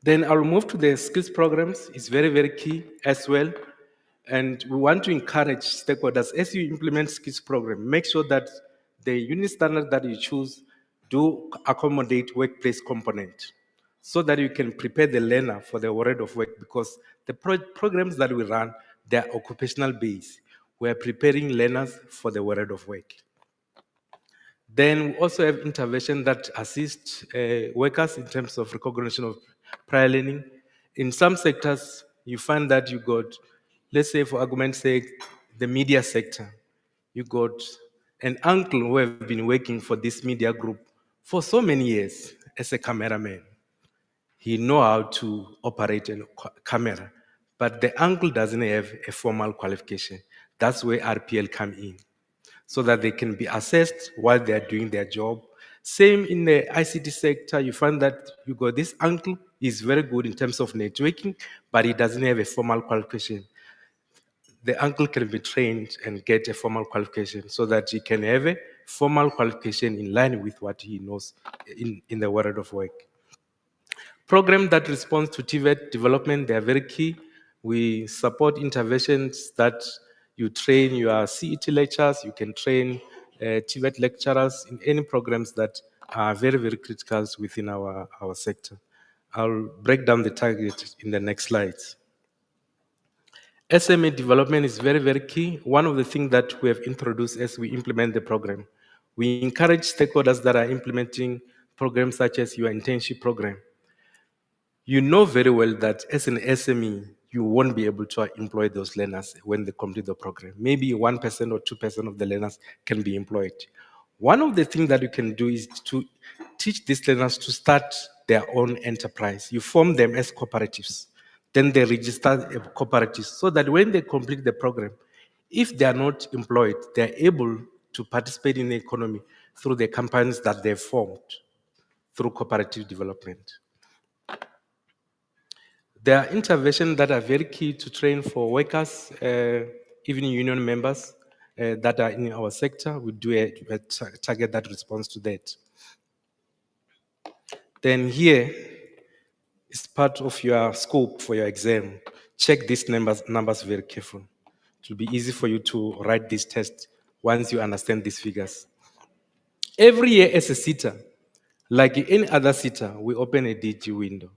[SPEAKER 7] Then I'll move to the skills programs. It's very, very key as well. And we want to encourage stakeholders, as you implement skills program, make sure that the unit standard that you choose do accommodate workplace component so that you can prepare the learner for the world of work, because the programs that we run, they are occupational based. We are preparing learners for the world of work. Then we also have intervention that assist workers in terms of recognition of prior learning. In some sectors, you find that you got, let's say for argument's sake, the media sector. You got an uncle who have been working for this media group for so many years as a cameraman. He know how to operate a camera, but the uncle doesn't have a formal qualification. That's where RPL come in, so that they can be assessed while they are doing their job. Same in the ICT sector, you find that you got this uncle, is very good in terms of networking, but he doesn't have a formal qualification. The uncle can be trained and get a formal qualification so that he can have a formal qualification in line with what he knows in the world of work. Programs that respond to TVET development, they are very key. We support interventions that you train your CET lecturers, you can train TVET lecturers in any programs that are very, very critical within our sector. I'll break down the target in the next slides. SME development is very, very key. One of the things that we have introduced as we implement the program, we encourage stakeholders that are implementing programs such as your internship program. You know very well that as an SME, you won't be able to employ those learners when they complete the program. Maybe 1% or 2% of the learners can be employed. One of the things that you can do is to teach these learners to start their own enterprise. You form them as cooperatives. Then they register a cooperative so that when they complete the program, if they are not employed, they are able to participate in the economy through the companies that they've formed through cooperative development. There are interventions that are very key to train for workers, even union members that are in our sector. We do a target that responds to that. Then here is part of your scope for your exam. Check these numbers very carefully. It will be easy for you to write this test once you understand these figures. Every year as a SETA, like any other SETA, we open a DG window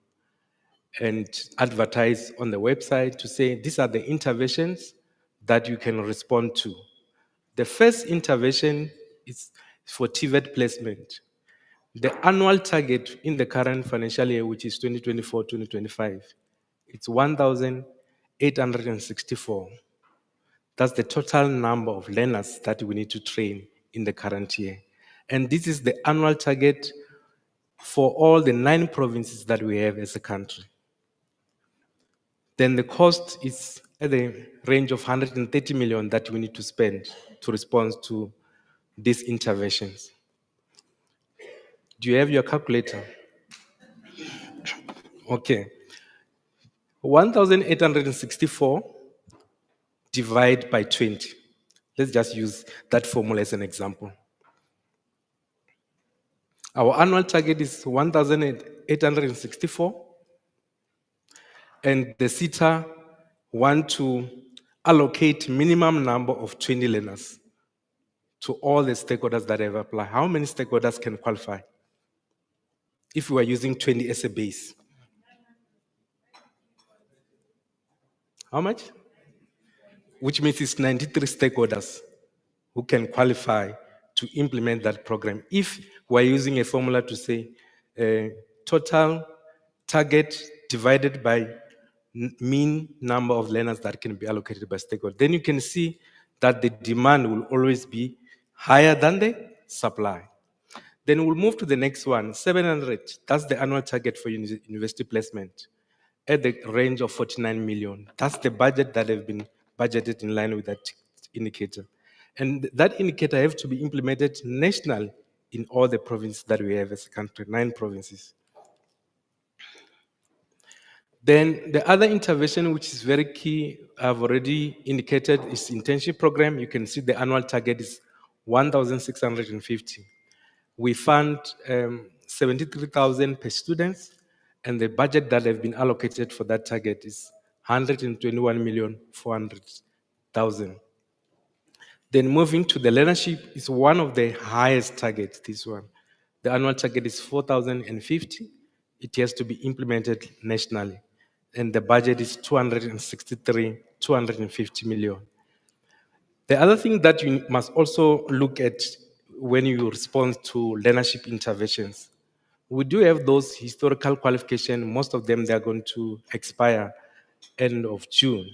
[SPEAKER 7] and advertise on the website to say these are the interventions that you can respond to. The first intervention is for TVET placement. The annual target in the current financial year, which is 2024-2025, it's 1,864. That's the total number of learners that we need to train in the current year. And this is the annual target for all the 9 provinces that we have as a country. Then the cost is at the range of 130 million that we need to spend to respond to these interventions. Do you have your calculator? Okay. 1,864 divide by 20. Let's just use that formula as an example. Our annual target is 1,864, and the SETA want to allocate minimum number of 20 learners to all the stakeholders that have applied. How many stakeholders can qualify if we are using 20 as a base? How much? Which means it's 93 stakeholders who can qualify to implement that program. If we're using a formula to say total target divided by mean number of learners that can be allocated by stakeholders, then you can see that the demand will always be higher than the supply. Then we'll move to the next one, 700. That's the annual target for university placement at the range of 49 million. That's the budget that have been budgeted in line with that indicator. And that indicator have to be implemented nationally in all the provinces that we have as a country, 9 provinces. Then the other intervention, which is very key, I've already indicated, is internship program. You can see the annual target is 1,650. We fund 73,000 per student, and the budget that have been allocated for that target is 121,400,000. Then moving to the learnership is one of the highest targets, this one. The annual target is 4,050. It has to be implemented nationally. And the budget is 250 million. The other thing that you must also look at when you respond to learnership interventions, we do have those historical qualifications. Most of them, they're going to expire end of June,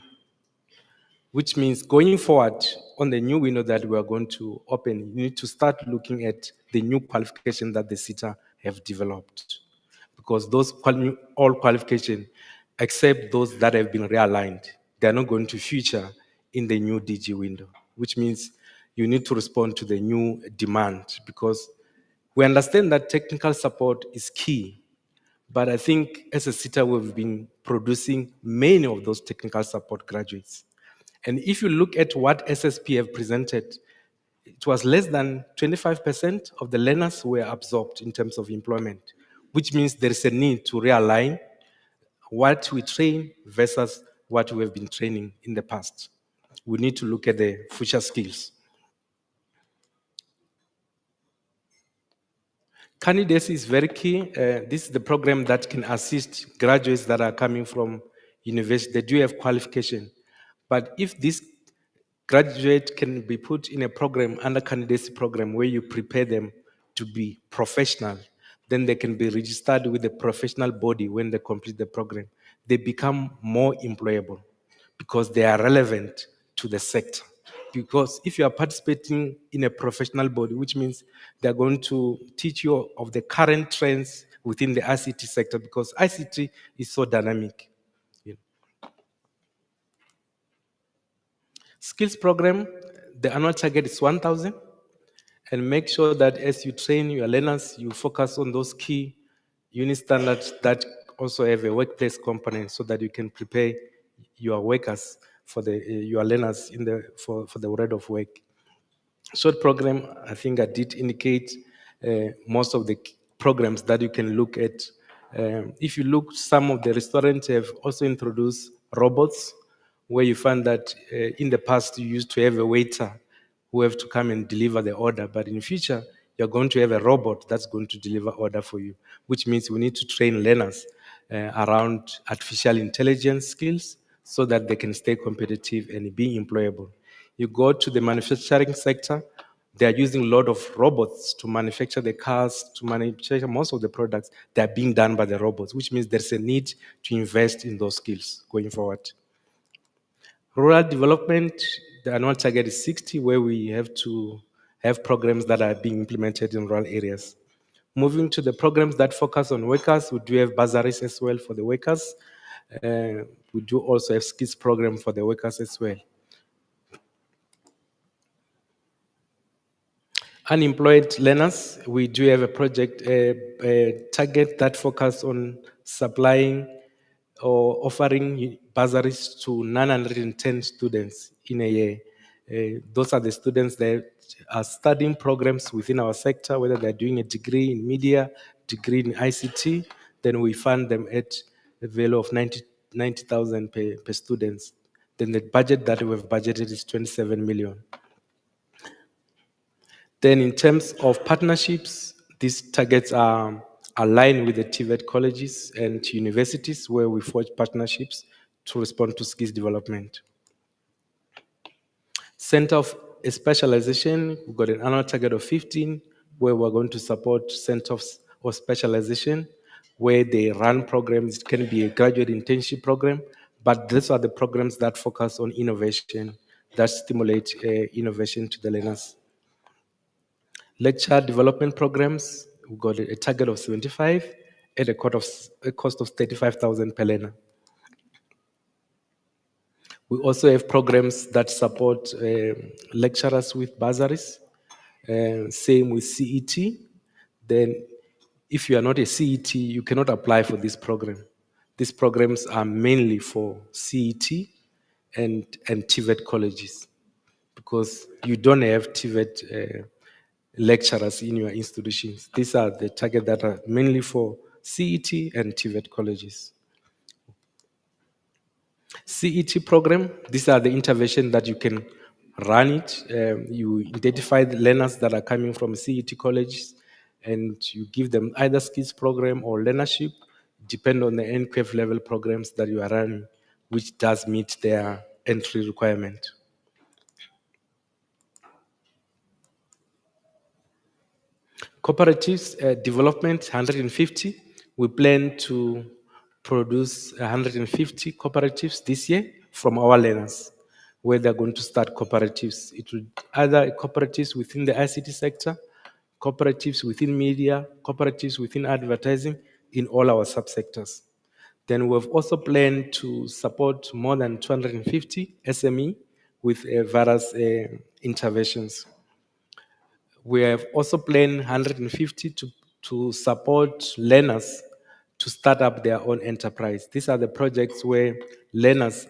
[SPEAKER 7] which means going forward on the new window that we are going to open, you need to start looking at the new qualification that the SETA have developed. Because those all qualifications, except those that have been realigned, they are not going to feature in the new DG window, which means you need to respond to the new demand, because we understand that technical support is key. But I think as a SETA, we've been producing many of those technical support graduates. And if you look at what SSP have presented, it was less than 25% of the learners were absorbed in terms of employment, which means there is a need to realign what we train versus what we have been training in the past. We need to look at the future skills. Candidacy is very key. This is the program that can assist graduates that are coming from university. They do have qualification. But if this graduate can be put in a program, under candidacy program, where you prepare them to be professional, then they can be registered with the professional body when they complete the program. They become more employable because they are relevant to the sector. Because if you are participating in a professional body, which means they're going to teach you of the current trends within the ICT sector, because ICT is so dynamic. Skills program, the annual target is 1,000, and make sure that as you train your learners, you focus on those key unit standards that also have a workplace component, so that you can prepare your workers for your learners for the world of work. Short program, I think I did indicate most of the programs that you can look at. If you look, some of the restaurants have also introduced robots, where you find that in the past you used to have a waiter who have to come and deliver the order, but in future you're going to have a robot that's going to deliver order for you, which means we need to train learners around artificial intelligence skills so that they can stay competitive and be employable. You go to the manufacturing sector, they are using a lot of robots to manufacture the cars, to manufacture most of the products that are being done by the robots, which means there's a need to invest in those skills going forward. Rural development, the annual target is 60, where we have to have programs that are being implemented in rural areas. Moving to the programs that focus on workers, we do have bursaries as well for the workers. We do also have skills program for the workers as well. Unemployed learners, we do have a project, a target that focuses on supplying or offering bursaries to 910 students in a year. Those are the students that are studying programs within our sector, whether they're doing a degree in media, degree in ICT, then we fund them at a value of 90,000 per students. Then the budget that we've budgeted is 27 million. Then in terms of partnerships, these targets are aligned with the TVET colleges and universities, where we forge partnerships to respond to skills development. Center of specialization, we've got an annual target of 15, where we're going to support centers of specialization, where they run programs. It can be a graduate internship program, but these are the programs that focus on innovation, that stimulate innovation to the learners. Lecture development programs, we've got a target of 75 at a cost of 35,000 per learner. We also have programs that support lecturers with bursaries, same with CET. Then if you are not a CET, you cannot apply for this program. These programs are mainly for CET and TVET colleges, because you don't have TVET lecturers in your institutions. These are the targets that are mainly for CET and TVET colleges. CET program, these are the interventions that you can run it. You identify the learners that are coming from CET colleges and you give them either skills program or learnership, depend on the NQF level programs that you are running, which does meet their entry requirement. Cooperatives development, 150. We plan to produce 150 cooperatives this year from our learners, where they're going to start cooperatives. It will either cooperatives within the ICT sector, cooperatives within media, cooperatives within advertising, in all our subsectors. Then we've also planned to support more than 250 SME with various interventions. We have also planned 150 to support learners to start up their own enterprise. These are the projects where learners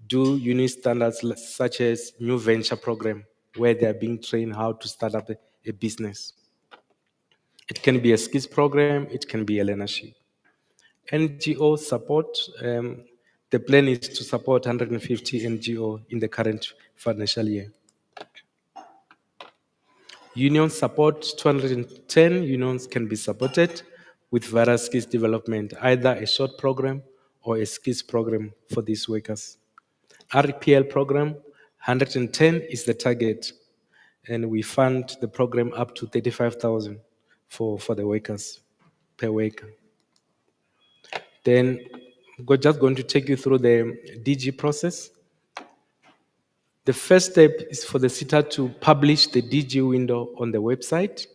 [SPEAKER 7] do unique standards such as new venture program, where they are being trained how to start up a business. It can be a skills program, it can be a learnership. NGO support, the plan is to support 150 NGO in the current financial year. Union support, 210 unions can be supported with various skills development, either a short program or a skills program for these workers. RPL program, 110 is the target, and we fund the program up to 35,000 for the workers per worker. Then we're just going to take you through the DG process. The first step is for the SETA to publish the DG window on the website,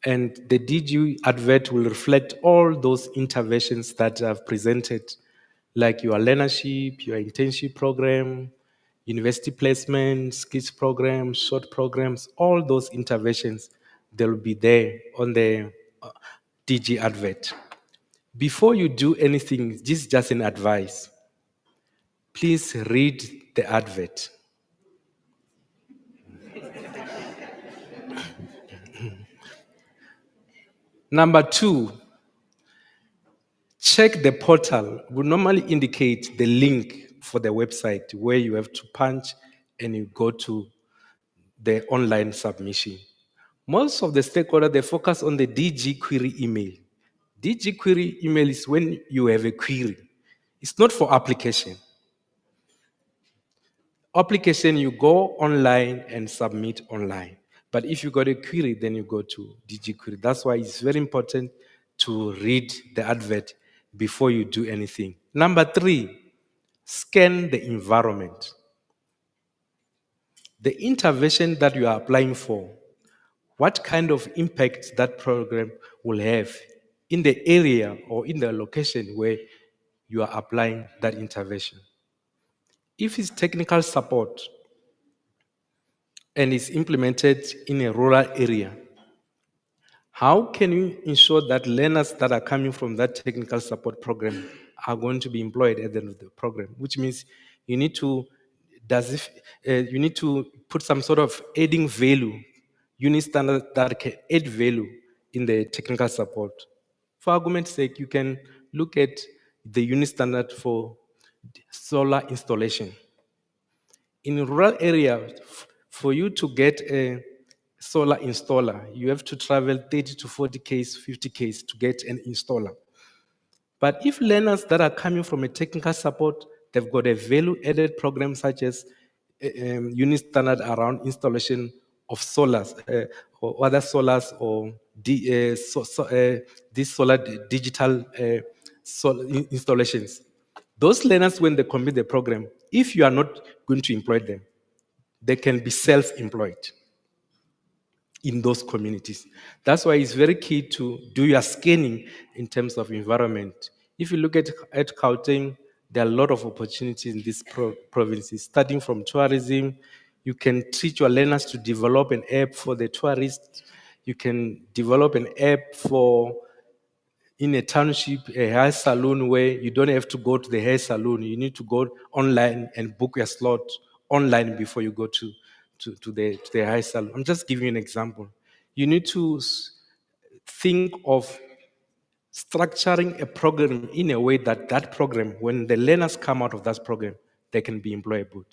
[SPEAKER 7] and the DG advert will reflect all those interventions that I've presented, like your learnership, your internship program, university placement, skills programs, short programs, all those interventions, they'll be there on the DG advert. Before you do anything, this is just an advice. Please read the advert. Number two, check the portal. We normally indicate the link for the website where you have to punch and you go to the online submission. Most of the stakeholders, they focus on the DG query email. DG query email is when you have a query. It's not for application. Application, you go online and submit online. But if you got a query, then you go to DG query. That's why it's very important to read the advert before you do anything. Number three, scan the environment. The intervention that you are applying for, what kind of impact that program will have in the area or in the location where you are applying that intervention. If it's technical support and is implemented in a rural area, how can you ensure that learners that are coming from that technical support program are going to be employed at the end of the program? Which means you need to you need to put some sort of adding value, unit standard that can add value in the technical support. For argument's sake, you can look at the unit standard for solar installation. In rural area, for you to get a solar installer, you have to travel 30 to 40 Ks, 50 Ks to get an installer. But if learners that are coming from a technical support, they've got a value-added program such as unit standard around installation of solars or other solars or these solar digital installations. Those learners, when they complete the program, if you are not going to employ them, they can be self-employed in those communities. That's why it's very key to do your scanning in terms of environment. If you look at Gauteng, there are a lot of opportunities in these provinces, starting from tourism. You can teach your learners to develop an app for the tourists. You can develop an app for, in a township, a hair salon where you don't have to go to the hair salon. You need to go online and book your slot online before you go to the hair salon. I'm just giving you an example. You need to think of structuring a program in a way that that program, when the learners come out of that program, they can be employable.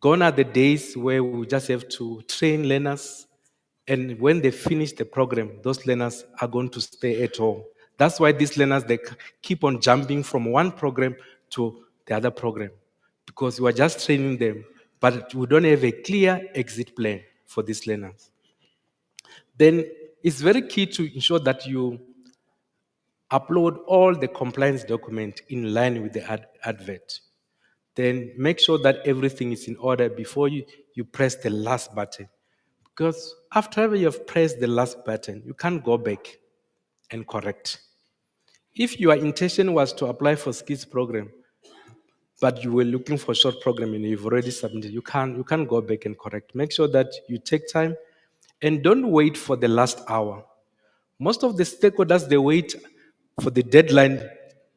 [SPEAKER 7] Gone are the days where we just have to train learners, and when they finish the program, those learners are going to stay at home. That's why these learners, they keep on jumping from one program to the other program, because we are just training them, but we don't have a clear exit plan for these learners. Then it's very key to ensure that you upload all the compliance documents in line with the advert. Then make sure that everything is in order before you press the last button. Because after you've pressed the last button, you can't go back and correct. If your intention was to apply for skills program, but you were looking for short program and you've already submitted, you can't go back and correct. Make sure that you take time and don't wait for the last hour. Most of the stakeholders, they wait for the deadline.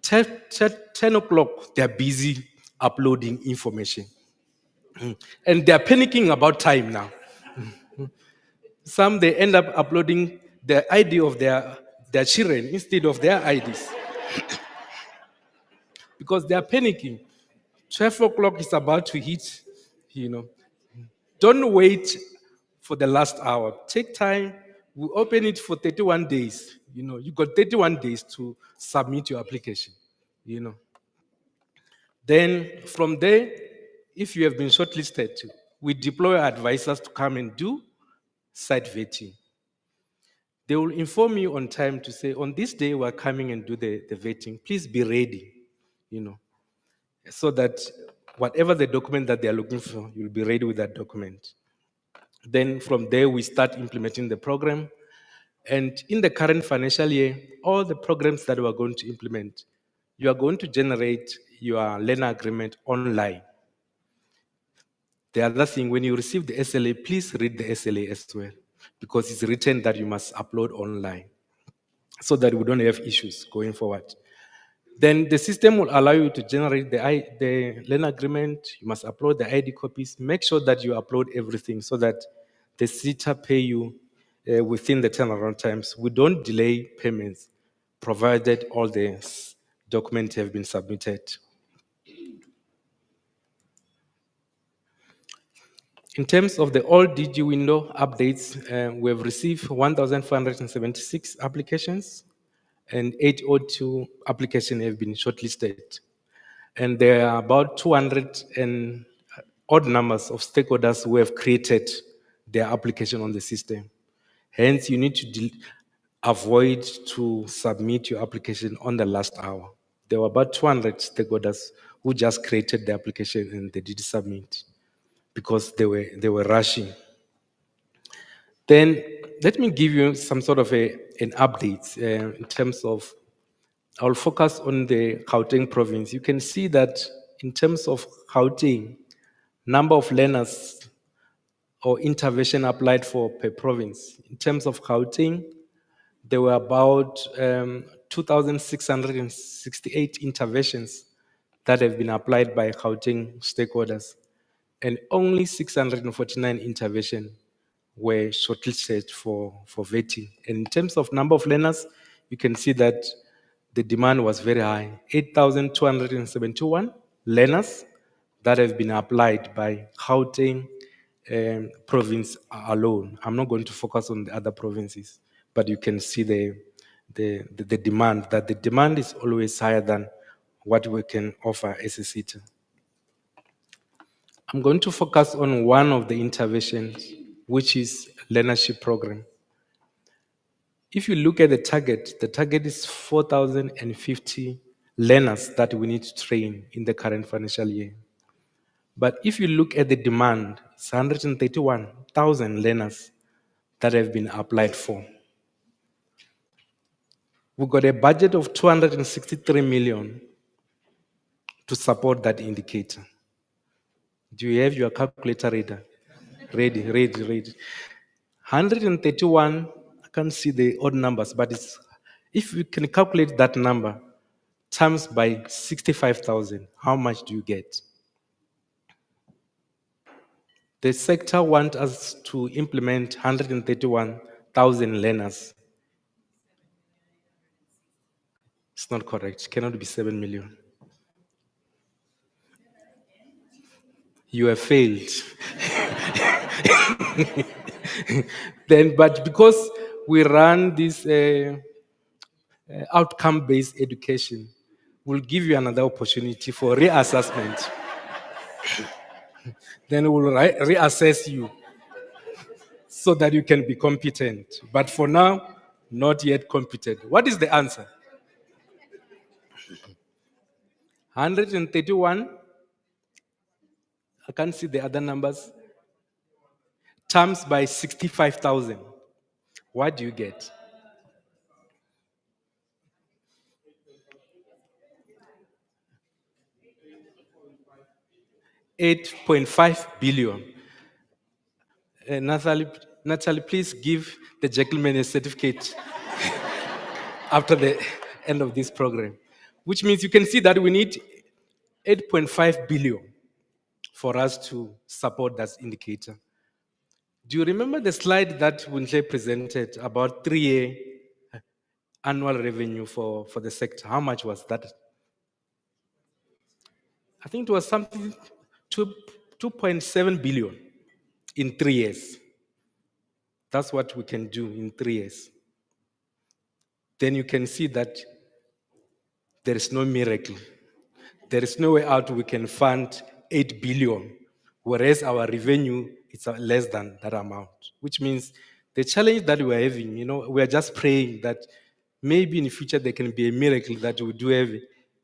[SPEAKER 7] 10 o'clock, they're busy uploading information. And they're panicking about time now. Some, they end up uploading the ID of their children instead of their IDs. Because they are panicking. 12 o'clock is about to hit, you know. Don't wait for the last hour. Take time. We open it for 31 days. You know, you got 31 days to submit your application, you know. Then from there, if you have been shortlisted, we deploy advisors to come and do site vetting. They will inform you on time to say, on this day, we're coming and do the vetting. Please be ready, you know, so that whatever the document that they're looking for, you'll be ready with that document. Then from there, we start implementing the program. And in the current financial year, all the programs that we're going to implement, you are going to generate your learner agreement online. The other thing, when you receive the SLA, please read the SLA as well, because it's written that you must upload online so that we don't have issues going forward. Then the system will allow you to generate the learner agreement. You must upload the ID copies. Make sure that you upload everything so that the SETA pay you within the turnaround times. We don't delay payments, provided all the documents have been submitted. In terms of the all DG window updates, we have received 1,476 applications, and 802 applications have been shortlisted. And there are about 200 and odd numbers of stakeholders who have created their application on the system. Hence, you need to avoid to submit your application on the last hour. There were about 200 stakeholders who just created the application and they did submit because they were rushing. Then let me give you some sort of an update in terms of, I'll focus on the Gauteng province. You can see that in terms of Gauteng, number of learners or intervention applied for per province. In terms of Gauteng, there were about 2,668 interventions that have been applied by Gauteng stakeholders, and only 649 interventions were shortlisted for vetting. And in terms of number of learners, you can see that the demand was very high. 8,271 learners that have been applied by Gauteng province alone. I'm not going to focus on the other provinces, but you can see the demand, that the demand is always higher than what we can offer as a SETA. I'm going to focus on one of the interventions, which is learnership program. If you look at the target is 4,050 learners that we need to train in the current financial year. But if you look at the demand, it's 131,000 learners that have been applied for. We've got a budget of 263 million to support that indicator. Do you have your calculator reader? Ready. 131, I can't see the odd numbers, but if you can calculate that number times by 65,000, how much do you get? The sector wants us to implement 131,000 learners. It's not correct. It cannot be 7 million. You have failed. But because we run this outcome-based education, we'll give you another opportunity for reassessment. Then we'll reassess you so that you can be competent. But for now, not yet competent. What is the answer? 131. I can't see the other numbers. Times by 65,000. What do you get? $8.5 billion. Natalie, please give the gentleman a certificate after the end of this program. Which means you can see that we need 8.5 billion for us to support that indicator. Do you remember the slide that Wunhle presented about 3-year annual revenue for the sector? How much was that? I think it was something 2.7 billion in 3 years. That's what we can do in 3 years. Then you can see that there is no miracle. There is no way out we can fund 8 billion, whereas our revenue is less than that amount, which means the challenge that we're having, we are just praying that maybe in the future there can be a miracle that we do have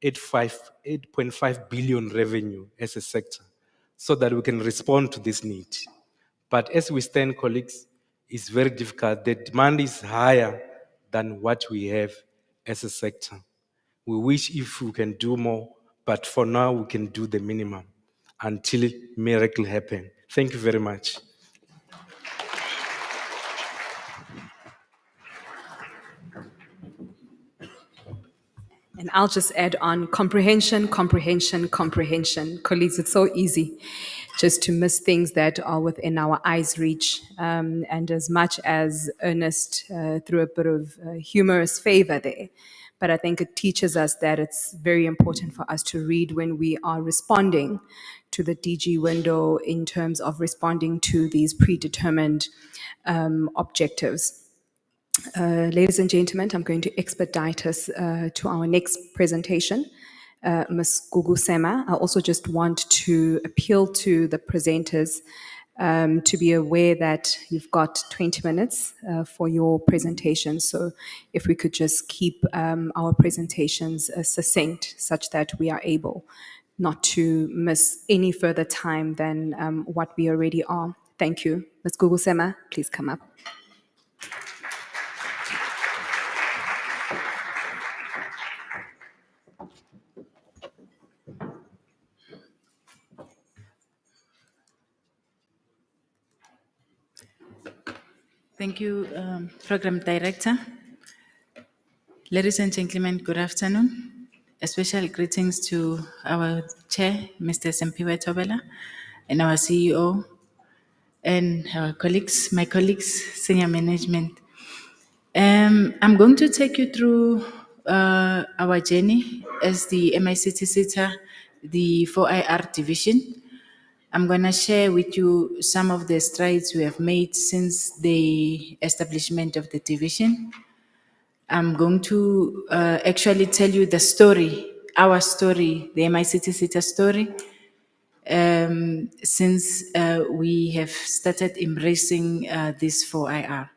[SPEAKER 7] 8.5 billion revenue as a sector so that we can respond to this need. But as we stand, colleagues, it's very difficult. The demand is higher than what we have as a sector. We wish if we can do more, but for now we can do the minimum until miracle happen. Thank you very much.
[SPEAKER 1] And I'll just add on comprehension, comprehension, comprehension. Colleagues, it's so easy just to miss things that are within our eyes' reach. And as much as Ernest threw a bit of humorous favor there, but I think it teaches us that it's very important for us to read when we are responding to the DG window in terms of responding to these predetermined objectives. Ladies and gentlemen, I'm going to expedite us to our next presentation. Ms. Gugu Sema, I also just want to appeal to the presenters to be aware that you've got 20 minutes for your presentation. So if we could just keep our presentations succinct such that we are able not to miss any further time than what we already are. Thank you. Ms. Gugu Sema, please come up.
[SPEAKER 8] Thank you, Program Director. Ladies and gentlemen, good afternoon. A special greetings to our Chair, Mr. Sempiwe Tobela, and our CEO, and our colleagues, my colleagues, senior management. I'm going to take you through our journey as the MICT SETA, the 4IR division. I'm going to share with you some of the strides we have made since the establishment of the division. I'm going to actually tell you the story, our story, the MICT SETA story, since we have started embracing this 4IR.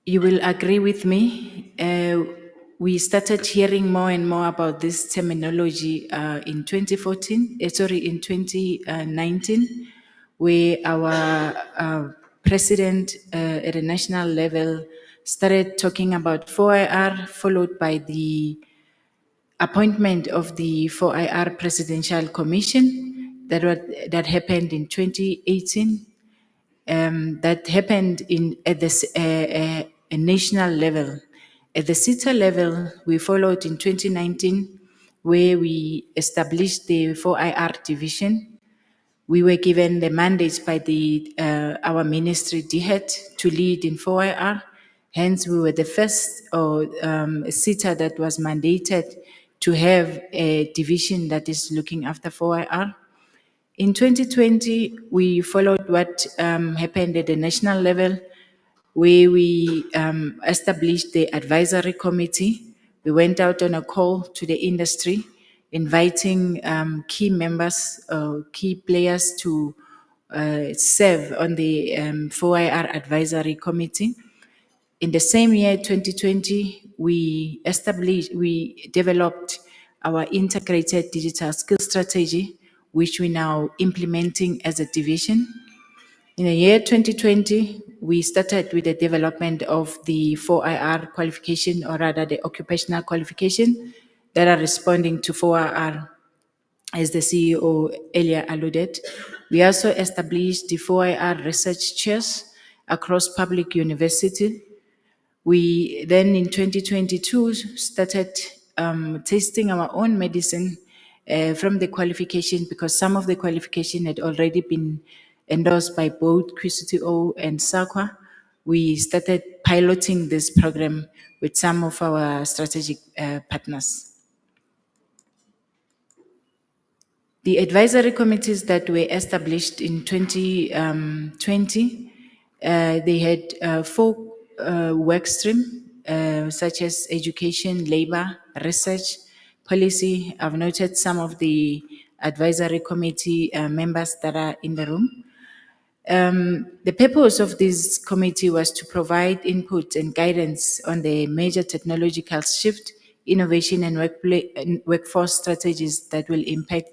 [SPEAKER 8] You will agree with me. We started hearing more and more about this terminology in 2019, where our president at a national level started talking about 4IR, followed by the appointment of the 4IR Presidential Commission that happened in 2018. That happened at a national level. At the SETA level, we followed in 2019 where we established the 4IR division. We were given the mandate by our ministry, DHET, to lead in 4IR. Hence, we were the first SETA that was mandated to have a division that is looking after 4IR. In 2020, we followed what happened at the national level, where we established the advisory committee. We went out on a call to the industry, inviting key members, key players to serve on the 4IR advisory committee. In the same year, 2020, we developed our integrated digital skills strategy, which we're now implementing as a division. In the year 2020, we started with the development of the 4IR qualification, or rather the occupational qualification that are responding to 4IR, as the CEO earlier alluded. We also established the 4IR research chairs across public university. We then in 2022 started testing our own medicine from the qualification, because some of the qualification had already been endorsed by both QCTO and SAQA. We started piloting this program with some of our strategic partners. The advisory committees that were established in 2020, they had 4 work streams, such as education, labor, research, policy. I've noted some of the advisory committee members that are in the room. The purpose of this committee was to provide input and guidance on the major technological shift, innovation, and workforce strategies that will impact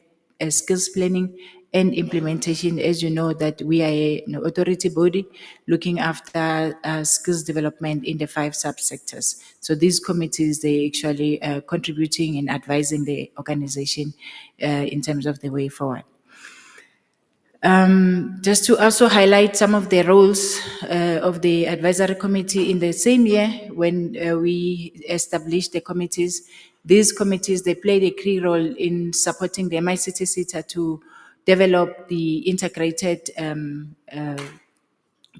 [SPEAKER 8] skills planning and implementation. As you know, that we are an authority body looking after skills development in the 5 subsectors. So these committees, they actually contributing and advising the organization in terms of the way forward. Just to also highlight some of the roles of the advisory committee in the same year when we established the committees. These committees, they played a key role in supporting the MICT SETA to develop the integrated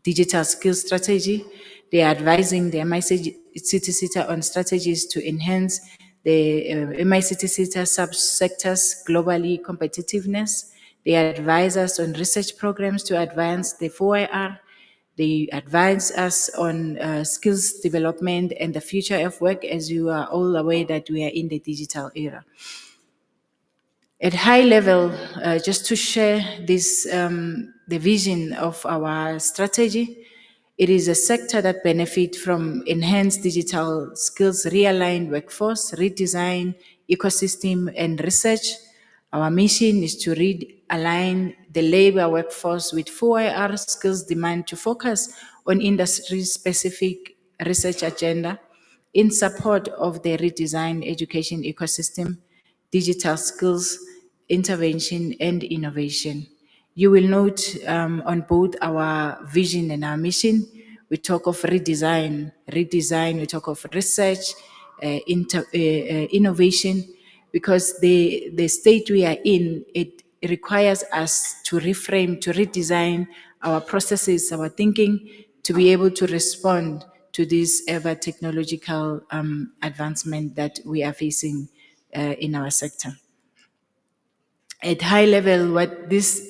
[SPEAKER 8] digital skills strategy. They are advising the MICT SETA on strategies to enhance the MICT SETA subsectors globally competitiveness. They advise us on research programs to advance the 4IR. They advise us on skills development and the future of work, as you are all aware that we are in the digital era. At high level, just to share this, the vision of our strategy, it is a sector that benefits from enhanced digital skills, realigned workforce, redesign, ecosystem, and research. Our mission is to realign the labor workforce with 4IR skills demand to focus on industry-specific research agenda in support of the redesigned education ecosystem, digital skills, intervention, and innovation. You will note on both our vision and our mission, we talk of redesign, we talk of research, innovation, because the state we are in, it requires us to reframe, to redesign our processes, our thinking, to be able to respond to this ever technological advancement that we are facing in our sector. At high level, what this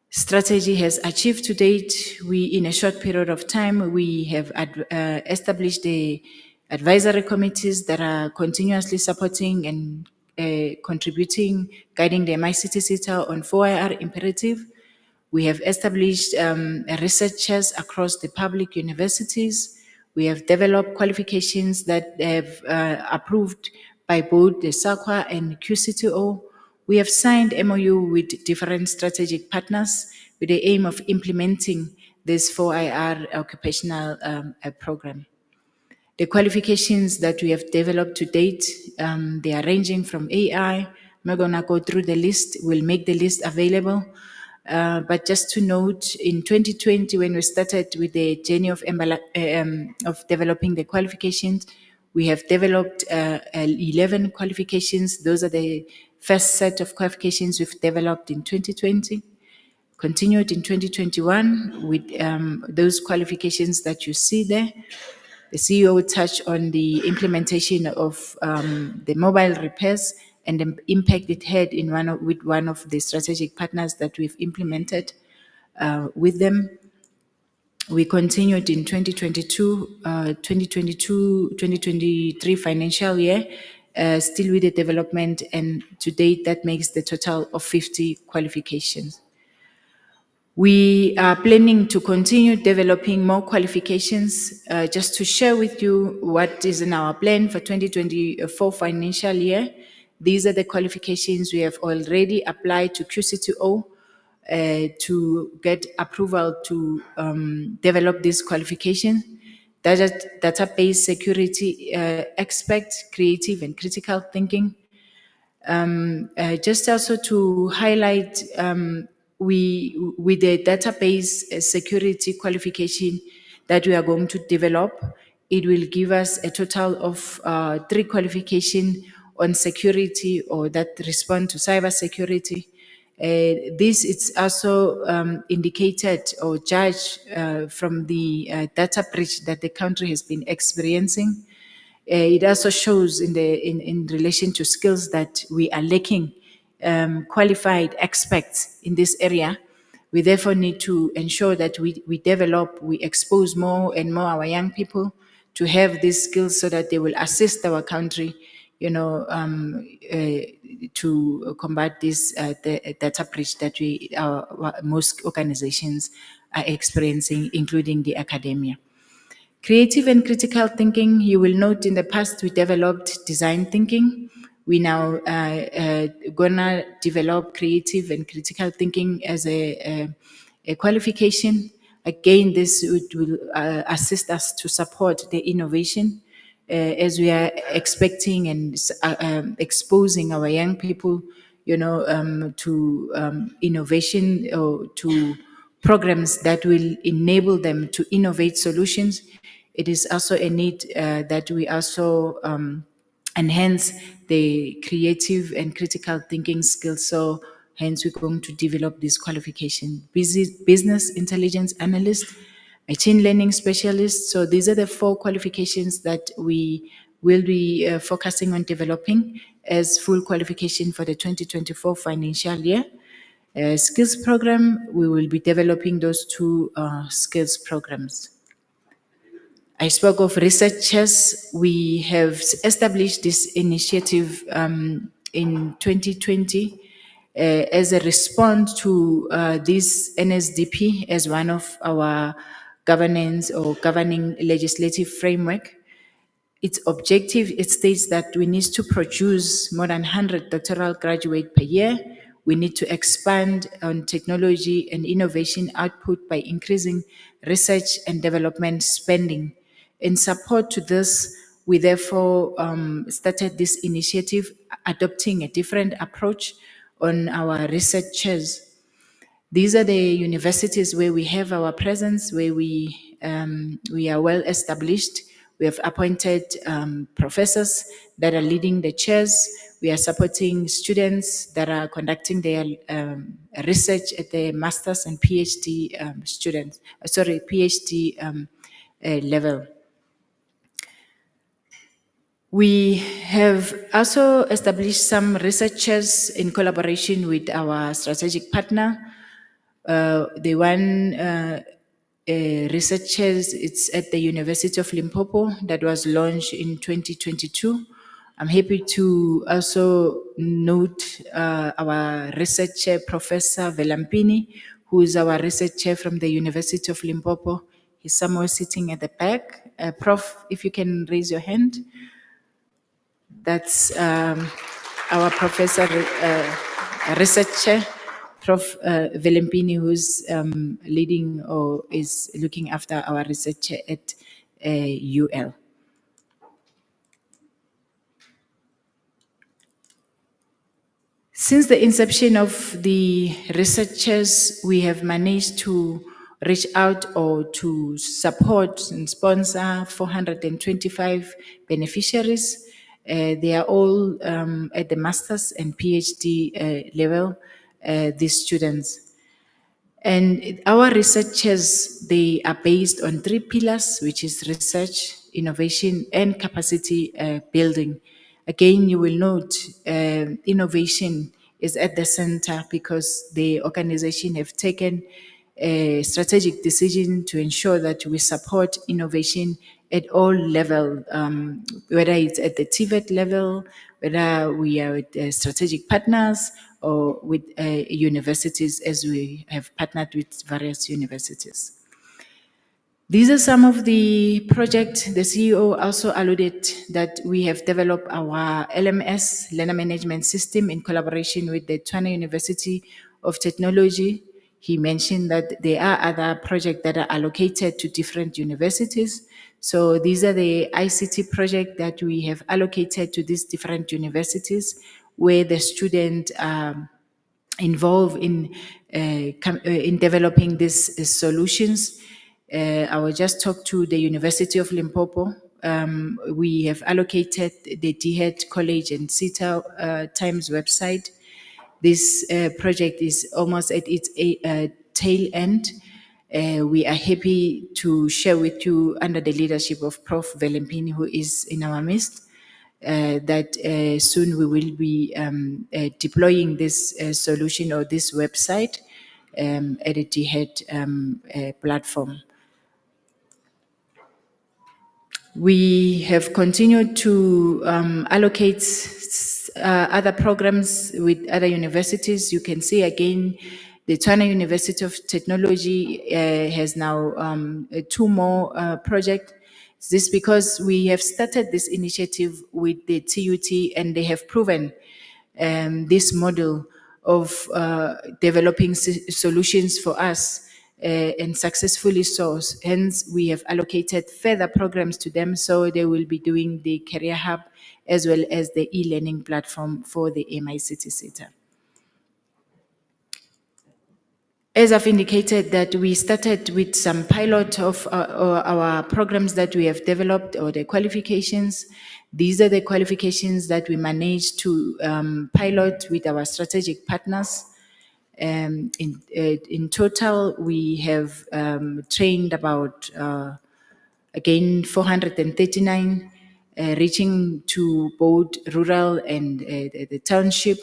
[SPEAKER 8] strategy has achieved to date, in a short period of time, we have established the advisory committees that are continuously supporting and contributing, guiding the MICT SETA on 4IR imperative. We have established researchers across the public universities. We have developed qualifications that have approved by both the SAQA and QCTO. We have signed MOU with different strategic partners with the aim of implementing this 4IR occupational program. The qualifications that we have developed to date, they are ranging from AI. I'm not going to go through the list. We'll make the list available. But just to note, in 2020, when we started with the journey of developing the qualifications, We have developed 11 qualifications. Those are the first set of qualifications we've developed in 2020. Continued in 2021 with those qualifications that you see there. The CEO touched on the implementation of the mobile repairs and the impact it had with one of the strategic partners that we've implemented with them. We continued in 2022-2023 financial year, still with the development, and to date that makes the total of 50 qualifications. We are planning to continue developing more qualifications. Just to share with you what is in our plan for 2024 financial year. These are the qualifications we have already applied to QCTO to get approval to develop this qualification. Database security expert, creative and critical thinking. Just also to highlight, with the database security qualification that we are going to develop, it will give us a total of 3 qualifications on security or that respond to cyber security. This is also indicated or judged from the data breach that the country has been experiencing. It also shows in relation to skills that we are lacking qualified experts in this area. We therefore need to ensure that we expose more and more our young people to have these skills so that they will assist our country, to combat this the data breach that most organizations are experiencing, including the academia. Creative and critical thinking, you will note in the past we developed design thinking. We now gonna develop creative and critical thinking as a qualification. Again, this will assist us to support the innovation as we are expecting and exposing our young people, to innovation or to programs that will enable them to innovate solutions. It is also a need that we also enhance the creative and critical thinking skills. So hence we're going to develop this qualification. Business intelligence analyst, machine learning specialist. So these are the 4 qualifications that we will be focusing on developing as full qualification for the 2024 financial year. Skills program, we will be developing those 2 skills programs. I spoke of researchers. We have established this initiative in 2020 as a response to this NSDP as one of our governance or governing legislative framework. Its objective, it states that we need to produce more than 100 doctoral graduates per year. We need to expand on technology and innovation output by increasing research and development spending. In support to this, we therefore started this initiative, adopting a different approach on our researchers. These are the universities where we have our presence, where we are well established. We have appointed professors that are leading the chairs. We are supporting students that are conducting their research at the master's and PhD PhD level. We have also established some researchers in collaboration with our strategic partner. The one researchers, it's at the University of Limpopo that was launched in 2022. I'm happy to also note our researcher, Professor Velampini, who is our researcher from the University of Limpopo. He's somewhere sitting at the back. Prof, if you can raise your hand. That's our professor, researcher, Prof. Velampini, who's leading or is looking after our research at UL. Since the inception of the researchers, we have managed to reach out or to support and sponsor 425 beneficiaries. They are all at the master's and PhD level, these students. And our researchers, they are based on 3 pillars, which is research, innovation, and capacity building. Again, you will note innovation is at the center because the organization have taken a strategic decision to ensure that we support innovation at all level, whether it's at the TVET level, whether we are with strategic partners or with universities, as we have partnered with various universities. These are some of the projects. The CEO also alluded that we have developed our LMS, Learner Management System, in collaboration with the Tshwane University of Technology. He mentioned that there are other projects that are allocated to different universities. So these are the ICT projects that we have allocated to these different universities where the student involved in developing these solutions. I will just talk to the University of Limpopo. We have allocated the DHET College and SETA Times website. This project is almost at its tail end. We are happy to share with you, under the leadership of Prof. Velempini, who is in our midst, that soon we will be deploying this solution or this website at a DHET platform. We have continued to allocate other programs with other universities. You can see again, the Tshwane University of Technology has now 2 more projects. This because we have started this initiative with the TUT, and they have proven this model of developing solutions for us and successfully so. Hence, we have allocated further programs to them, so they will be doing the Career Hub as well as the e-learning platform for the MICT SETA. As I've indicated, that we started with some pilot of our programs that we have developed, or the qualifications. These are the qualifications that we managed to pilot with our strategic partners. In total, we have trained about, again, 439, reaching to both rural and the township.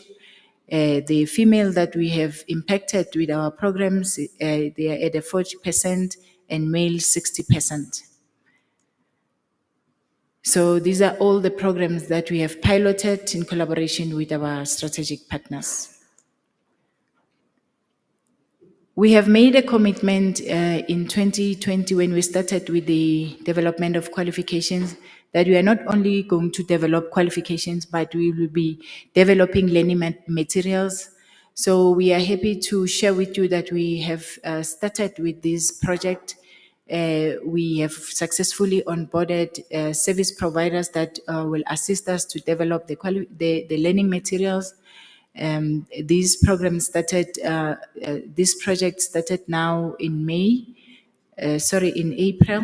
[SPEAKER 8] The female that we have impacted with our programs, they are at a 40%, and male 60%. So these are all the programs that we have piloted in collaboration with our strategic partners. We have made a commitment in 2020, when we started with the development of qualifications, that we are not only going to develop qualifications, but we will be developing learning materials. So we are happy to share with you that we have started with this project. We have successfully onboarded service providers that will assist us to develop the learning materials. This project started now in April.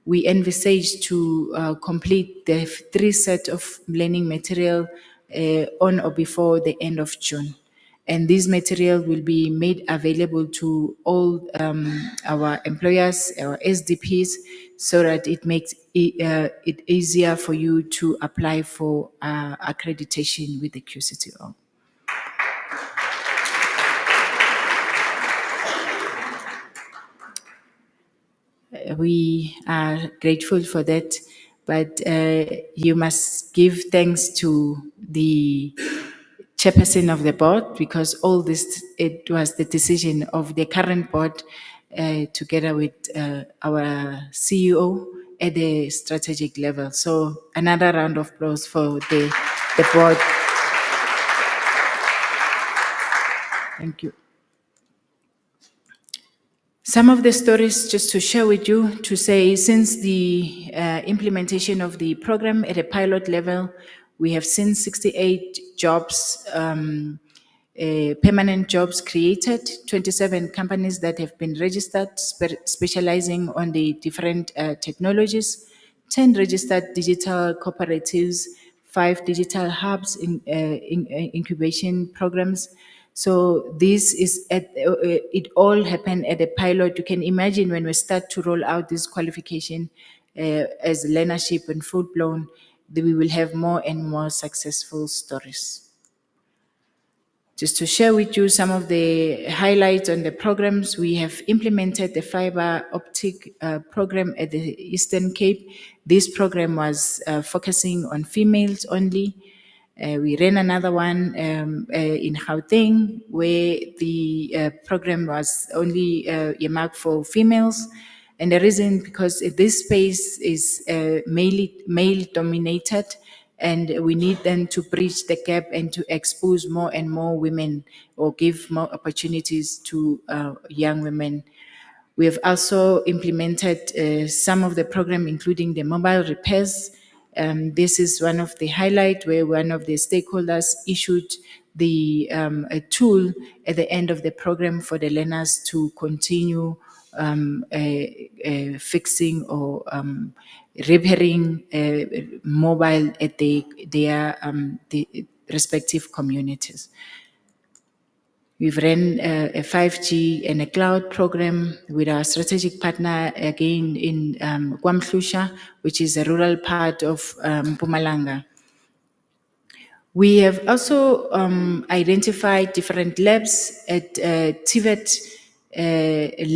[SPEAKER 8] We envisage to complete the 3 sets of learning material on or before the end of June. And this material will be made available to all our employers, our SDPs, so that it makes it easier for you to apply for accreditation with the QCTO. We are grateful for that, but you must give thanks to the chairperson of the board, because all this, it was the decision of the current board together with our CEO at the strategic level. So another round of applause for the board. Thank you. Some of the stories just to share with you, to say, since the implementation of the program at a pilot level, we have seen 68 jobs permanent jobs created, 27 companies that have been registered, specializing on the different technologies, 10 registered digital cooperatives, 5 digital hubs in incubation programs. So this is it all happened at a pilot. You can imagine when we start to roll out this qualification as learnership and full blown, we will have more and more successful stories. Just to share with you some of the highlights on the programs, we have implemented the fiber optic program at the Eastern Cape. This program was focusing on females only. We ran another one in Gauteng, where the program was only earmarked for females. And the reason, because this space is male dominated, and we need them to bridge the gap and to expose more and more women, or give more opportunities to young women. We have also implemented some of the program, including the mobile repairs. This is one of the highlights where one of the stakeholders issued a tool at the end of the program for the learners to continue fixing or repairing mobile at the respective communities. We've ran a 5G and a cloud program with our strategic partner again in KwaMhlusha, which is a rural part of Mpumalanga. We have also identified different labs at TVET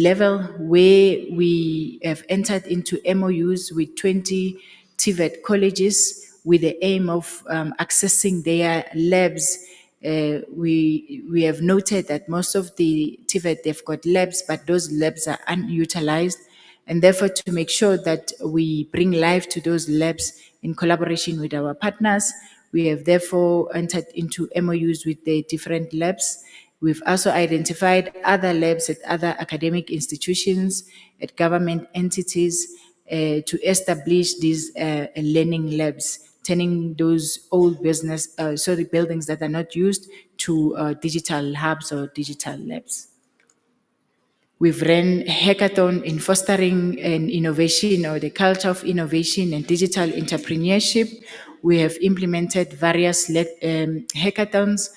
[SPEAKER 8] level, where we have entered into MOUs with 20 TVET colleges with the aim of accessing their labs. We have noted that most of the TVET, they've got labs, but those labs are unutilized. And therefore, to make sure that we bring life to those labs in collaboration with our partners, we have therefore entered into MOUs with the different labs. We've also identified other labs at other academic institutions, at government entities, to establish these learning labs, turning those old buildings that are not used to digital hubs or digital labs. We've run hackathon in fostering an innovation, or the culture of innovation and digital entrepreneurship. We have implemented various hackathons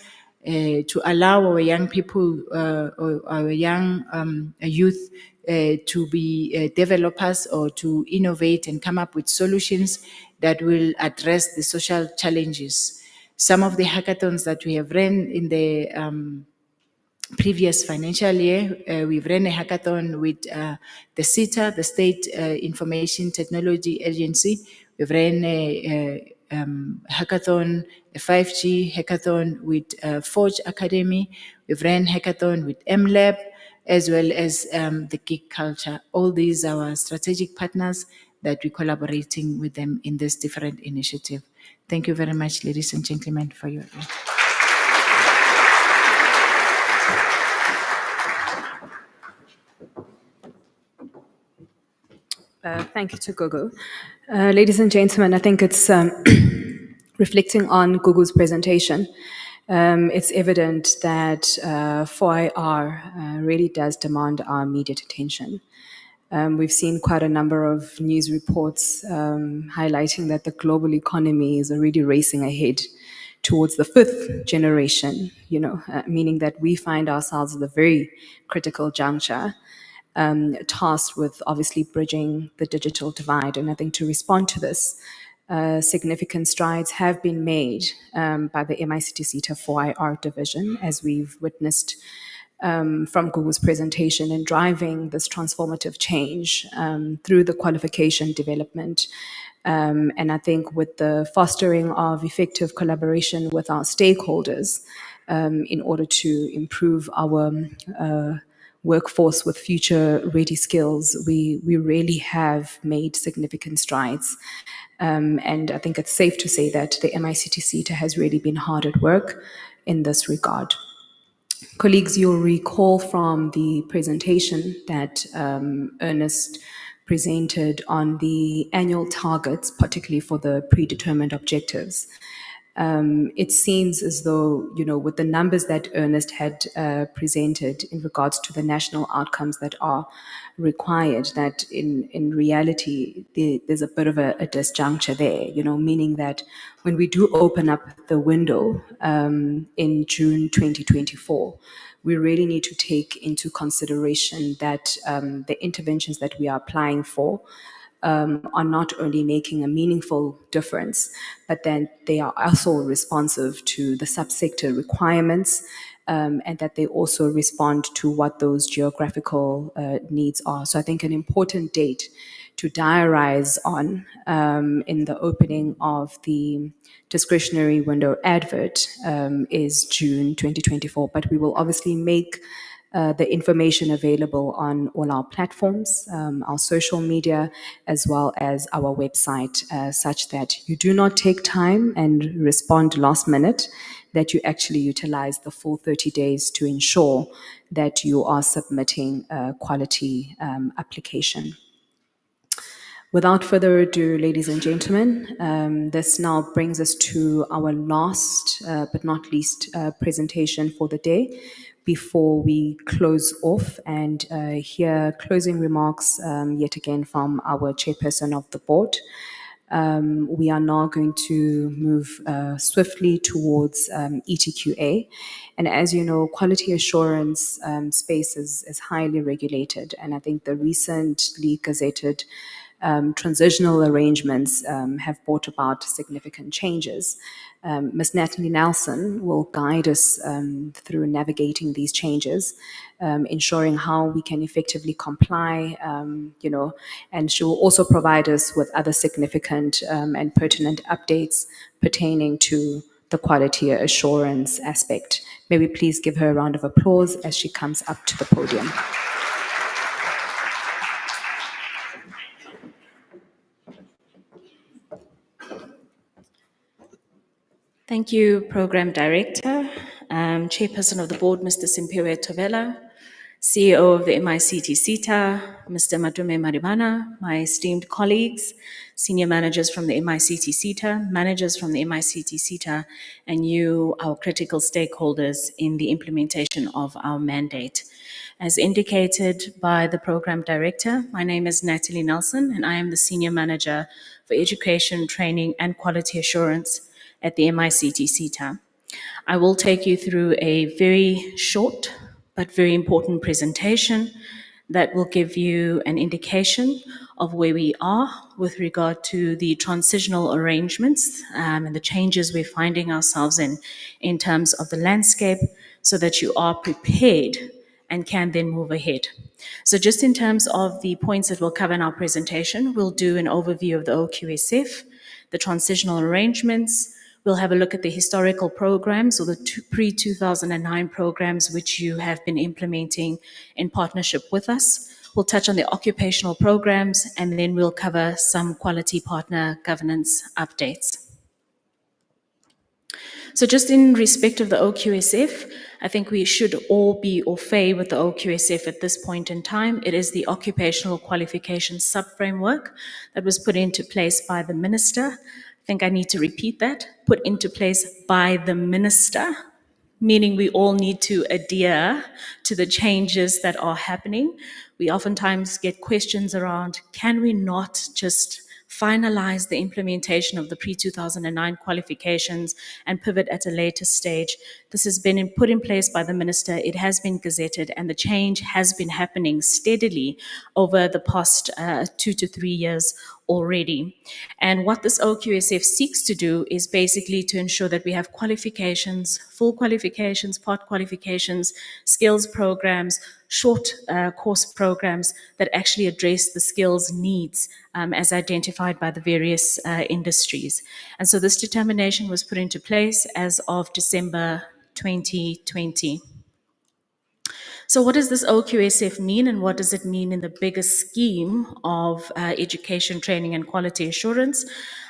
[SPEAKER 8] to allow our young people, or our young youth to be developers, or to innovate and come up with solutions that will address the social challenges. Some of the hackathons that we have run in the previous financial year, we've run a hackathon with the SETA, the State Information Technology Agency. We've ran a hackathon, a 5G hackathon with Forge Academy. We've ran hackathon with MLab, as well as the Geek Culture. All these are our strategic partners that we're collaborating with them in this different initiative. Thank you very much, ladies and gentlemen, for your attention.
[SPEAKER 1] Thank you to Gugu. Ladies and gentlemen, I think it's reflecting on Gugu's presentation. It's evident that 4IR really does demand our immediate attention. We've seen quite a number of news reports highlighting that the global economy is already racing ahead towards the fifth generation, meaning that we find ourselves at a very critical juncture, tasked with obviously bridging the digital divide. And I think to respond to this, significant strides have been made by the MICT SETA 4IR division, as we've witnessed from Gugu's presentation, in driving this transformative change through the qualification development. And I think with the fostering of effective collaboration with our stakeholders in order to improve our workforce with future-ready skills, we really have made significant strides. And I think it's safe to say that the MICT SETA has really been hard at work in this regard. Colleagues, you'll recall from the presentation that Ernest presented on the annual targets, particularly for the predetermined objectives. It seems as though, with the numbers that Ernest had presented in regards to the national outcomes that are required, that in reality, there's a bit of a disjuncture there, meaning that when we do open up the window in June 2024, we really need to take into consideration that the interventions that we are applying for are not only making a meaningful difference, but then they are also responsive to the subsector requirements, and that they also respond to what those geographical needs are. So I think an important date to diarize on in the opening of the discretionary window advert is June 2024, but we will obviously make the information available on all our platforms, our social media, as well as our website, such that you do not take time and respond last minute, that you actually utilize the full 30 days to ensure that you are submitting a quality application. Without further ado, ladies and gentlemen, this now brings us to our last but not least presentation for the day before we close off and hear closing remarks yet again from our chairperson of the board. We are now going to move swiftly towards ETQA. And as you know, quality assurance space is highly regulated. And I think the recently gazetted transitional arrangements have brought about significant changes. Ms. Natalie Nelson will guide us through navigating these changes, ensuring how we can effectively comply, and she will also provide us with other significant and pertinent updates pertaining to the quality assurance aspect. May we please give her a round of applause as she comes up to the podium.
[SPEAKER 9] Thank you, Program Director, Chairperson of the Board, Mr. Simpiwe Tovela, CEO of the MICT SETA, Mr. Madume Maribana, my esteemed colleagues, senior managers from the MICT SETA, managers from the MICT SETA, and you, our critical stakeholders in the implementation of our mandate. As indicated by the Program Director, my name is Natalie Nelson, and I am the Senior Manager for Education, Training, and Quality Assurance at the MICT SETA. I will take you through a very short but very important presentation that will give you an indication of where we are with regard to the transitional arrangements and the changes we're finding ourselves in terms of the landscape, so that you are prepared and can then move ahead. So just in terms of the points that we'll cover in our presentation, we'll do an overview of the OQSF, the transitional arrangements. We'll have a look at the historical programs, or the pre-2009 programs which you have been implementing in partnership with us. We'll touch on the occupational programs, and then we'll cover some quality partner governance updates. So just in respect of the OQSF, I think we should all be au fait with the OQSF at this point in time. It is the Occupational Qualification Sub-Framework that was put into place by the Minister. I think I need to repeat that, put into place by the Minister, meaning we all need to adhere to the changes that are happening. We oftentimes get questions around, can we not just finalize the implementation of the pre-2009 qualifications and pivot at a later stage? This has been put in place by the Minister, it has been gazetted, and the change has been happening steadily over the past 2 to 3 years already. And what this OQSF seeks to do is basically to ensure that we have qualifications, full qualifications, part qualifications, skills programs, short course programs that actually address the skills needs as identified by the various industries. And so this determination was put into place as of December 2020. So what does this OQSF mean, and what does it mean in the bigger scheme of education, training, and quality assurance?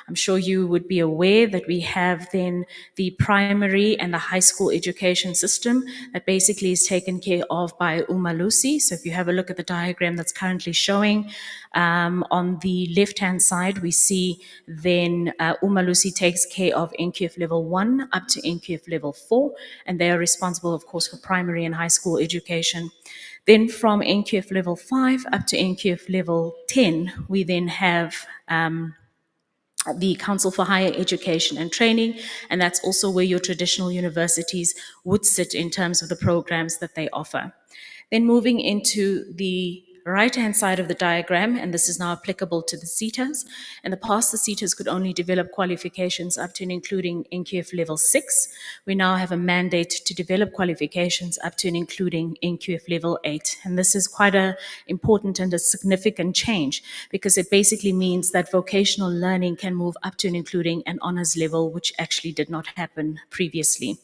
[SPEAKER 9] I'm sure you would be aware that we have then the primary and the high school education system that basically is taken care of by Umalusi. So if you have a look at the diagram that's currently showing, on the left-hand side, we see then Umalusi takes care of NQF level 1 up to NQF level 4, and they are responsible, of course, for primary and high school education. Then from NQF level 5 up to NQF level 10, we then have the Council for Higher Education and Training, and that's also where your traditional universities would sit in terms of the programs that they offer. Then moving into the right-hand side of the diagram, and this is now applicable to the SETAs. In the past, the SETAs could only develop qualifications up to and including NQF level 6. We now have a mandate to develop qualifications up to and including NQF level 8. And this is quite an important and a significant change, because it basically means that vocational learning can move up to and including an honors level, which actually did not happen previously.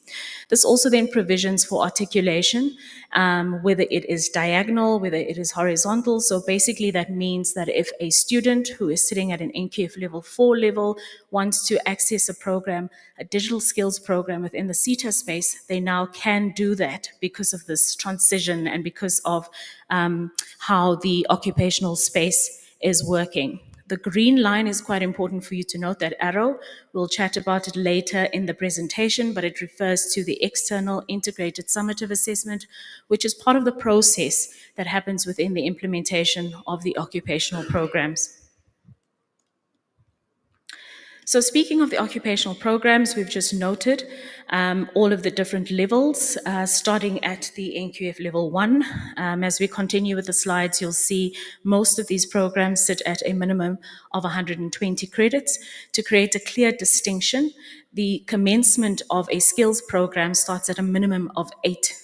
[SPEAKER 9] This also then provisions for articulation, whether it is diagonal, whether it is horizontal. So basically that means that if a student who is sitting at an NQF level 4 level wants to access a program, a digital skills program within the SETA space, they now can do that because of this transition and because of how the occupational space is working. The green line is quite important for you to note, that arrow. We'll chat about it later in the presentation, but it refers to the external integrated summative assessment, which is part of the process that happens within the implementation of the occupational programs. So speaking of the occupational programs, we've just noted all of the different levels, starting at the NQF level 1. As we continue with the slides, you'll see most of these programs sit at a minimum of 120 credits. To create a clear distinction, the commencement of a skills program starts at a minimum of 8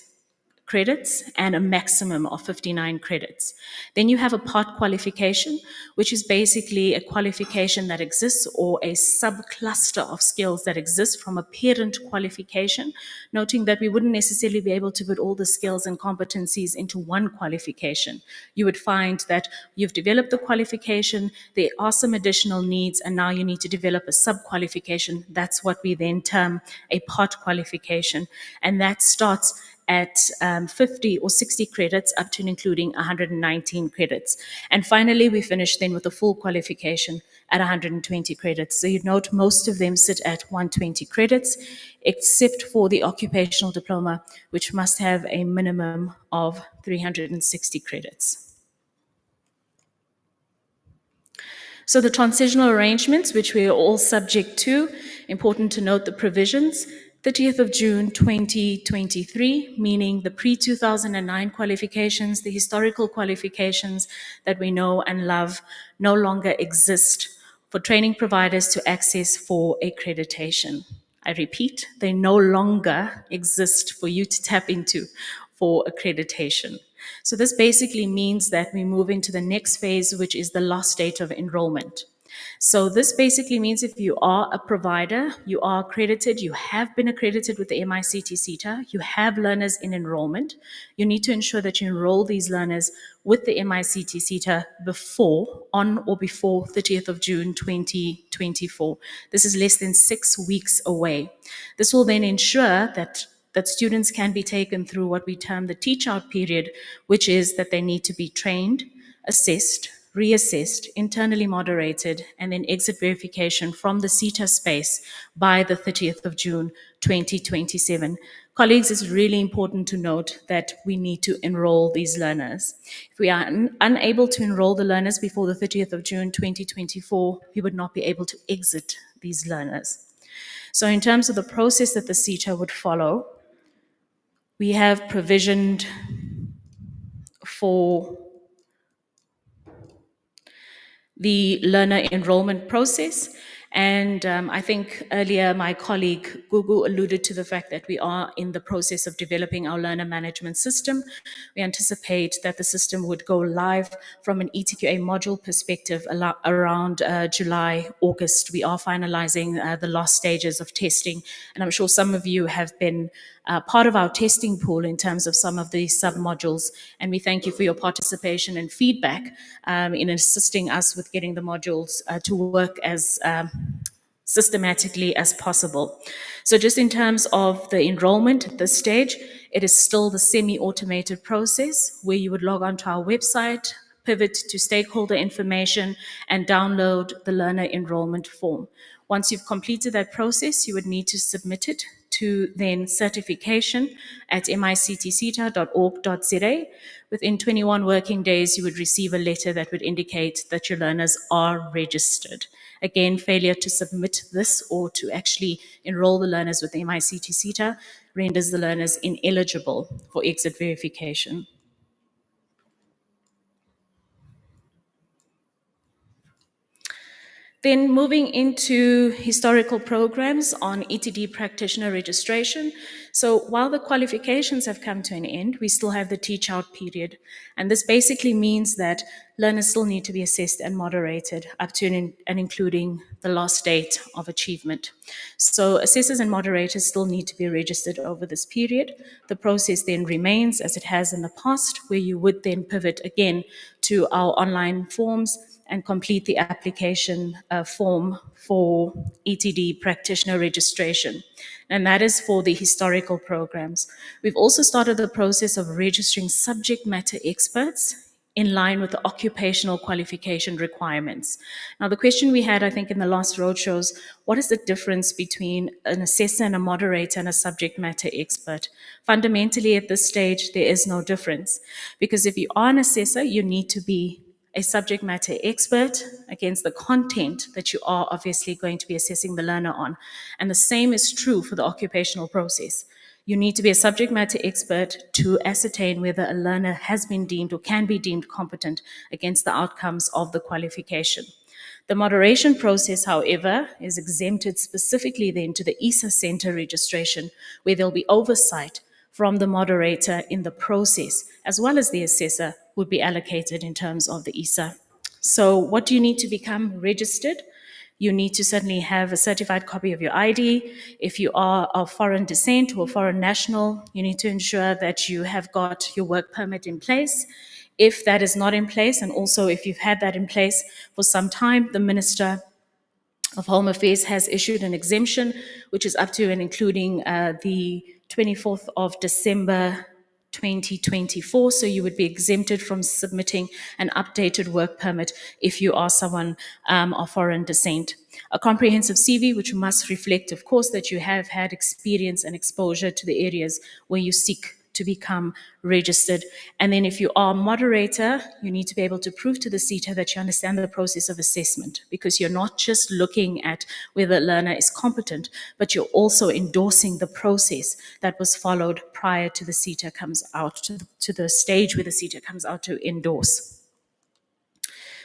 [SPEAKER 9] credits and a maximum of 59 credits. Then you have a part qualification, which is basically a qualification that exists or a subcluster of skills that exists from a parent qualification, noting that we wouldn't necessarily be able to put all the skills and competencies into one qualification. You would find that you've developed the qualification, there are some additional needs, and now you need to develop a sub-qualification. That's what we then term a part qualification, and that starts at 50 or 60 credits up to and including 119 credits. And finally, we finish then with a full qualification at 120 credits. So you'd note most of them sit at 120 credits, except for the occupational diploma, which must have a minimum of 360 credits. So the transitional arrangements, which we are all subject to, important to note the provisions. 30th of June 2023, meaning the pre-2009 qualifications, the historical qualifications that we know and love, no longer exist for training providers to access for accreditation. I repeat, they no longer exist for you to tap into for accreditation. So this basically means that we move into the next phase, which is the last date of enrollment. So this basically means if you are a provider, you are accredited, you have been accredited with the MICT SETA, you have learners in enrollment, you need to ensure that you enroll these learners with the MICT SETA on or before 30th of June 2024. This is less than 6 weeks away. This will then ensure that students can be taken through what we term the teach-out period, which is that they need to be trained, assessed, reassessed, internally moderated, and then exit verification from the SETA space by the 30th of June 2027. Colleagues, it's really important to note that we need to enroll these learners. If we are unable to enroll the learners before the 30th of June 2024, we would not be able to exit these learners. So in terms of the process that the SETA would follow, we have provisioned for the learner enrollment process. And I think earlier my colleague Gugu alluded to the fact that we are in the process of developing our learner management system. We anticipate that the system would go live from an ETQA module perspective around July, August. We are finalizing the last stages of testing. And I'm sure some of you have been part of our testing pool in terms of some of the sub-modules. And we thank you for your participation and feedback in assisting us with getting the modules to work as systematically as possible. So just in terms of the enrollment at this stage, it is still the semi-automated process where you would log onto our website, pivot to stakeholder information, and download the learner enrollment form. Once you've completed that process, you would need to submit it to then certification at mictceta.org.za. Within 21 working days, you would receive a letter that would indicate that your learners are registered. Again, failure to submit this or to actually enroll the learners with MICT SETA renders the learners ineligible for exit verification. Then moving into historical programs on ETD practitioner registration. So while the qualifications have come to an end, we still have the teach out period. And this basically means that learners still need to be assessed and moderated up to and including the last date of achievement. So assessors and moderators still need to be registered over this period. The process then remains as it has in the past, where you would then pivot again to our online forms and complete the application form for ETD practitioner registration. And that is for the historical programs. We've also started the process of registering subject matter experts in line with the occupational qualification requirements. Now, the question we had, I think, in the last roadshows, what is the difference between an assessor and a moderator and a subject matter expert? Fundamentally, at this stage, there is no difference. Because if you are an assessor, you need to be a subject matter expert against the content that you are obviously going to be assessing the learner on. And the same is true for the occupational process. You need to be a subject matter expert to ascertain whether a learner has been deemed or can be deemed competent against the outcomes of the qualification. The moderation process, however, is exempted specifically then to the ESA Center registration, where there'll be oversight from the moderator in the process, as well as the assessor would be allocated in terms of the ESA. So what do you need to become registered? You need to certainly have a certified copy of your ID. If you are of foreign descent or a foreign national, you need to ensure that you have got your work permit in place. If that is not in place, and also if you've had that in place for some time, the Minister of Home Affairs has issued an exemption, which is up to and including the 24th of December 2024, so you would be exempted from submitting an updated work permit if you are someone of foreign descent. A comprehensive CV, which must reflect, of course, that you have had experience and exposure to the areas where you seek to become registered. And then if you are a moderator, you need to be able to prove to the SETA that you understand the process of assessment, because you're not just looking at whether a learner is competent, but you're also endorsing the process that was followed prior to the SETA comes out, to the stage where the SETA comes out to endorse.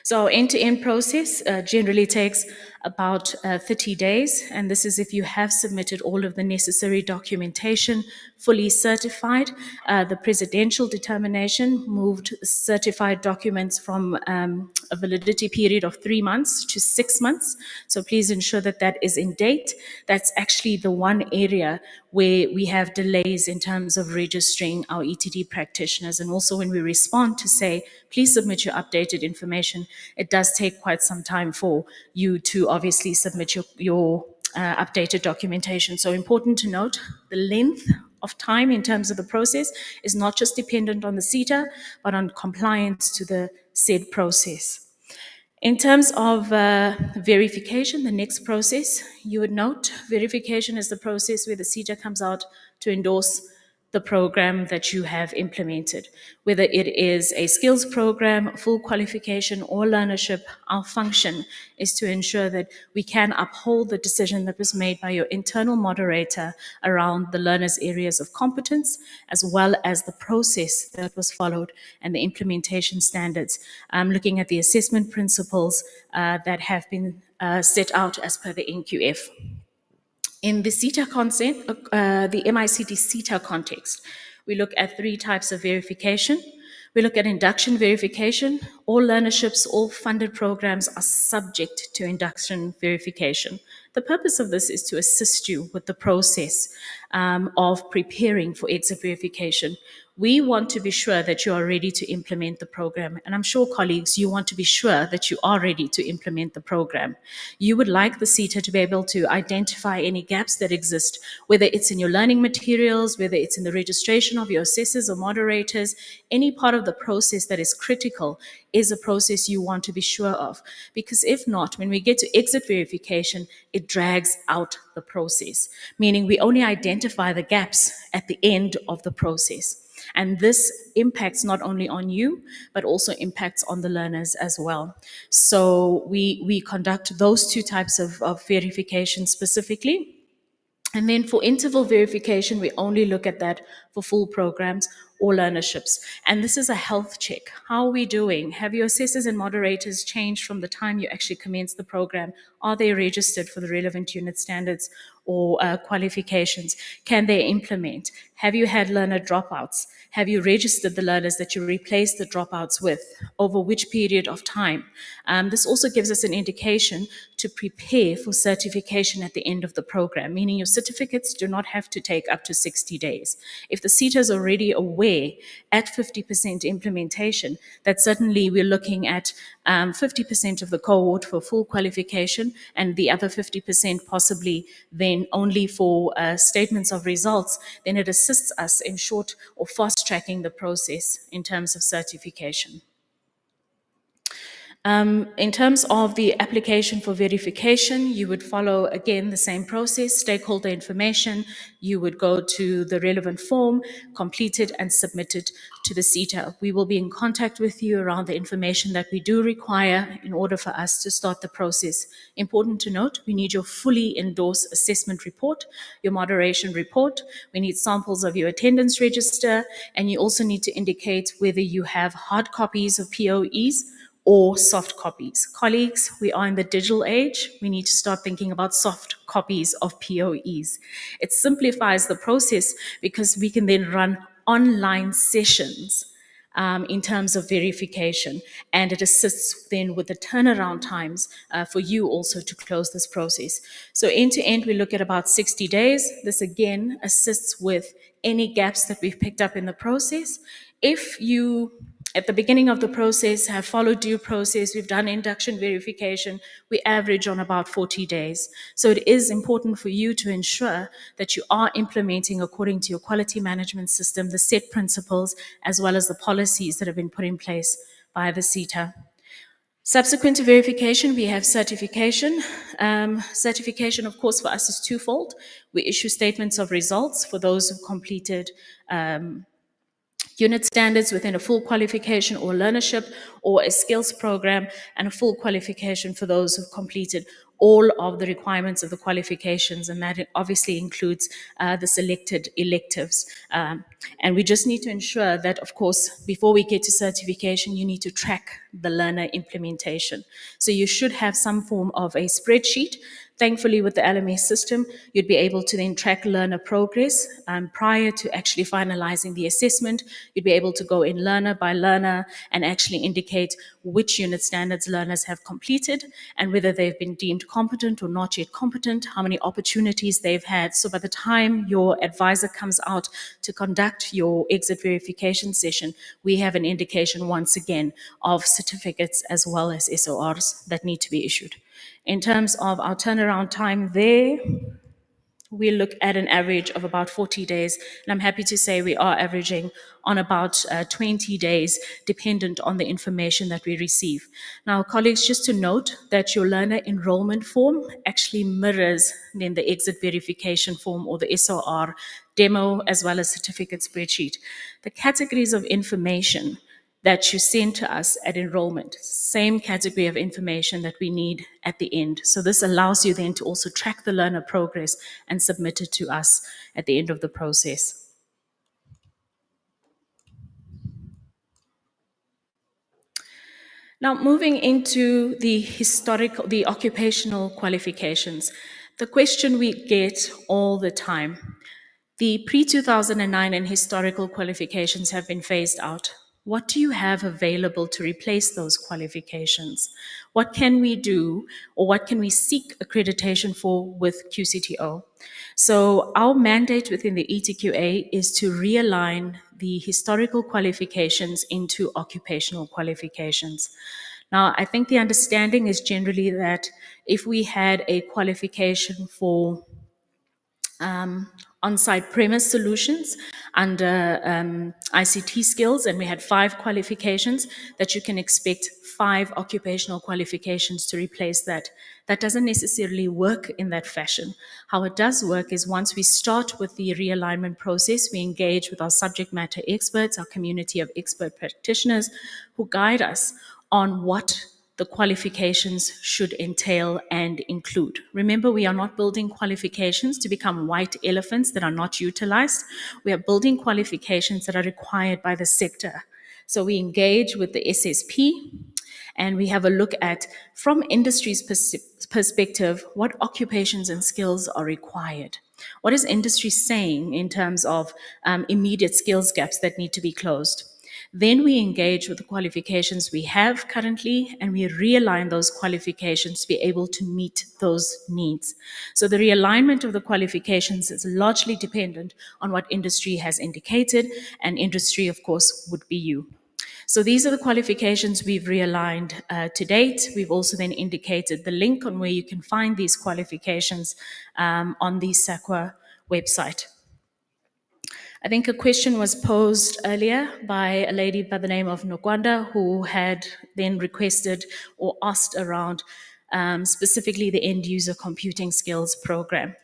[SPEAKER 9] So our end-to-end process generally takes about 30 days, and this is if you have submitted all of the necessary documentation, fully certified. The presidential determination moved certified documents from a validity period of 3 months to 6 months. So please ensure that that is in date. That's actually the one area where we have delays in terms of registering our ETD practitioners. And also when we respond to say, please submit your updated information, it does take quite some time for you to obviously submit your updated documentation. So important to note, the length of time in terms of the process is not just dependent on the SETA, but on compliance to the said process. In terms of verification, the next process, you would note, verification is the process where the SETA comes out to endorse the program that you have implemented. Whether it is a skills program, full qualification, or learnership, our function is to ensure that we can uphold the decision that was made by your internal moderator around the learner's areas of competence, as well as the process that was followed and the implementation standards, looking at the assessment principles that have been set out as per the NQF. In the SETA concept, the MICT SETA context, we look at 3 types of verification. We look at induction verification. All learnerships, all funded programs are subject to induction verification. The purpose of this is to assist you with the process of preparing for exit verification. We want to be sure that you are ready to implement the program. And I'm sure, colleagues, you want to be sure that you are ready to implement the program. You would like the SETA to be able to identify any gaps that exist, whether it's in your learning materials, whether it's in the registration of your assessors or moderators, any part of the process that is critical is a process you want to be sure of. Because if not, when we get to exit verification, it drags out the process, meaning we only identify the gaps at the end of the process. And this impacts not only on you, but also impacts on the learners as well. So we conduct those two types of verification specifically. And then for interval verification, we only look at that for full programs or learnerships. And this is a health check. How are we doing? Have your assessors and moderators changed from the time you actually commence the program? Are they registered for the relevant unit standards or qualifications? Can they implement? Have you had learner dropouts? Have you registered the learners that you replaced the dropouts with? Over which period of time? This also gives us an indication to prepare for certification at the end of the program, meaning your certificates do not have to take up to 60 days. If the SETA is already aware at 50% implementation, that certainly we're looking at 50% of the cohort for full qualification and the other 50% possibly then only for statements of results, then it assists us in short or fast tracking the process in terms of certification. In terms of the application for verification, you would follow, again, the same process, stakeholder information. You would go to the relevant form, complete it, and submit it to the SETA. We will be in contact with you around the information that we do require in order for us to start the process. Important to note, we need your fully endorsed assessment report, your moderation report. We need samples of your attendance register, and you also need to indicate whether you have hard copies of POEs or soft copies. Colleagues, we are in the digital age. We need to start thinking about soft copies of POEs. It simplifies the process because we can then run online sessions in terms of verification, and it assists then with the turnaround times for you also to close this process. So end to end, we look at about 60 days. This again assists with any gaps that we've picked up in the process. If you at the beginning of the process have followed due process, we've done induction verification, we average on about 40 days. So it is important for you to ensure that you are implementing according to your quality management system, the set principles, as well as the policies that have been put in place by the SETA. Subsequent to verification, we have certification. Certification, of course, for us is twofold. We issue statements of results for those who've completed unit standards within a full qualification or learnership or a skills program, and a full qualification for those who've completed all of the requirements of the qualifications, and that obviously includes the selected electives. And we just need to ensure that, of course, before we get to certification, you need to track the learner implementation. So you should have some form of a spreadsheet. Thankfully, with the LMS system, you'd be able to then track learner progress prior to actually finalizing the assessment. You'd be able to go in learner by learner and actually indicate which unit standards learners have completed and whether they've been deemed competent or not yet competent, how many opportunities they've had. So by the time your advisor comes out to conduct your exit verification session, we have an indication once again of certificates as well as SORs that need to be issued. In terms of our turnaround time there, we look at an average of about 40 days, and I'm happy to say we are averaging on about 20 days, dependent on the information that we receive. Now, colleagues, just to note that your learner enrollment form actually mirrors then the exit verification form or the SOR demo as well as certificate spreadsheet. The categories of information that you send to us at enrollment, same category of information that we need at the end. So this allows you then to also track the learner progress and submit it to us at the end of the process. Now, moving into the occupational qualifications, the question we get all the time, the pre-2009 and historical qualifications have been phased out. What do you have available to replace those qualifications? What can we do, or what can we seek accreditation for with QCTO? So our mandate within the ETQA is to realign the historical qualifications into occupational qualifications. Now, I think the understanding is generally that if we had a qualification for on-site premise solutions under ICT skills, and we had 5 qualifications, that you can expect 5 occupational qualifications to replace that. That doesn't necessarily work in that fashion. How it does work is once we start with the realignment process, we engage with our subject matter experts, our community of expert practitioners who guide us on what the qualifications should entail and include. Remember, we are not building qualifications to become white elephants that are not utilized. We are building qualifications that are required by the sector. So we engage with the SSP and we have a look at, from industry's perspective, what occupations and skills are required. What is industry saying in terms of immediate skills gaps that need to be closed? Then we engage with the qualifications we have currently, and we realign those qualifications to be able to meet those needs. So the realignment of the qualifications is largely dependent on what industry has indicated, and industry, of course, would be you. So these are the qualifications we've realigned to date. We've also then indicated the link on where you can find these qualifications on the SAQA website. I think a question was posed earlier by a lady by the name of Nokwanda, who had then requested or asked around specifically the end user computing skills program.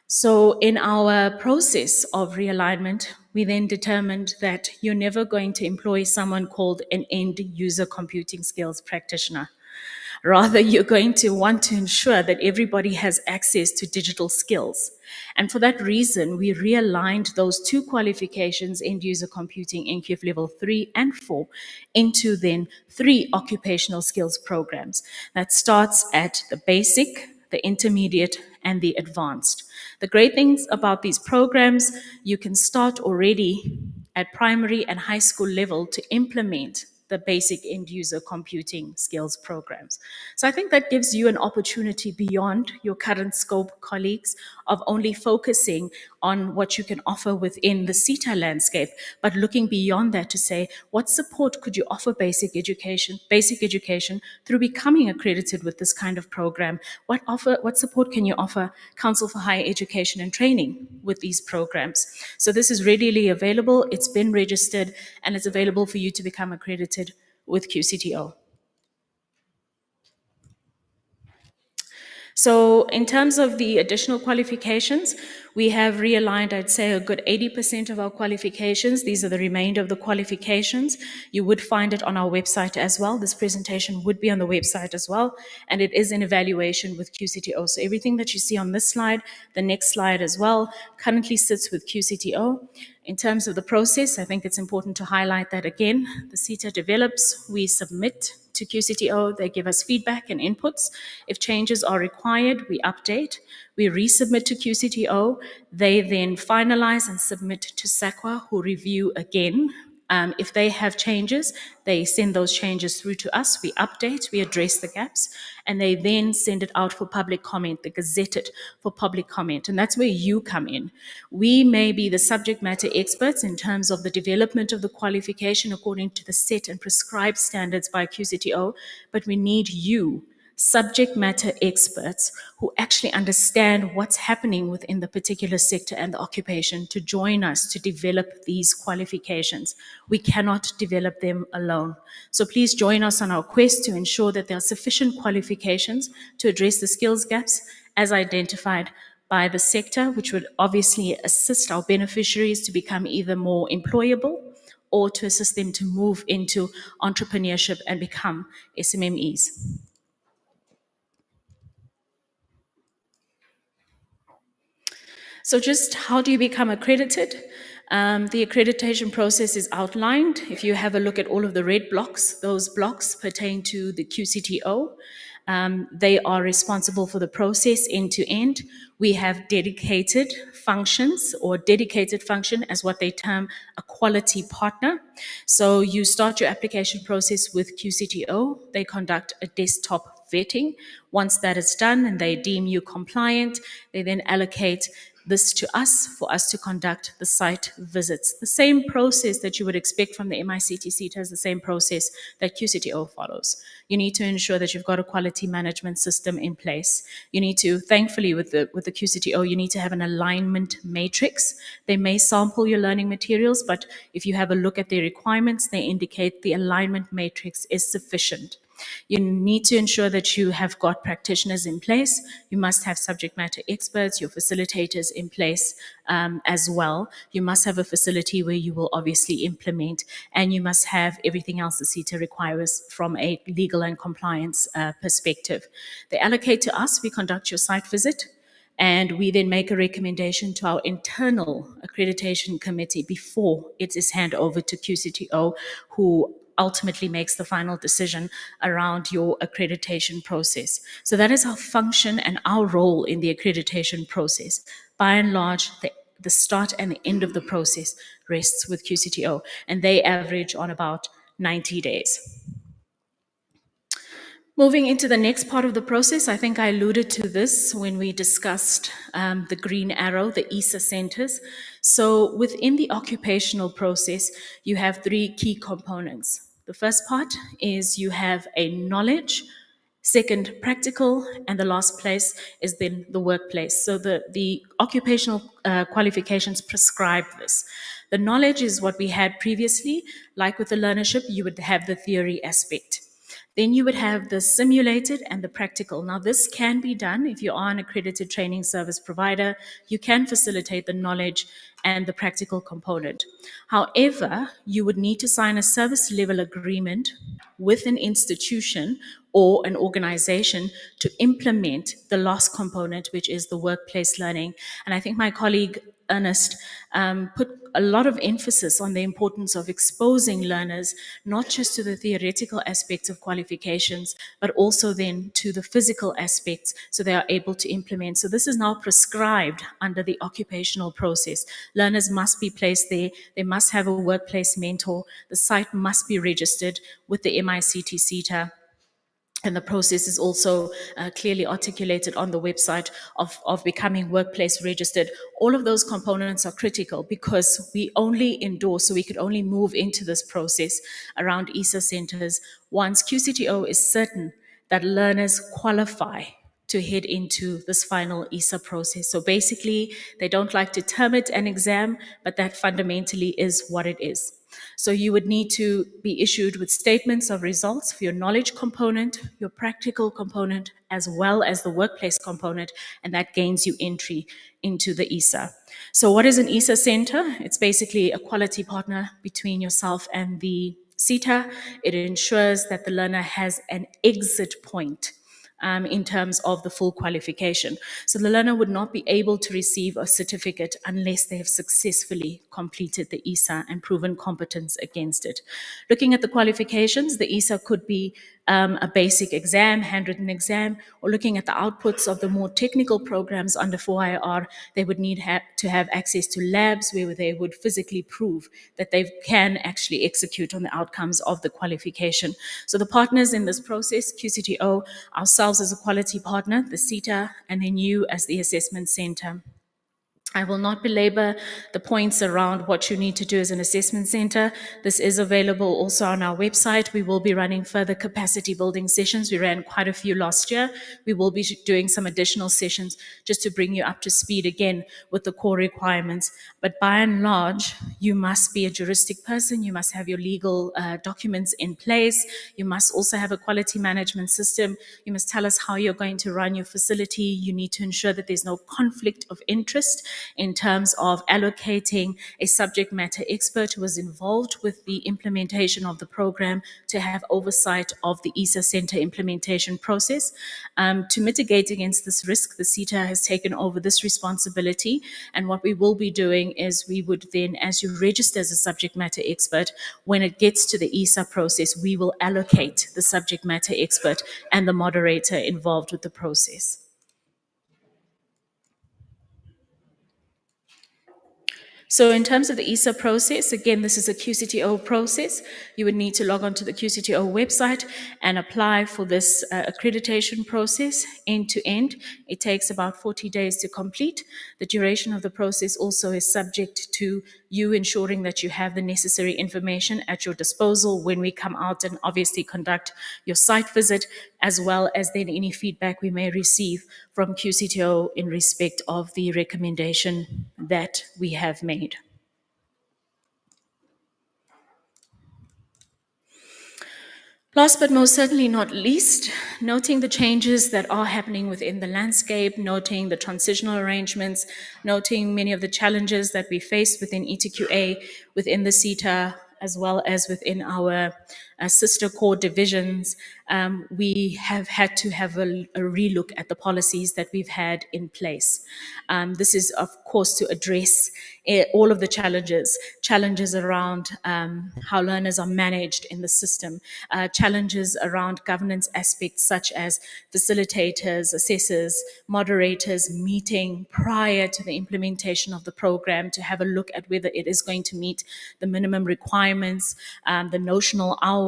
[SPEAKER 9] So in our process of realignment, we then determined that you're never going to employ someone called an end user computing skills practitioner. Rather, you're going to want to ensure that everybody has access to digital skills. And for that reason, we realigned those 2 qualifications, end user computing, NQF level 3 and 4, into then 3 occupational skills programs. That starts at the basic, the intermediate, and the advanced. The great things about these programs, you can start already at primary and high school level to implement the basic end user computing skills programs. So I think that gives you an opportunity beyond your current scope colleagues of only focusing on what you can offer within the SETA landscape, but looking beyond that to say, what support could you offer basic education through becoming accredited with this kind of program? What support can you offer Council for Higher Education and Training with these programs? So this is readily available, it's been registered, and it's available for you to become accredited with QCTO. So in terms of the additional qualifications, we have realigned, I'd say, a good 80% of our qualifications. These are the remainder of the qualifications. You would find it on our website as well. This presentation would be on the website as well, and it is in evaluation with QCTO. So everything that you see on this slide, the next slide as well, currently sits with QCTO. In terms of the process, I think it's important to highlight that again, the SETA develops, we submit to QCTO, they give us feedback and inputs. If changes are required, we update, we resubmit to QCTO, they then finalize and submit to SAQA, who review again. If they have changes, they send those changes through to us, we update, we address the gaps, and they then send it out for public comment, they gazette it for public comment, and that's where you come in. We may be the subject matter experts in terms of the development of the qualification according to the set and prescribed standards by QCTO, but we need you, subject matter experts who actually understand what's happening within the particular sector and the occupation to join us to develop these qualifications. We cannot develop them alone. So please join us on our quest to ensure that there are sufficient qualifications to address the skills gaps as identified by the sector, which would obviously assist our beneficiaries to become either more employable or to assist them to move into entrepreneurship and become SMMEs. So just how do you become accredited? The accreditation process is outlined. If you have a look at all of the red blocks, those blocks pertain to the QCTO. They are responsible for the process end to end. We have dedicated functions or dedicated function as what they term a quality partner. So you start your application process with QCTO. They conduct a desktop vetting. Once that is done and they deem you compliant, they then allocate this to us for us to conduct the site visits. The same process that you would expect from the MICT SETA is the same process that QCTO follows. You need to ensure that you've got a quality management system in place. You need to, thankfully with the QCTO, you need to have an alignment matrix. They may sample your learning materials, but if you have a look at their requirements, they indicate the alignment matrix is sufficient. You need to ensure that you have got practitioners in place. You must have subject matter experts, your facilitators in place as well. You must have a facility where you will obviously implement, and you must have everything else the SETA requires from a legal and compliance perspective. They allocate to us, we conduct your site visit, and we then make a recommendation to our internal accreditation committee before it is handed over to QCTO, who ultimately makes the final decision around your accreditation process. So that is our function and our role in the accreditation process. By and large, the start and the end of the process rests with QCTO, and they average on about 90 days. Moving into the next part of the process, I think I alluded to this when we discussed the green arrow, the ESA centers. So within the occupational process, you have three key components. The first part is you have a knowledge, second practical, and the last place is then the workplace. So the occupational qualifications prescribe this. The knowledge is what we had previously. Like with the learnership, you would have the theory aspect. Then you would have the simulated and the practical. Now, this can be done if you are an accredited training service provider. You can facilitate the knowledge and the practical component. However, you would need to sign a service level agreement with an institution or an organization to implement the last component, which is the workplace learning. And I think my colleague Ernest put a lot of emphasis on the importance of exposing learners not just to the theoretical aspects of qualifications, but also then to the physical aspects so they are able to implement. So this is now prescribed under the occupational process. Learners must be placed there. They must have a workplace mentor. The site must be registered with the MICT SETA. And the process is also clearly articulated on the website of becoming workplace registered. All of those components are critical because we only endorse, so we could only move into this process around ESA centers once QCTO is certain that learners qualify to head into this final ESA process. So basically, they don't like to term it an exam, but that fundamentally is what it is. So you would need to be issued with statements of results for your knowledge component, your practical component, as well as the workplace component, and that gains you entry into the ESA. So what is an ESA center? It's basically a quality partner between yourself and the SETA. It ensures that the learner has an exit point in terms of the full qualification. So the learner would not be able to receive a certificate unless they have successfully completed the ESA and proven competence against it. Looking at the qualifications, the ESA could be a basic exam, handwritten exam, or looking at the outputs of the more technical programs under 4IR, they would need to have access to labs where they would physically prove that they can actually execute on the outcomes of the qualification. So the partners in this process, QCTO, ourselves as a quality partner, the SETA, and then you as the assessment center. I will not belabor the points around what you need to do as an assessment center. This is available also on our website. We will be running further capacity building sessions. We ran quite a few last year. We will be doing some additional sessions just to bring you up to speed again with the core requirements. But by and large, you must be a juristic person. You must have your legal documents in place. You must also have a quality management system. You must tell us how you're going to run your facility. You need to ensure that there's no conflict of interest. in terms of allocating a subject matter expert who was involved with the implementation of the program to have oversight of the ESA Center implementation process. To mitigate against this risk, the SETA has taken over this responsibility. And what we will be doing is we would then, as you register as a subject matter expert, when it gets to the ESA process, we will allocate the subject matter expert and the moderator involved with the process. So in terms of the ESA process, again, this is a QCTO process. You would need to log on to the QCTO website and apply for this accreditation process end to end. It takes about 40 days to complete. The duration of the process also is subject to you ensuring that you have the necessary information at your disposal when we come out and obviously conduct your site visit, as well as then any feedback we may receive from QCTO in respect of the recommendation that we have made. Last but most certainly not least, noting the changes that are happening within the landscape, noting the transitional arrangements, noting many of the challenges that we face within ETQA, within the SETA, as well as within our sister core divisions, we have had to have a relook at the policies that we've had in place. This is, of course, to address all of the challenges around how learners are managed in the system, challenges around governance aspects such as facilitators, assessors, moderators meeting prior to the implementation of the program to have a look at whether it is going to meet the minimum requirements, the notional hours,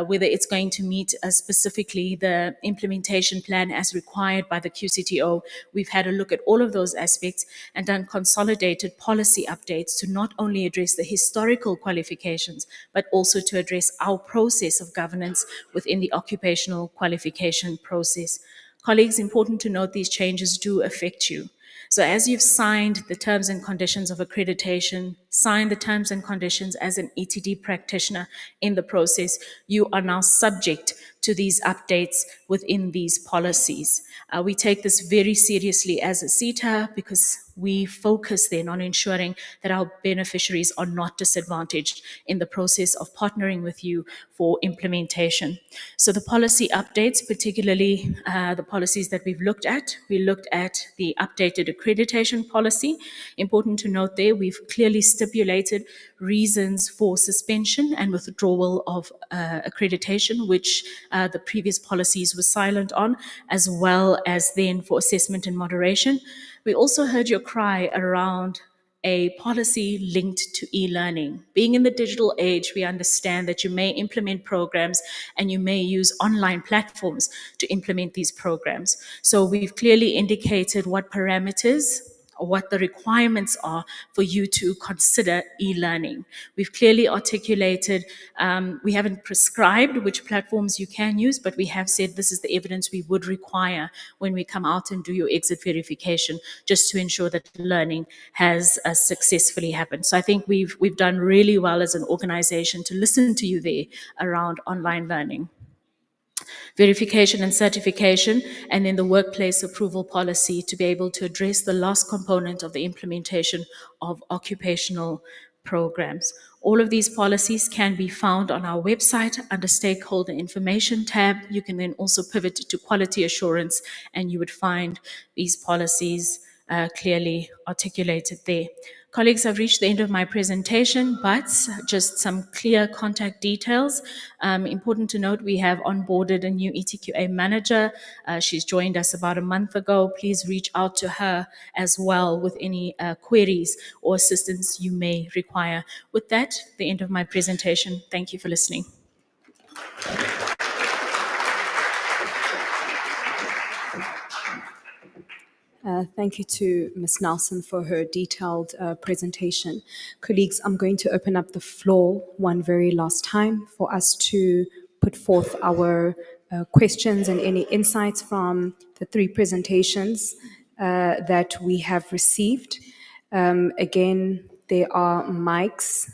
[SPEAKER 9] whether it's going to meet specifically the implementation plan as required by the QCTO. We've had a look at all of those aspects and done consolidated policy updates to not only address the historical qualifications, but also to address our process of governance within the occupational qualification process. Colleagues, important to note these changes do affect you. So as you've signed the terms and conditions of accreditation, signed the terms and conditions as an ETD practitioner in the process, you are now subject to these updates within these policies. We take this very seriously as a SETA because we focus then on ensuring that our beneficiaries are not disadvantaged in the process of partnering with you for implementation. So the policy updates, particularly the policies that we've looked at, we looked at the updated accreditation policy. Important to note there, we've clearly stipulated reasons for suspension and withdrawal of accreditation, which the previous policies were silent on, as well as then for assessment and moderation. We also heard your cry around a policy linked to e-learning. Being in the digital age, we understand that you may implement programs and you may use online platforms to implement these programs. So we've clearly indicated what parameters or what the requirements are for you to consider e-learning. We've clearly articulated, we haven't prescribed which platforms you can use, but we have said this is the evidence we would require when we come out and do your exit verification, just to ensure that learning has successfully happened. So I think we've done really well as an organization to listen to you there around online learning. Verification and certification, and then the workplace approval policy to be able to address the last component of the implementation of occupational programs. All of these policies can be found on our website under Stakeholder Information tab. You can then also pivot to quality assurance and you would find these policies clearly articulated there. Colleagues, I've reached the end of my presentation, but just some clear contact details. Important to note, we have onboarded a new ETQA manager. She's joined us about a month ago. Please reach out to her as well with any queries or assistance you may require. With that, the end of my presentation. Thank you for listening.
[SPEAKER 1] Thank you to Ms. Nelson for her detailed presentation. Colleagues, I'm going to open up the floor one very last time for us to put forth our questions and any insights from the three presentations that we have received. Again, there are mics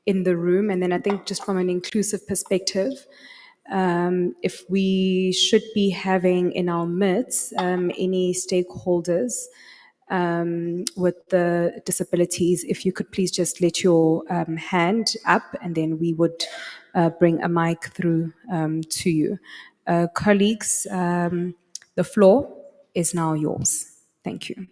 [SPEAKER 1] in the room, and then I think just from an inclusive perspective, if we should be having in our midst any stakeholders with the disabilities, if you could please just let your hand up, and then we would bring a mic through to you. Colleagues, the floor is now yours. Thank you.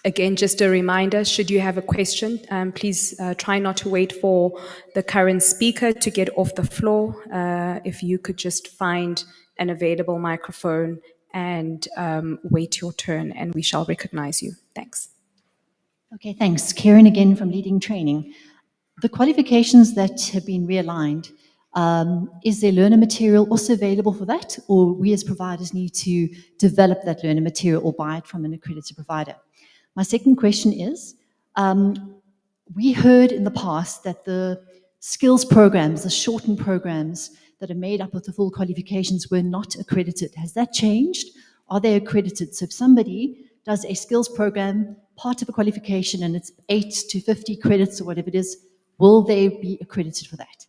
[SPEAKER 1] Again, just a reminder, should you have a question, please try not to wait for the current speaker to get off the floor. If you could just find an available microphone and wait your turn, and we shall recognize you. Thanks.
[SPEAKER 6] Okay, thanks. Karen again from Leading Training. The qualifications that have been realigned, is there learner material also available for that, or we as providers need to develop that learner material or buy it from an accredited provider? My second question is, we heard in the past that the skills programs, the shortened programs that are made up of the full qualifications were not accredited. Has that changed? Are they accredited? So if somebody does a skills program, part of a qualification, and it's 8 to 50 credits or whatever it is, will they be accredited for that?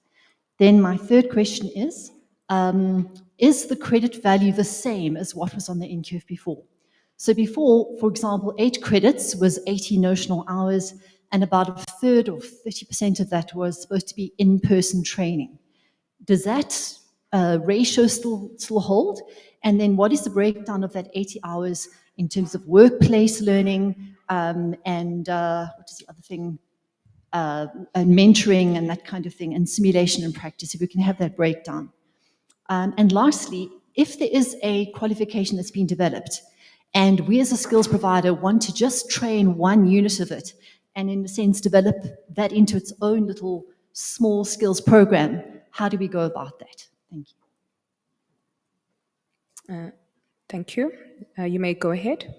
[SPEAKER 6] Then my third question is the credit value the same as what was on the NQF before? So before, for example, 8 credits was 80 notional hours, and about a third or 30% of that was supposed to be in-person training. Does that ratio still hold? And then what is the breakdown of that 80 hours in terms of workplace learning and what is the other thing? And mentoring and that kind of thing, and simulation and practice, if we can have that breakdown. And lastly, if there is a qualification that's been developed, and we as a skills provider want to just train one unit of it, and in a sense develop that into its own little small skills program, how do we go about that? Thank you.
[SPEAKER 1] Thank you. You may go ahead.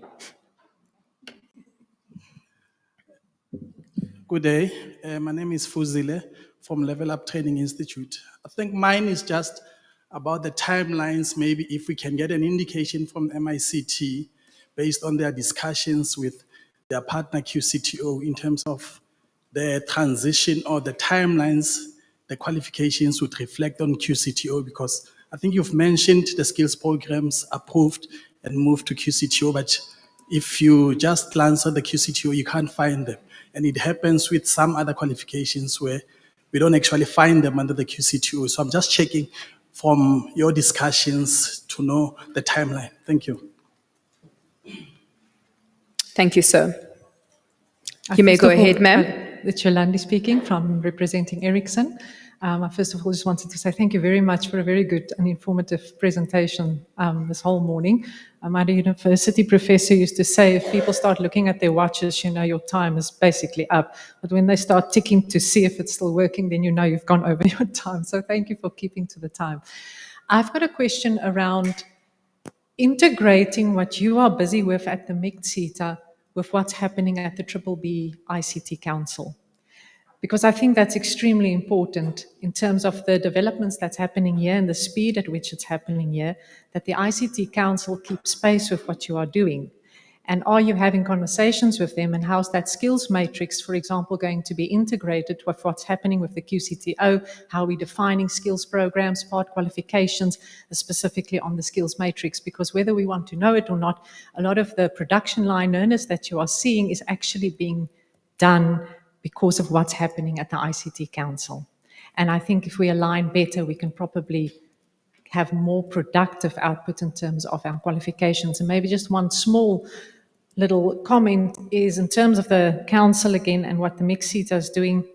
[SPEAKER 10] Good day. My name is Fuzile from Level Up Training Institute. I think mine is just about the timelines, maybe if we can get an indication from MICT based on their discussions with their partner QCTO in terms of the transition or the timelines, the qualifications would reflect on QCTO, because I think you've mentioned the skills programs approved and moved to QCTO, but if you just glance at the QCTO, you can't find them. And it happens with some other qualifications where we don't actually find them under the QCTO. So I'm just checking from your discussions to know the timeline. Thank you.
[SPEAKER 1] Thank you, sir. You may go ahead, ma'am.
[SPEAKER 11] It's Yolandi speaking from representing Ericsson. First of all, just wanted to say thank you very much for a very good and informative presentation this whole morning. My university professor used to say, if people start looking at their watches, you know your time is basically up. But when they start ticking to see if it's still working, then you know you've gone over your time. So thank you for keeping to the time. I've got a question around integrating what you are busy with at the MICT SETA with what's happening at the BBB ICT Council. Because I think that's extremely important in terms of the developments that's happening here and the speed at which it's happening here, that the ICT Council keeps pace with what you are doing. And are you having conversations with them, and how's that skills matrix, for example, going to be integrated with what's happening with the QCTO, how are we defining skills programs, part qualifications, specifically on the skills matrix? Because whether we want to know it or not, a lot of the production line learners that you are seeing is actually being done because of what's happening at the ICT Council. And I think if we align better, we can probably have more productive output in terms of our qualifications. And maybe just one small little comment is in terms of the council again and what the MICT SETA is doing.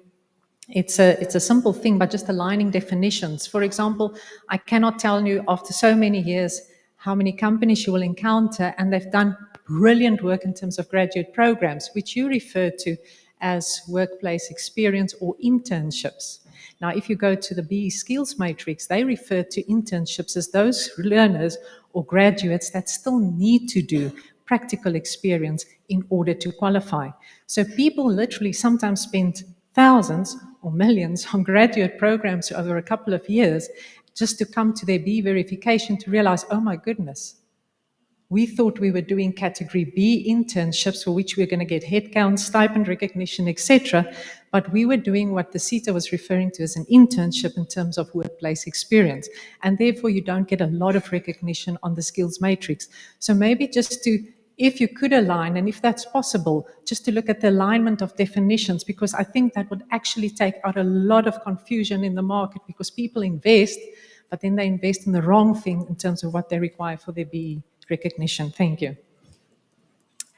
[SPEAKER 11] It's a simple thing, but just aligning definitions. For example, I cannot tell you after so many years how many companies you will encounter, and they've done brilliant work in terms of graduate programs, which you refer to as workplace experience or internships. Now, if you go to the BE skills matrix, they refer to internships as those learners or graduates that still need to do practical experience in order to qualify. So people literally sometimes spend thousands or millions on graduate programs over a couple of years just to come to their BE verification to realize, oh my goodness, We thought we were doing category B internships for which we were going to get headcount, stipend recognition, etc. But we were doing what the SETA was referring to as an internship in terms of workplace experience. And therefore, you don't get a lot of recognition on the skills matrix. So maybe just to, if you could align, and if that's possible, just to look at the alignment of definitions, because I think that would actually take out a lot of confusion in the market, because people invest, but then they invest in the wrong thing in terms of what they require for their BE recognition. Thank you.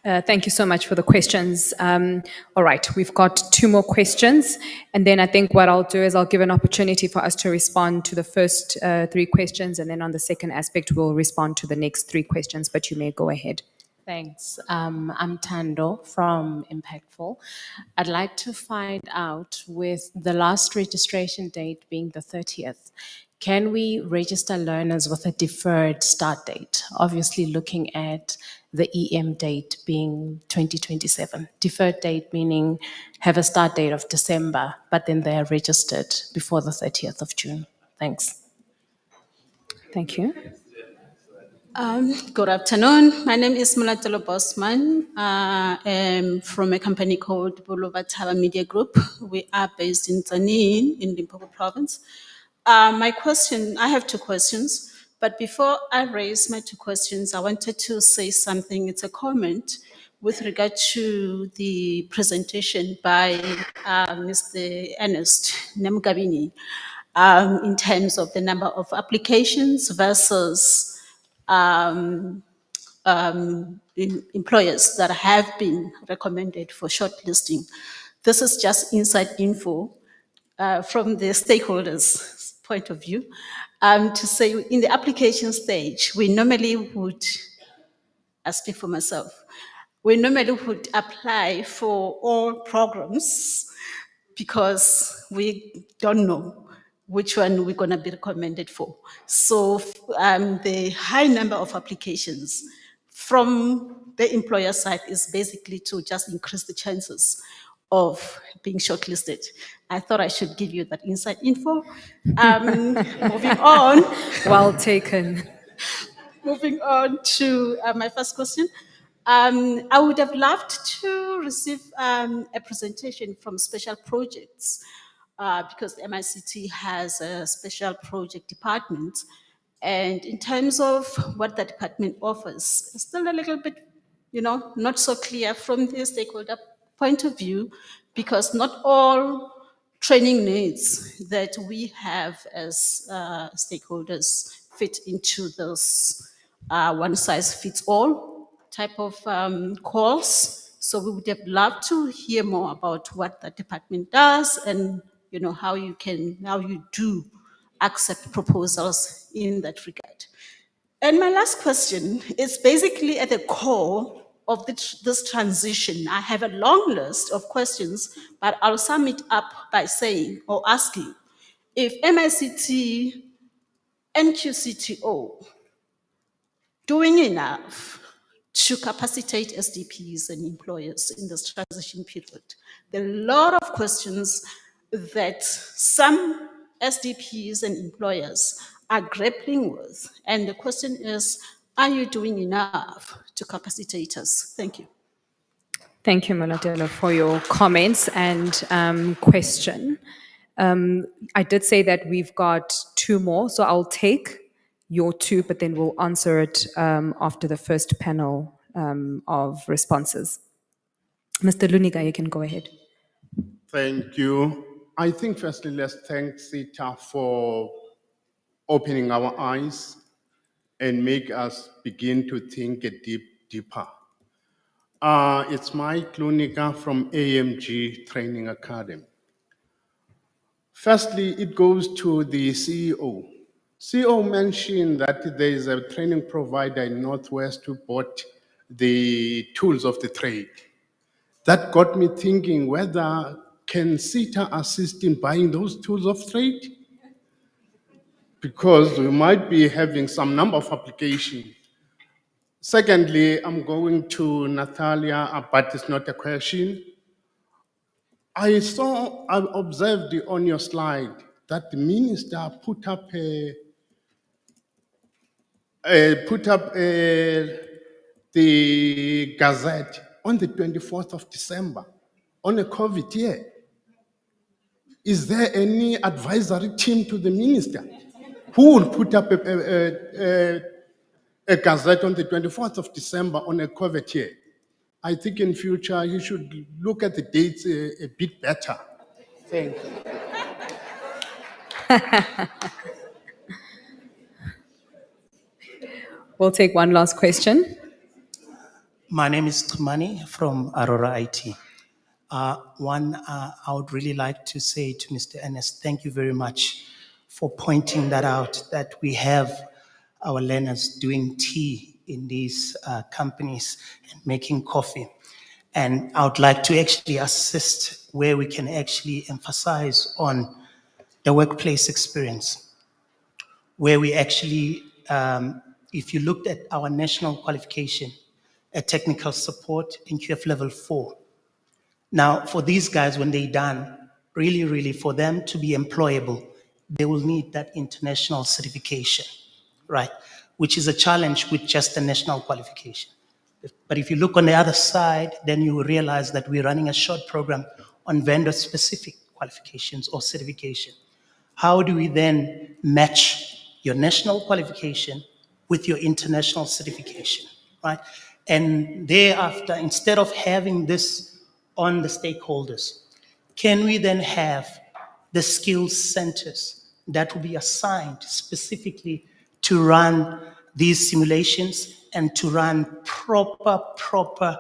[SPEAKER 1] Thank you so much for the questions. All right, we've got 2 more questions. And then I think what I'll do is I'll give an opportunity for us to respond to the first 3 questions. And then on the second aspect, we'll respond to the next 3 questions. But you may go ahead.
[SPEAKER 12] Thanks. I'm Tando from Impactful. I'd like to find out, with the last registration date being the 30th, can we register learners with a deferred start date? Obviously looking at the EM date being 2027. Deferred date meaning have a start date of December, but then they are registered before the 30th of June. Thanks.
[SPEAKER 1] Thank you.
[SPEAKER 13] Good afternoon. My name is Mulatelo Bosman. I'm from a company called Bolovatala Media Group. We are based in Tzaneen in Limpopo Province. I have 2 questions, but before I raise my 2 questions, I wanted to say something. It's a comment with regard to the presentation by Mr. Ernest Nemgabini in terms of the number of applications versus employers that have been recommended for shortlisting. This is just inside info from the stakeholders' point of view, to say in the application stage, we normally would, I speak for myself, we normally would apply for all programs because we don't know which one we're going to be recommended for. So the high number of applications from the employer side is basically to just increase the chances of being shortlisted. I thought I should give you that inside info. Moving on.
[SPEAKER 1] Well taken.
[SPEAKER 13] Moving on to my first question. I would have loved to receive a presentation from special projects because the MICT has a special project department. And in terms of what the department offers, it's still a little bit, not so clear from the stakeholder point of view, because not all training needs that we have as stakeholders fit into this one-size-fits-all type of course. So we would have loved to hear more about what the department does and how you do accept proposals in that regard. And my last question is basically at the core of this transition. I have a long list of questions, but I'll sum it up by saying or asking if MICT and QCTO doing enough to capacitate SDPs and employers in this transition period. There are a lot of questions that some SDPs and employers are grappling with. And the question is, are you doing enough to capacitate us? Thank you.
[SPEAKER 1] Thank you, Mulatelo, for your comments and question. I did say that we've got 2 more, so I'll take your 2, but then we'll answer it after the first panel of responses. Mr. Luniga, you can go ahead.
[SPEAKER 14] Thank you. I think firstly, let's thank SETA for opening our eyes and make us begin to think deeper. It's Mike Luniga from AMG Training Academy. Firstly, it goes to the CEO. CEO mentioned that there is a training provider in Northwest who bought the tools of the trade. That got me thinking whether can SETA assist in buying those tools of trade? Because we might be having some number of applications. Secondly, I'm going to Natalia, but it's not a question. I observed on your slide that the minister put up a the Gazette on the 24th of December on a COVID year? Is there any advisory team to the minister who will put up a Gazette on the 24th of December on a COVID year? I think in future you should look at the dates a bit better. Thank you.
[SPEAKER 1] We'll take one last question.
[SPEAKER 15] My name is Tumani from Aurora IT. I would really like to say to Mr. Ernest, thank you very much for pointing that out, that we have our learners doing tea in these companies and making coffee. And I would like to actually assist where we can actually emphasize on the workplace experience, where we actually, if you looked at our national qualification, a technical support in QF level 4. Now, for these guys, when they're done, really, for them to be employable, they will need that international certification, right? Which is a challenge with just the national qualification. But if you look on the other side, then you will realize that we're running a short program on vendor-specific qualifications or certification. How do we then match your national qualification with your international certification, right? And thereafter, instead of having this on the stakeholders, can we then have the skills centers that will be assigned specifically to run these simulations and to run proper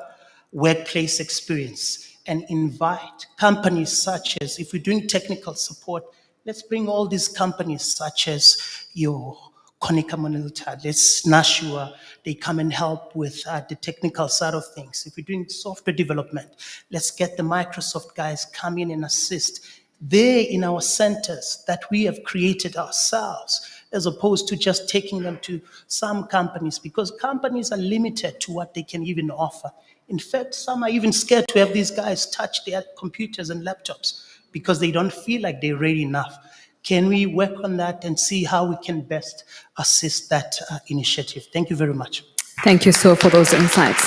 [SPEAKER 15] workplace experience, and invite companies such as, if we're doing technical support, let's bring all these companies such as your Konica Minolta, let's Nashua, they come and help with the technical side of things. If we're doing software development, let's get the Microsoft guys come in and assist. They're in our centers that we have created ourselves, as opposed to just taking them to some companies, because companies are limited to what they can even offer. In fact, some are even scared to have these guys touch their computers and laptops because they don't feel like they're ready enough. Can we work on that and see how we can best assist that initiative? Thank you very much.
[SPEAKER 1] Thank you, so for those insights.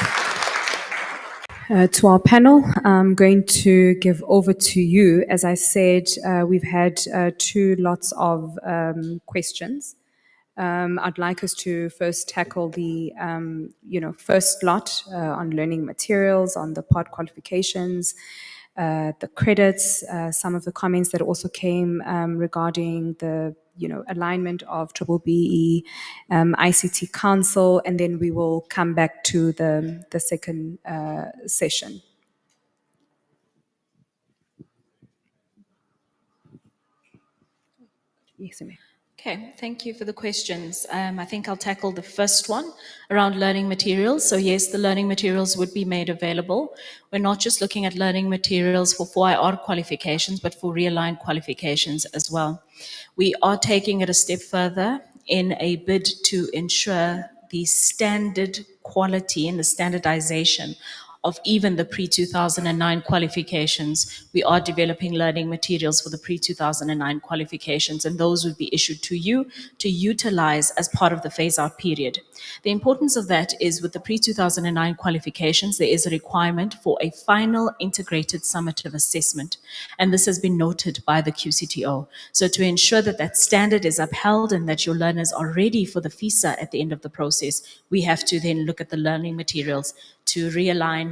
[SPEAKER 1] To our panel, I'm going to give over to you. As I said, we've had two lots of questions. I'd like us to first tackle the first lot on learning materials, on the part qualifications, the credits, some of the comments that also came regarding the alignment of BBBE, ICT Council, and then we will come back to the second session. Yes, ma'am.
[SPEAKER 9] Okay, thank you for the questions. I think I'll tackle the first one around learning materials. So yes, the learning materials would be made available. We're not just looking at learning materials for 4IR qualifications, but for realigned qualifications as well. We are taking it a step further in a bid to ensure the standard quality and the standardization of even the pre-2009 qualifications. We are developing learning materials for the pre-2009 qualifications, and those would be issued to you to utilize as part of the phase-out period. The importance of that is with the pre-2009 qualifications, there is a requirement for a final integrated summative assessment, and this has been noted by the QCTO. So to ensure that that standard is upheld and that your learners are ready for the FISA at the end of the process, we have to then look at the learning materials to realign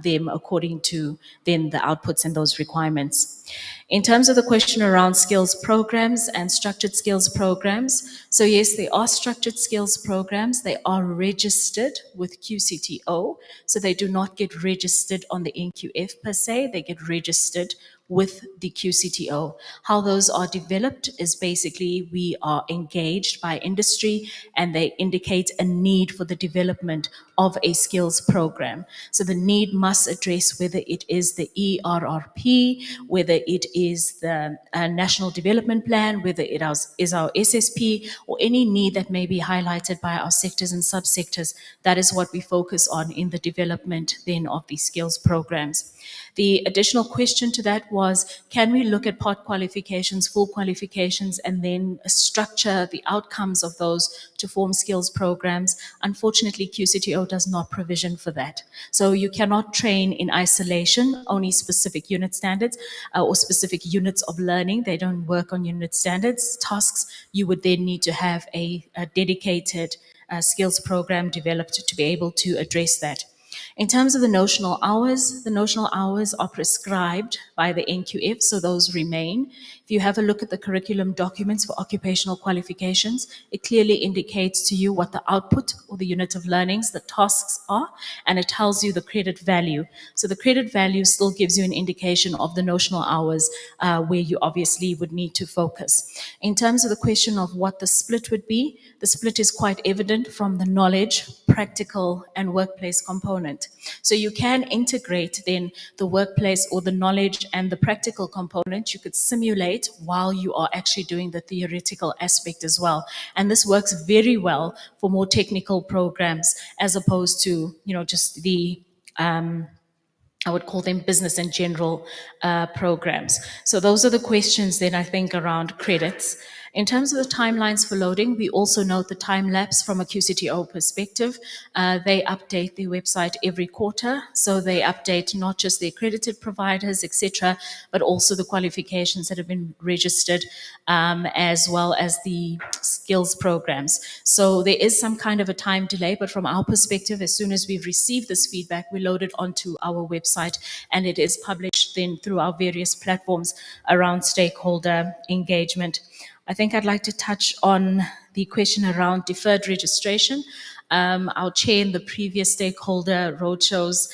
[SPEAKER 9] them according to then the outputs and those requirements. In terms of the question around skills programs and structured skills programs, so yes, they are structured skills programs. They are registered with QCTO, so they do not get registered on the NQF per se, they get registered with the QCTO. How those are developed is basically we are engaged by industry and they indicate a need for the development of a skills program. So the need must address whether it is the ERRP, whether it is the National Development Plan, whether it is our SSP, or any need that may be highlighted by our sectors and subsectors. That is what we focus on in the development then of these skills programs. The additional question to that was, can we look at part qualifications, full qualifications, and then structure the outcomes of those to form skills programs? Unfortunately, QCTO does not provision for that. So you cannot train in isolation, only specific unit standards or specific units of learning. They don't work on unit standards. Tasks, you would then need to have a dedicated skills program developed to be able to address that. In terms of the notional hours are prescribed by the NQF, so those remain. If you have a look at the curriculum documents for occupational qualifications, it clearly indicates to you what the output or the unit of learnings, the tasks are, and it tells you the credit value. So the credit value still gives you an indication of the notional hours where you obviously would need to focus. In terms of the question of what the split would be, the split is quite evident from the knowledge, practical, and workplace component. So you can integrate then the workplace or the knowledge and the practical component. You could simulate while you are actually doing the theoretical aspect as well. And this works very well for more technical programs as opposed to, just the I would call them business and general programs. So those are the questions then I think around credits. In terms of the timelines for loading, we also note the time lapse from a QCTO perspective. They update their website every quarter, so they update not just the accredited providers, etc., but also the qualifications that have been registered, as well as the skills programs. So there is some kind of a time delay, but from our perspective, as soon as we've received this feedback, we load it onto our website, and it is published then through our various platforms around stakeholder engagement. I think I'd like to touch on the question around deferred registration. Our chair in the previous stakeholder roadshows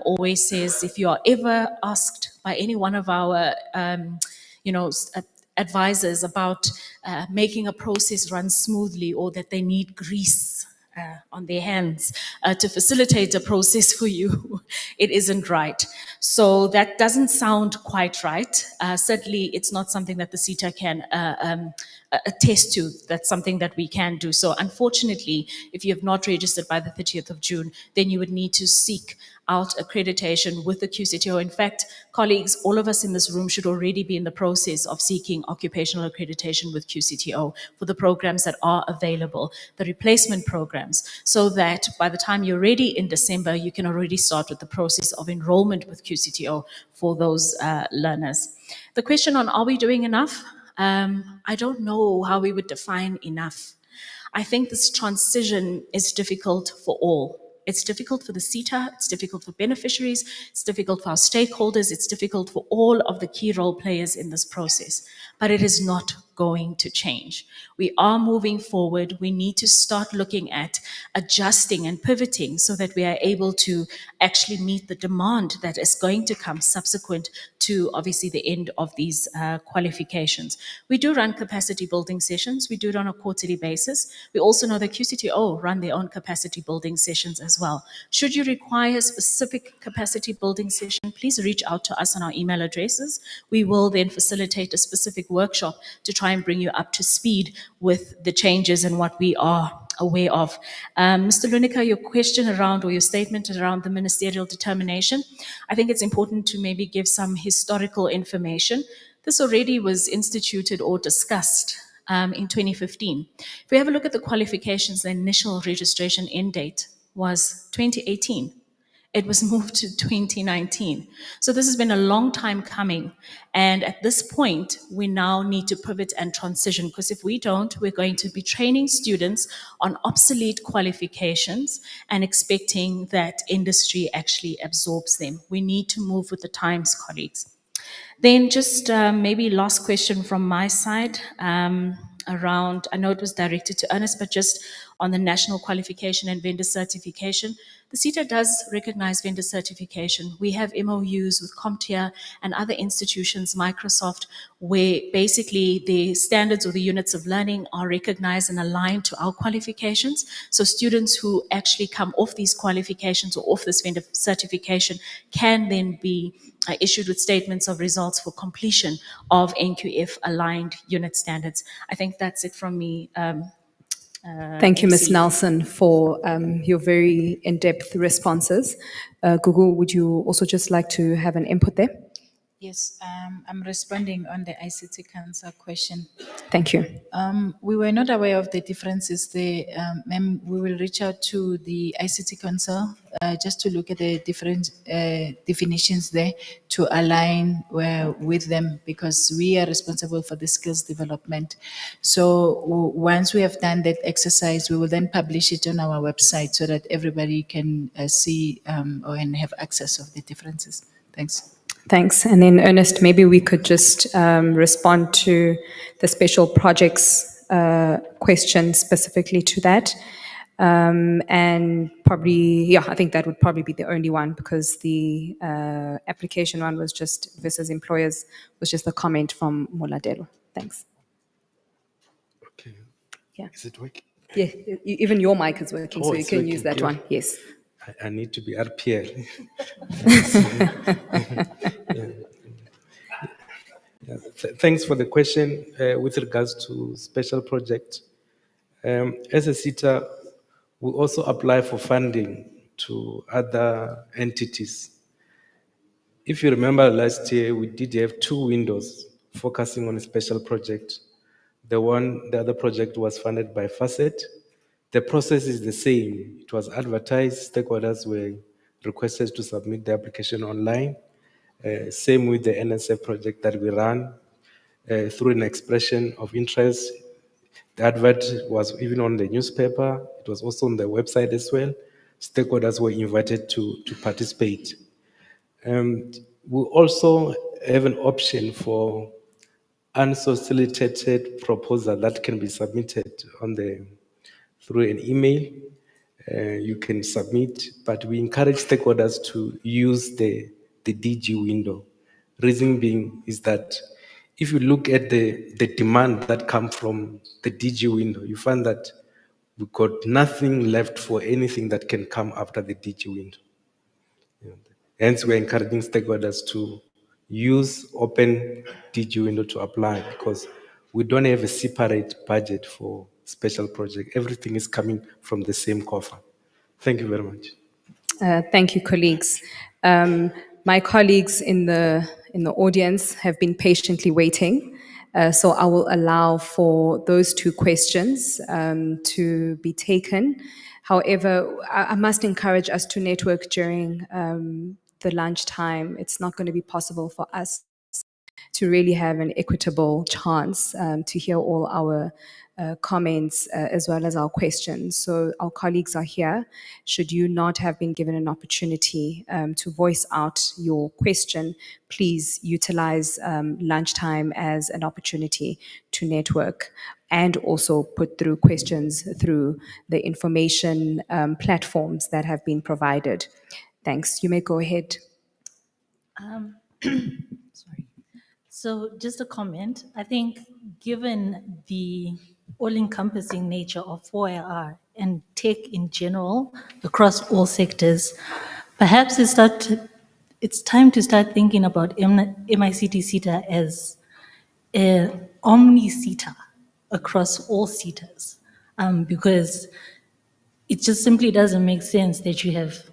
[SPEAKER 9] always says, if you are ever asked by any one of our advisors about making a process run smoothly, or that they need grease on their hands to facilitate a process for you, it isn't right. So that doesn't sound quite right. Certainly, it's not something that the SETA can attest to. That's something that we can do. So unfortunately, if you have not registered by the 30th of June, then you would need to seek out accreditation with the QCTO. In fact, colleagues, all of us in this room should already be in the process of seeking occupational accreditation with QCTO for the programs that are available, the replacement programs, so that by the time you're ready in December, you can already start with the process of enrollment with QCTO for those learners. The question on, are we doing enough? I don't know how we would define enough. I think this transition is difficult for all. It's difficult for the SETA, it's difficult for beneficiaries, it's difficult for our stakeholders, it's difficult for all of the key role players in this process. But it is not going to change. We are moving forward. We need to start looking at adjusting and pivoting so that we are able to actually meet the demand that is going to come subsequent to obviously the end of these qualifications. We do run capacity building sessions. We do it on a quarterly basis. We also know that QCTO run their own capacity building sessions as well. Should you require a specific capacity building session, please reach out to us on our email addresses. We will then facilitate a specific workshop to try and bring you up to speed with the changes and what we are aware of. Mr. Lunica, your question around, or your statement around the ministerial determination, I think it's important to maybe give some historical information. This already was instituted or discussed in 2015. If we have a look at the qualifications, the initial registration end date was 2018. It was moved to 2019. So this has been a long time coming. And at this point, we now need to pivot and transition, because if we don't, we're going to be training students on obsolete qualifications and expecting that industry actually absorbs them. We need to move with the times, colleagues. Then just maybe last question from my side around, I know it was directed to Ernest, but just on the national qualification and vendor certification. The SETA does recognize vendor certification. We have MOUs with CompTIA and other institutions, Microsoft, where basically the standards or the units of learning are recognized and aligned to our qualifications. So students who actually come off these qualifications or off this vendor certification can then be issued with statements of results for completion of NQF aligned unit standards. I think that's it from me,
[SPEAKER 1] Thank you, Ms.
[SPEAKER 12] MCT.
[SPEAKER 1] Nelson, for your very in-depth responses. Gugu, would you also just like to have an input there?
[SPEAKER 8] Yes, I'm responding on the ICT Council question.
[SPEAKER 1] Thank you.
[SPEAKER 8] We were not aware of the differences there. Ma'am, we will reach out to the ICT Council just to look at the different definitions there to align with them, because we are responsible for the skills development. So once we have done that exercise, we will then publish it on our website so that everybody can see and have access of the differences. Thanks.
[SPEAKER 1] Thanks. And then Ernest, maybe we could just respond to the special projects question specifically to that. And probably, yeah, I think that would probably be the only one, because the application one was just versus employers was just a comment from Muladelo. Thanks.
[SPEAKER 7] Okay.
[SPEAKER 1] Yeah.
[SPEAKER 7] Is it working?
[SPEAKER 1] Yeah, even your mic is working, so you
[SPEAKER 7] it's
[SPEAKER 1] can
[SPEAKER 7] working,
[SPEAKER 1] use that
[SPEAKER 7] yeah.
[SPEAKER 1] one. Yes.
[SPEAKER 7] I need to be RPL. Thanks for the question. With regards to special project, as a SETA, we also apply for funding to other entities. If you remember last year, we did have 2 windows focusing on a special project. The other project was funded by FACET. The process is the same. It was advertised, stakeholders were requested to submit the application online. Same with the NSF project that we ran through an expression of interest. The advert was even on the newspaper. It was also on the website as well. Stakeholders were invited to participate. We also have an option for unsolicited proposal that can be submitted through an email. You can submit, but we encourage stakeholders to use the DG window. Reason being is that if you look at the demand that comes from the DG window, you find that we've got nothing left for anything that can come after the DG window. Hence, we're encouraging stakeholders to use open DG window to apply, because we don't have a separate budget for special project. Everything is coming from the same coffer. Thank you very much.
[SPEAKER 1] Thank you, colleagues. My colleagues in the audience have been patiently waiting, so I will allow for those 2 questions to be taken. However, I must encourage us to network during the lunchtime. It's not going to be possible for us to really have an equitable chance to hear all our comments as well as our questions. So our colleagues are here. Should you not have been given an opportunity to voice out your question, please utilize lunchtime as an opportunity to network and also put through questions through the information platforms that have been provided. Thanks. You may go ahead.
[SPEAKER 16] Sorry. So just a comment. I think given the all-encompassing nature of 4IR and tech in general across all sectors, perhaps it's time to start thinking about MICT SETA as an omni-SETA across all SETAs, because it just simply doesn't make sense that you have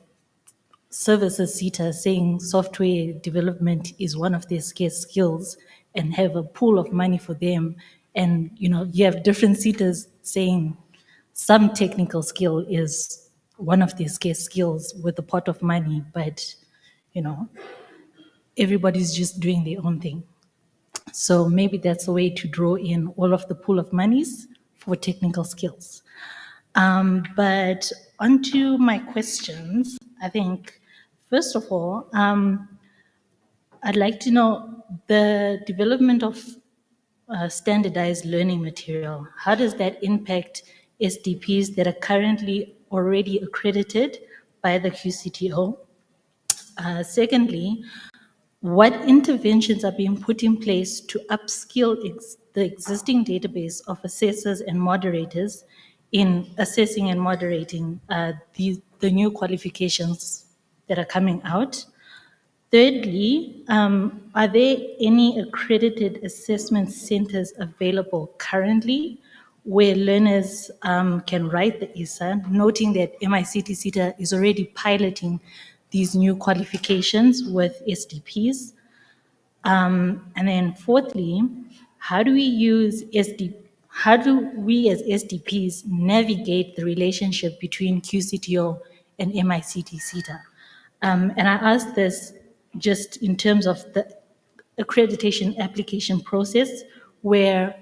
[SPEAKER 16] services SETA saying software development is one of their scarce skills and have a pool of money for them. And, you have different SETAs saying some technical skill is one of their scarce skills with a pot of money, but, everybody's just doing their own thing. So maybe that's a way to draw in all of the pool of monies for technical skills. But onto my questions, I think, first of all, I'd like to know the development of standardized learning material. How does that impact SDPs that are currently already accredited by the QCTO? Secondly, what interventions are being put in place to upskill the existing database of assessors and moderators in assessing and moderating the new qualifications that are coming out? Thirdly, are there any accredited assessment centers available currently, where learners can write the ESA, noting that MICT SETA is already piloting these new qualifications with SDPs. And then fourthly, how do how do we as SDPs navigate the relationship between QCTO and MICT SETA? And I ask this just in terms of the accreditation application process, where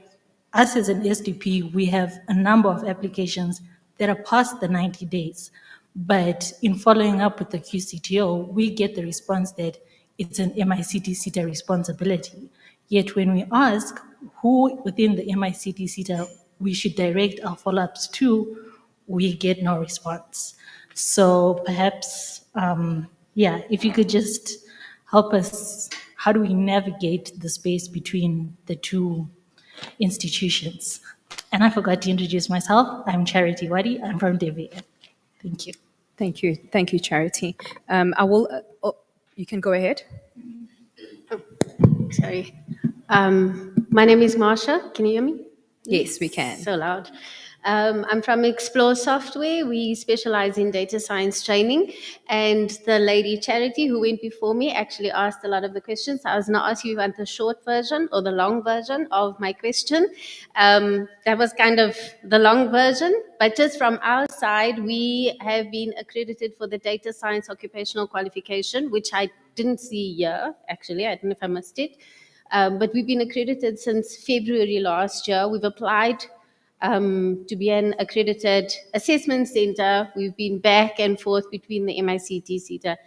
[SPEAKER 16] us as an SDP, we have a number of applications that are past the 90 days. But in following up with the QCTO, we get the response that it's an MICT SETA responsibility. Yet when we ask who within the MICT SETA we should direct our follow-ups to, we get no response. So perhaps, yeah, if you could just help us, how do we navigate the space between the two institutions? And I forgot to introduce myself. I'm Charity Wadi. I'm from DVA. Thank you.
[SPEAKER 1] Thank you. Thank you, Charity. I will, you can go ahead.
[SPEAKER 17] Sorry. My name is Marsha. Can you hear me?
[SPEAKER 1] Yes, we can.
[SPEAKER 17] So loud. I'm from Explore Software. We specialize in data science training. And the lady Charity who went before me actually asked a lot of the questions. I was going to ask you if you want the short version or the long version of my question. That was kind of the long version. But just from our side, we have been accredited for the data science occupational qualification, which I didn't see here, actually. I don't know if I missed it. But we've been accredited since February last year. We've applied to be an accredited assessment center. We've been back and forth between the MICT SETA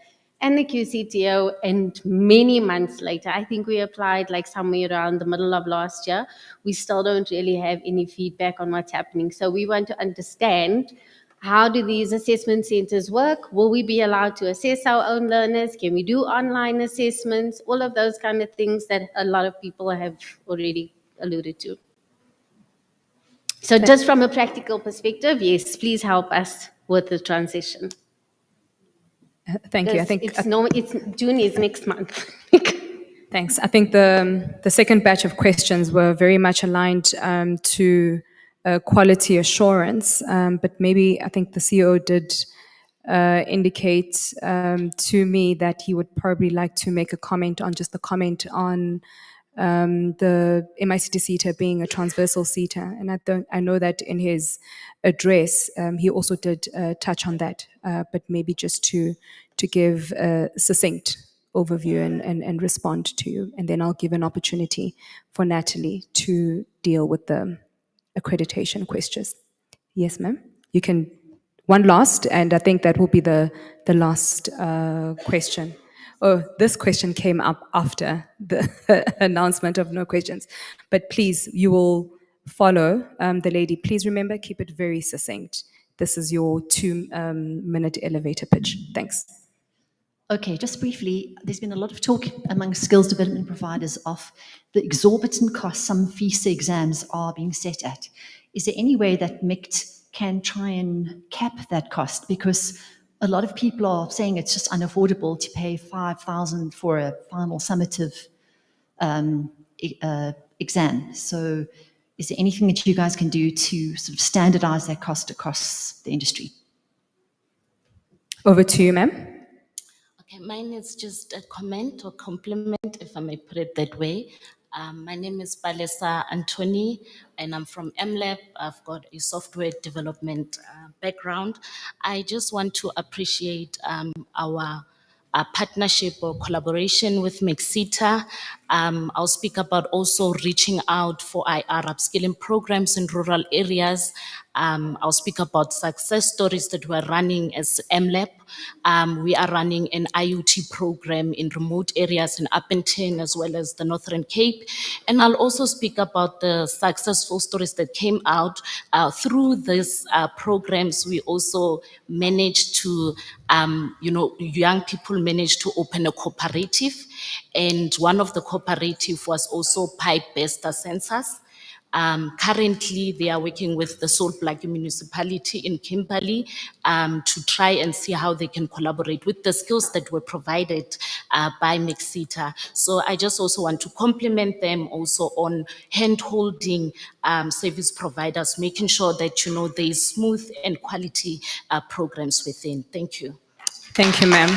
[SPEAKER 17] and the QCTO, and many months later, I think we applied like somewhere around the middle of last year, we still don't really have any feedback on what's happening. So we want to understand, how do these assessment centers work? Will we be allowed to assess our own learners? Can we do online assessments? All of those kind of things that a lot of people have already alluded to. So just from a practical perspective, yes, please help us with the transition.
[SPEAKER 1] Thank you. I think
[SPEAKER 17] it's June is next month.
[SPEAKER 1] Thanks. I think the second batch of questions were very much aligned to quality assurance, but maybe I think the CEO did indicate to me that he would probably like to make a comment on just the comment on the MICT SETA being a transversal SETA, and I know that in his address he also did touch on that, but maybe just to give a succinct overview and respond to you, and then I'll give an opportunity for Natalie to deal with the accreditation questions. Yes, ma'am. You can one last, and I think that will be the last question. Oh, this question came up after the announcement of no questions. But please, you will follow the lady. Please remember, keep it very succinct. This is your 2-minute elevator pitch. Thanks.
[SPEAKER 6] Okay, just briefly, there's been a lot of talk among skills development providers of the exorbitant costs some FISA exams are being set at. Is there any way that MICT can try and cap that cost? Because a lot of people are saying it's just unaffordable to pay 5,000 for a final summative exam. So is there anything that you guys can do to sort of standardize that cost across the industry?
[SPEAKER 1] Over to you, ma'am.
[SPEAKER 12] Okay, mine is just a comment or compliment, if I may put it that way. My name is Palesa Anthony, and I'm from MLab. I've got a software development background. I just want to appreciate our partnership or collaboration with MICT SETA. I'll speak about also reaching out for IR upskilling programs in rural areas. I'll speak about success stories that we're running as MLab. We are running an IoT program in remote areas in Upington as well as the Northern Cape. And I'll also speak about the successful stories that came out through these programs. We also managed to, young people managed to open a cooperative. And one of the cooperative was also pipe-based sensors.
[SPEAKER 18] Currently, they are working with the Salt Lake municipality in Kimberley to try and see how they can collaborate with the skills that were provided by MICT SETA. So I just also want to compliment them also on hand-holding service providers, making sure that, you know, there is smooth and quality programs within. Thank you.
[SPEAKER 1] Thank you, ma'am.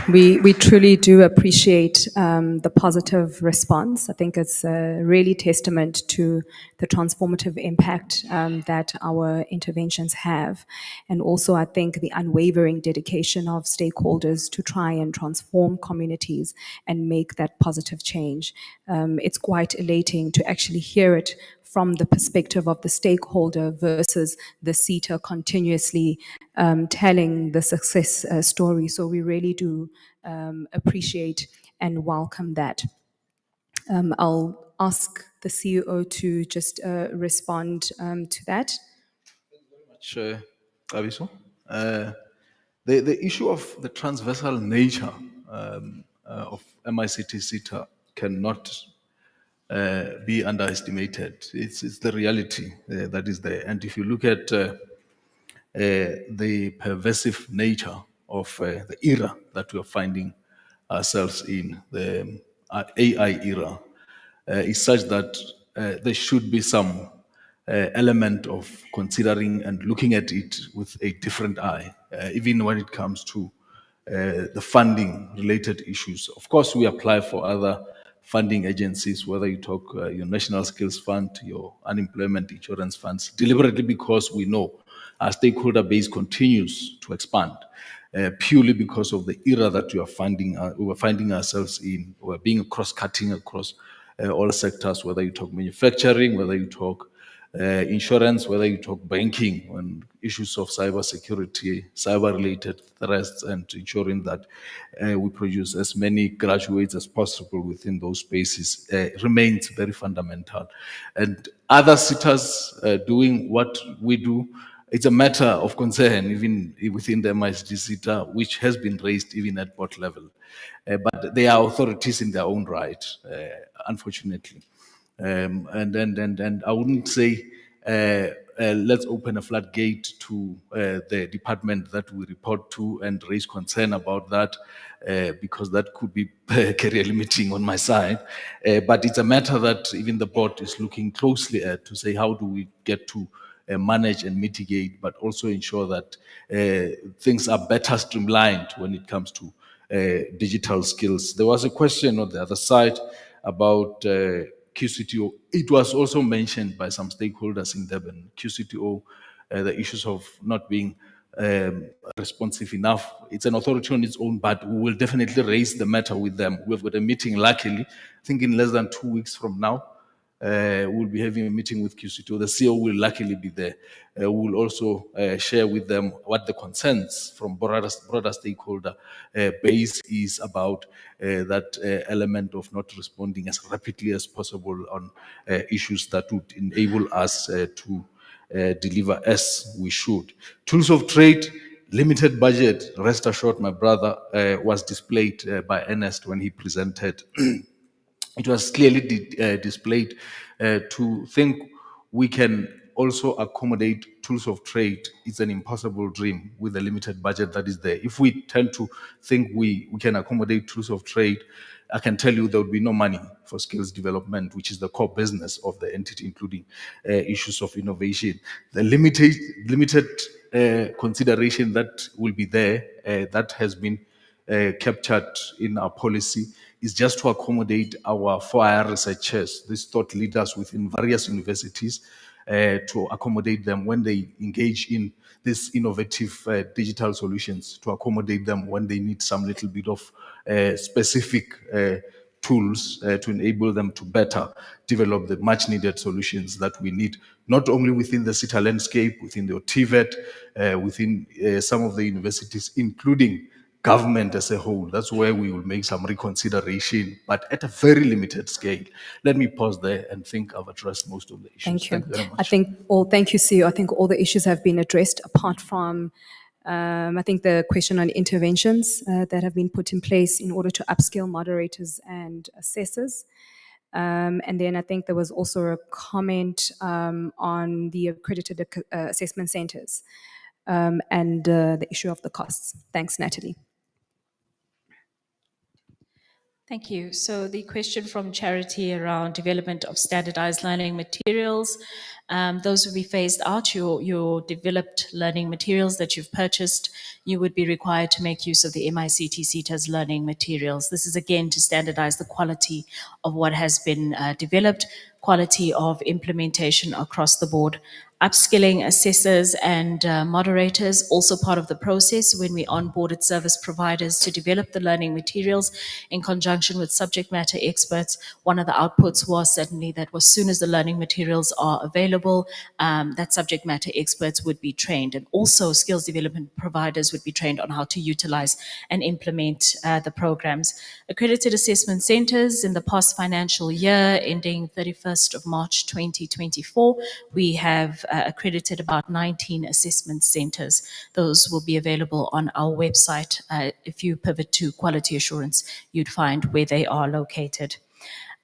[SPEAKER 1] We truly do appreciate the positive response. I think it's really testament to the transformative impact that our interventions have. And also, I think the unwavering dedication of stakeholders to try and transform communities and make that positive change. It's quite elating to actually hear it from the perspective of the stakeholder versus the SETA continuously telling the success story. So we really do appreciate and welcome that. I'll ask the CEO to just respond to that.
[SPEAKER 3] Much, Abiso. The issue of the transversal nature of MICT SETA cannot be underestimated. It's the reality that is there. And if you look at the pervasive nature of the era that we are finding ourselves in, the AI era, is such that there should be some element of considering and looking at it with a different eye, even when it comes to the funding related issues. Of course, we apply for other funding agencies, whether you talk your National Skills Fund, your unemployment insurance funds, deliberately because we know our stakeholder base continues to expand. Purely because of the era that we were finding ourselves in, we're being cross-cutting across all sectors, whether you talk manufacturing, whether you talk insurance, whether you talk banking, on issues of cyber security, cyber-related threats, and ensuring that we produce as many graduates as possible within those spaces remains very fundamental. And other SETAs doing what we do, it's a matter of concern even within the MICT SETA, which has been raised even at board level. But they are authorities in their own right, unfortunately. And I wouldn't say let's open a floodgate to the department that we report to and raise concern about that, because that could be career limiting on my side. But it's a matter that even the board is looking closely at to say, how do we get to manage and mitigate, but also ensure that things are better streamlined when it comes to digital skills. There was a question on the other side about QCTO. It was also mentioned by some stakeholders in Durban. QCTO, the issues of not being responsive enough. It's an authority on its own, but we will definitely raise the matter with them. We've got a meeting, luckily, I think in less than 2 weeks from now. We'll be having a meeting with QCTO. The CEO will luckily be there. We'll also share with them what the concerns from broader stakeholder base is about that element of not responding as rapidly as possible on issues that would enable us to deliver as we should. Tools of trade, limited budget. Rest assured, my brother was displayed by Ernest when he presented. It was clearly displayed to think we can also accommodate tools of trade. It's an impossible dream with the limited budget that is there. If we tend to think we can accommodate tools of trade, I can tell you there would be no money for skills development, which is the core business of the entity, including issues of innovation. The limited consideration that will be there, that has been captured in our policy, is just to accommodate our 4IR researchers, these thought leaders within various universities, to accommodate them when they engage in these innovative digital solutions, to accommodate them when they need some little bit of specific tools to enable them to better develop the much needed solutions that we need, not only within the SETA landscape, within the TVET, within some of the universities, including government as a whole. That's where we will make some reconsideration, but at a very limited scale. Let me pause there and think I've addressed most of the issues.
[SPEAKER 1] Thank you.
[SPEAKER 3] Thank you very much.
[SPEAKER 1] Thank you, CEO. I think all the issues have been addressed apart from, I think the question on interventions that have been put in place in order to upskill moderators and assessors. And then I think there was also a comment on the accredited assessment centers and the issue of the costs. Thanks, Natalie.
[SPEAKER 9] Thank you. So the question from Charity around development of standardized learning materials, those will be phased out. Your developed learning materials that you've purchased, you would be required to make use of the MICT SETA's learning materials. This is again to standardize the quality of what has been developed, quality of implementation across the board. Upskilling assessors and moderators, also part of the process when we onboarded service providers to develop the learning materials in conjunction with subject matter experts. One of the outputs was certainly that as soon as the learning materials are available, that subject matter experts would be trained, and also skills development providers would be trained on how to utilize and implement the programs. Accredited assessment centers in the past financial year ending 31st of March 2024, we have accredited about 19 assessment centers. Those will be available on our website. If you pivot to quality assurance, you'd find where they are located.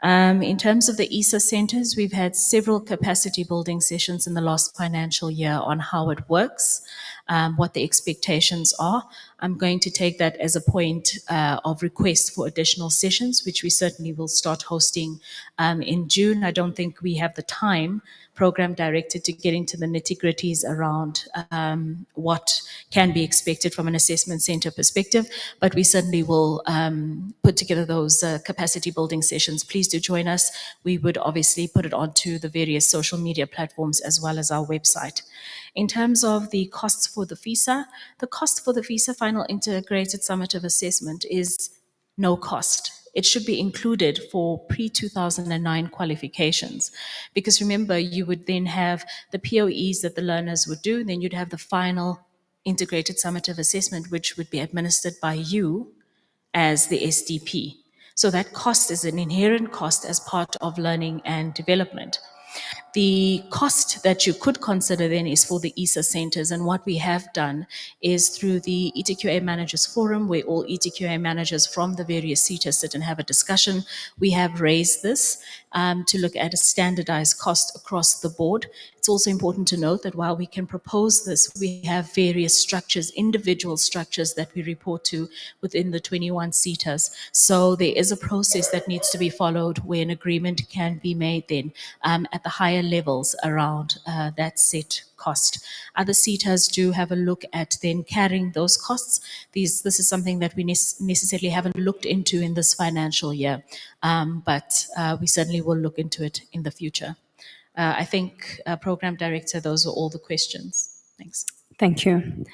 [SPEAKER 9] In terms of the ESA centers, we've had several capacity building sessions in the last financial year on how it works, what the expectations are. I'm going to take that as a point of request for additional sessions, which we certainly will start hosting in June. I don't think we have the time, program director, to get into the nitty-gritties around what can be expected from an assessment center perspective, but we certainly will put together those capacity building sessions. Please do join us. We would obviously put it onto the various social media platforms as well as our website. In terms of the costs for the FISA, the cost for the FISA Final Integrated Summative Assessment is no cost. It should be included for pre-2009 qualifications. Because remember, you would then have the POEs that the learners would do, then you'd have the final integrated summative assessment, which would be administered by you as the SDP. So that cost is an inherent cost as part of learning and development. The cost that you could consider then is for the ESA centers, and what we have done is through the ETQA Managers Forum, where all ETQA managers from the various SETA sit and have a discussion. We have raised this to look at a standardized cost across the board. It's also important to note that while we can propose this, we have various structures, individual structures that we report to within the 21 SETAs. So there is a process that needs to be followed where an agreement can be made then at the higher levels around that set cost. Other SETAs do have a look at then carrying those costs. This is something that we necessarily haven't looked into in this financial year, but we certainly will look into it in the future. I think, Program Director, those are all the questions. Thanks.
[SPEAKER 1] Thank you.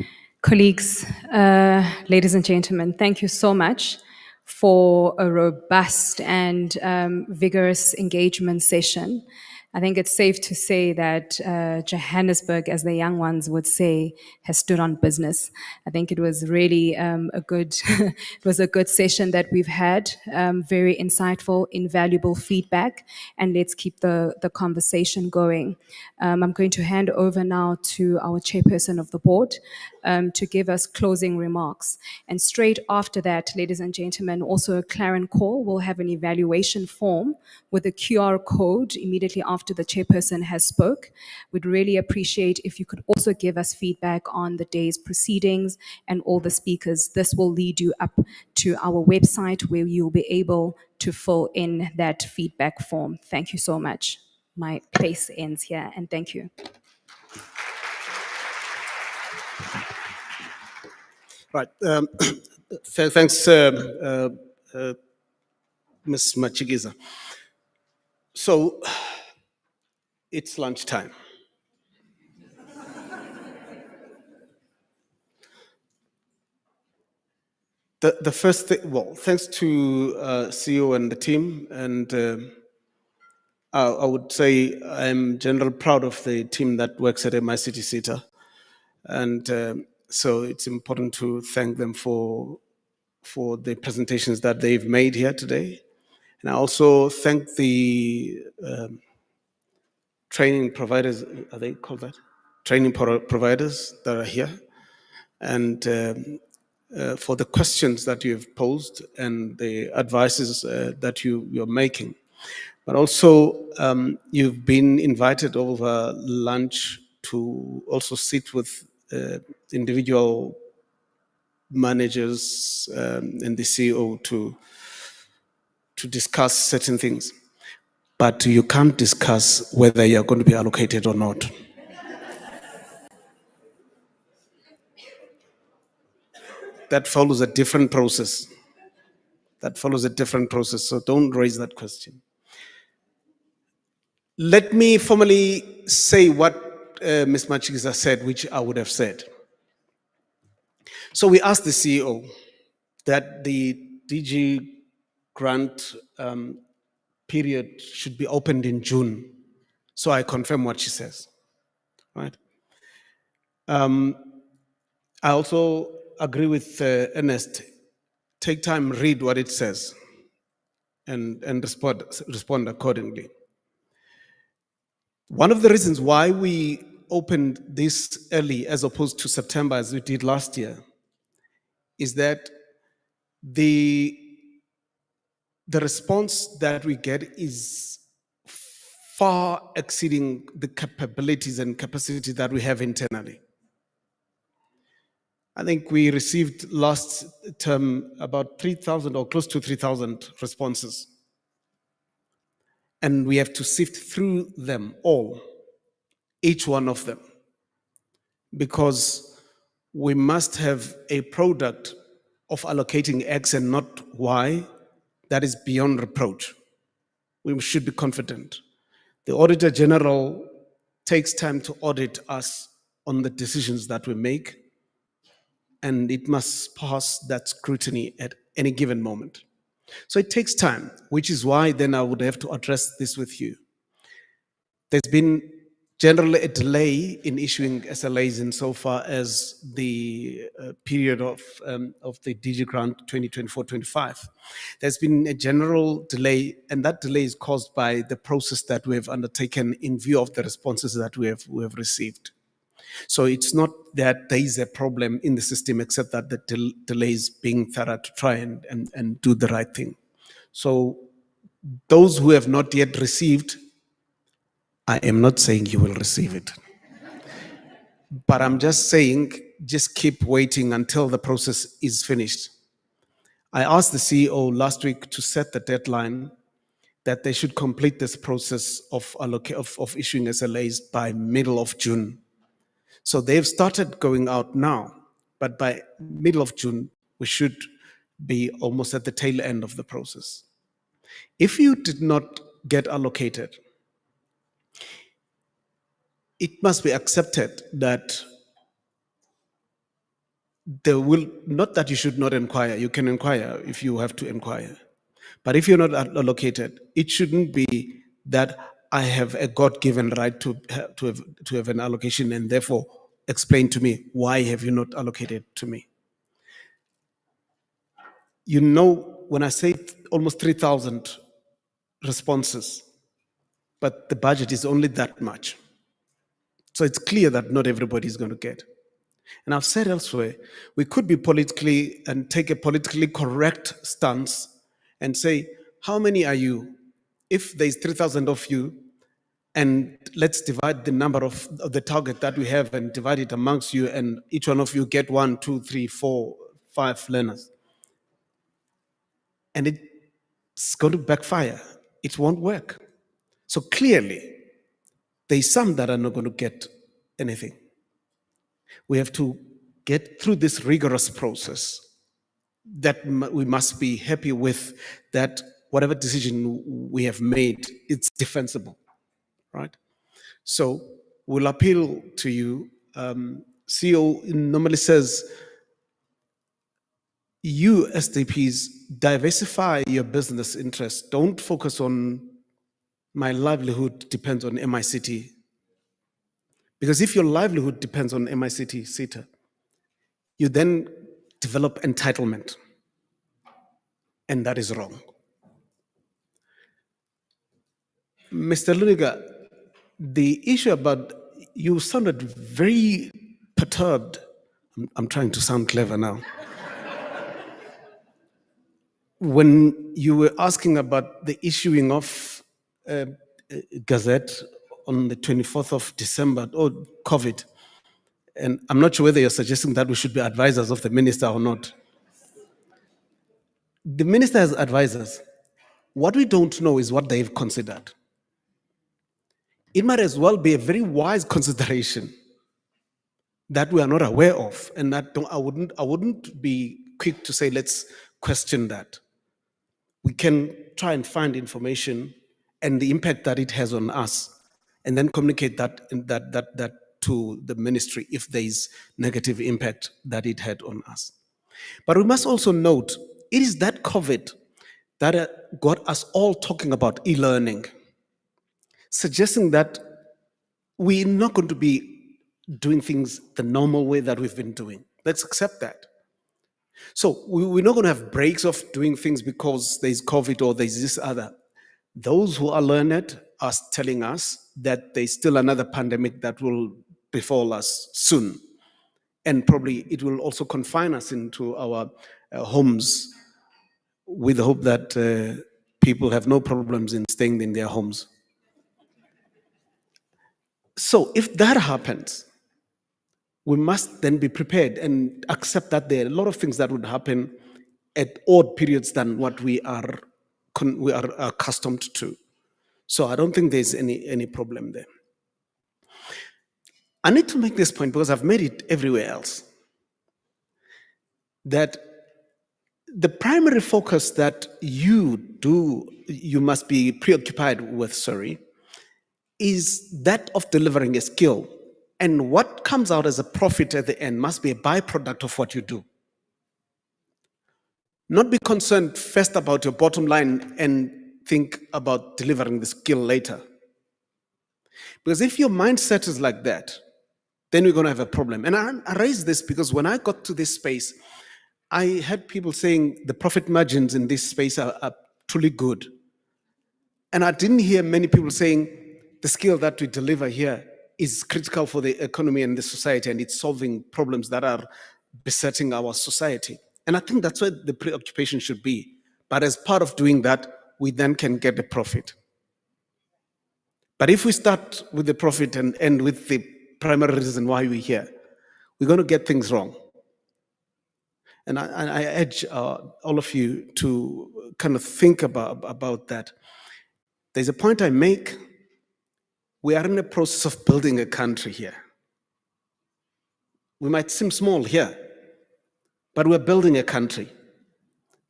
[SPEAKER 1] Colleagues, ladies and gentlemen, thank you so much for a robust and vigorous engagement session. I think it's safe to say that Johannesburg, as the young ones would say, has stood on business. I think it was really it was a good session that we've had, very insightful, invaluable feedback, and let's keep the conversation going. I'm going to hand over now to our chairperson of the board to give us closing remarks. And straight after that, ladies and gentlemen, also a Clarion call. We'll have an evaluation form with a QR code immediately after the chairperson has spoke. We'd really appreciate if you could also give us feedback on the day's proceedings and all the speakers. This will lead you up to our website where you'll be able to fill in that feedback form. Thank you so much. My place ends here, and thank you.
[SPEAKER 2] Right. Thanks, Ms. Machigiza. So, it's lunchtime. The first thing, well, thanks to CEO and the team, and I would say I'm generally proud of the team that works at MICT SETA, and so it's important to thank them for the presentations that they've made here today. And I also thank the training providers, are they called that? Training providers that are here, and for the questions that you've posed and the advices that you're making. But also, you've been invited over lunch to also sit with individual managers and the CEO to discuss certain things. But you can't discuss whether you're going to be allocated or not. That follows a different process. So don't raise that question. Let me formally say what Ms. Machiza said, which I would have said. So we asked the CEO that the DG grant period should be opened in June. So I confirm what she says, right? I also agree with Ernest. Take time, read what it says, and respond accordingly. One of the reasons why we opened this early as opposed to September as we did last year is that the response that we get is far exceeding the capabilities and capacity that we have internally. I think we received last term about 3,000 or close to 3,000 responses. And we have to sift through them all, each one of them, because we must have a product of allocating X and not Y that is beyond reproach. We should be confident. The Auditor General takes time to audit us on the decisions that we make, and it must pass that scrutiny at any given moment. So it takes time, which is why then I would have to address this with you. There's been generally a delay in issuing SLAs insofar as the period of the DG grant 2024-25. There's been a general delay, and that delay is caused by the process that we have undertaken in view of the responses that we have received. So it's not that there is a problem in the system, except that the delay is being thorough to try and do the right thing. So those who have not yet received, I am not saying you will receive it. But I'm just saying, just keep waiting until the process is finished. I asked the CEO last week to set the deadline that they should complete this process of issuing SLAs by middle of June. So they've started going out now, but by middle of June, we should be almost at the tail end of the process. If you did not get allocated, it must be accepted that there will, not that you should not inquire, you can inquire if you have to inquire. But if you're not allocated, it shouldn't be that I have a God-given right to have an allocation, and therefore explain to me, why have you not allocated to me? You know, when I say almost 3,000 responses, but the budget is only that much. So it's clear that not everybody is going to get. And I've said elsewhere, we could be politically and take a politically correct stance and say, how many are you? If there's 3,000 of you, and let's divide the number of the target that we have and divide it amongst you, and each one of you get 1, 2, 3, 4, 5 learners. And it's going to backfire. It won't work. So clearly, there's some that are not going to get anything. We have to get through this rigorous process that we must be happy with, that whatever decision we have made, it's defensible, right? So we'll appeal to you. CEO normally says, you SDPs, diversify your business interests. Don't focus on my livelihood depends on MICT. Because if your livelihood depends on MICT SETA, you then develop entitlement. And that is wrong. Mr. Luniga, the issue about, you sounded very perturbed. I'm trying to sound clever now. When you were asking about the issuing of Gazette on the 24th of December, COVID. And I'm not sure whether you're suggesting that we should be advisors of the minister or not. The minister has advisors. What we don't know is what they've considered. It might as well be a very wise consideration that we are not aware of, and I wouldn't be quick to say let's question that. We can try and find information and the impact that it has on us, and then communicate that to the ministry if there is negative impact that it had on us. But we must also note it is that COVID that got us all talking about e-learning, suggesting that we're not going to be doing things the normal way that we've been doing. Let's accept that. So we're not going to have breaks of doing things because there's COVID or there's this other. Those who are learned are telling us that there's still another pandemic that will befall us soon. And probably it will also confine us into our homes with the hope that people have no problems in staying in their homes. So if that happens, we must then be prepared and accept that there are a lot of things that would happen at odd periods than what we are accustomed to. So I don't think there's any problem there. I need to make this point because I've made it everywhere else, that the primary focus that you must be preoccupied with, is that of delivering a skill. And what comes out as a profit at the end must be a byproduct of what you do. Not be concerned first about your bottom line and think about delivering the skill later. Because if your mindset is like that, then we're going to have a problem. And I raise this because when I got to this space, I had people saying the profit margins in this space are truly good. And I didn't hear many people saying the skill that we deliver here is critical for the economy and the society, and it's solving problems that are besetting our society. And I think that's where the preoccupation should be. But as part of doing that, we then can get the profit. But if we start with the profit and end with the primary reason why we're here, we're going to get things wrong. And I urge all of you to kind of think about that. There's a point I make. We are in the process of building a country here. We might seem small here, but we're building a country.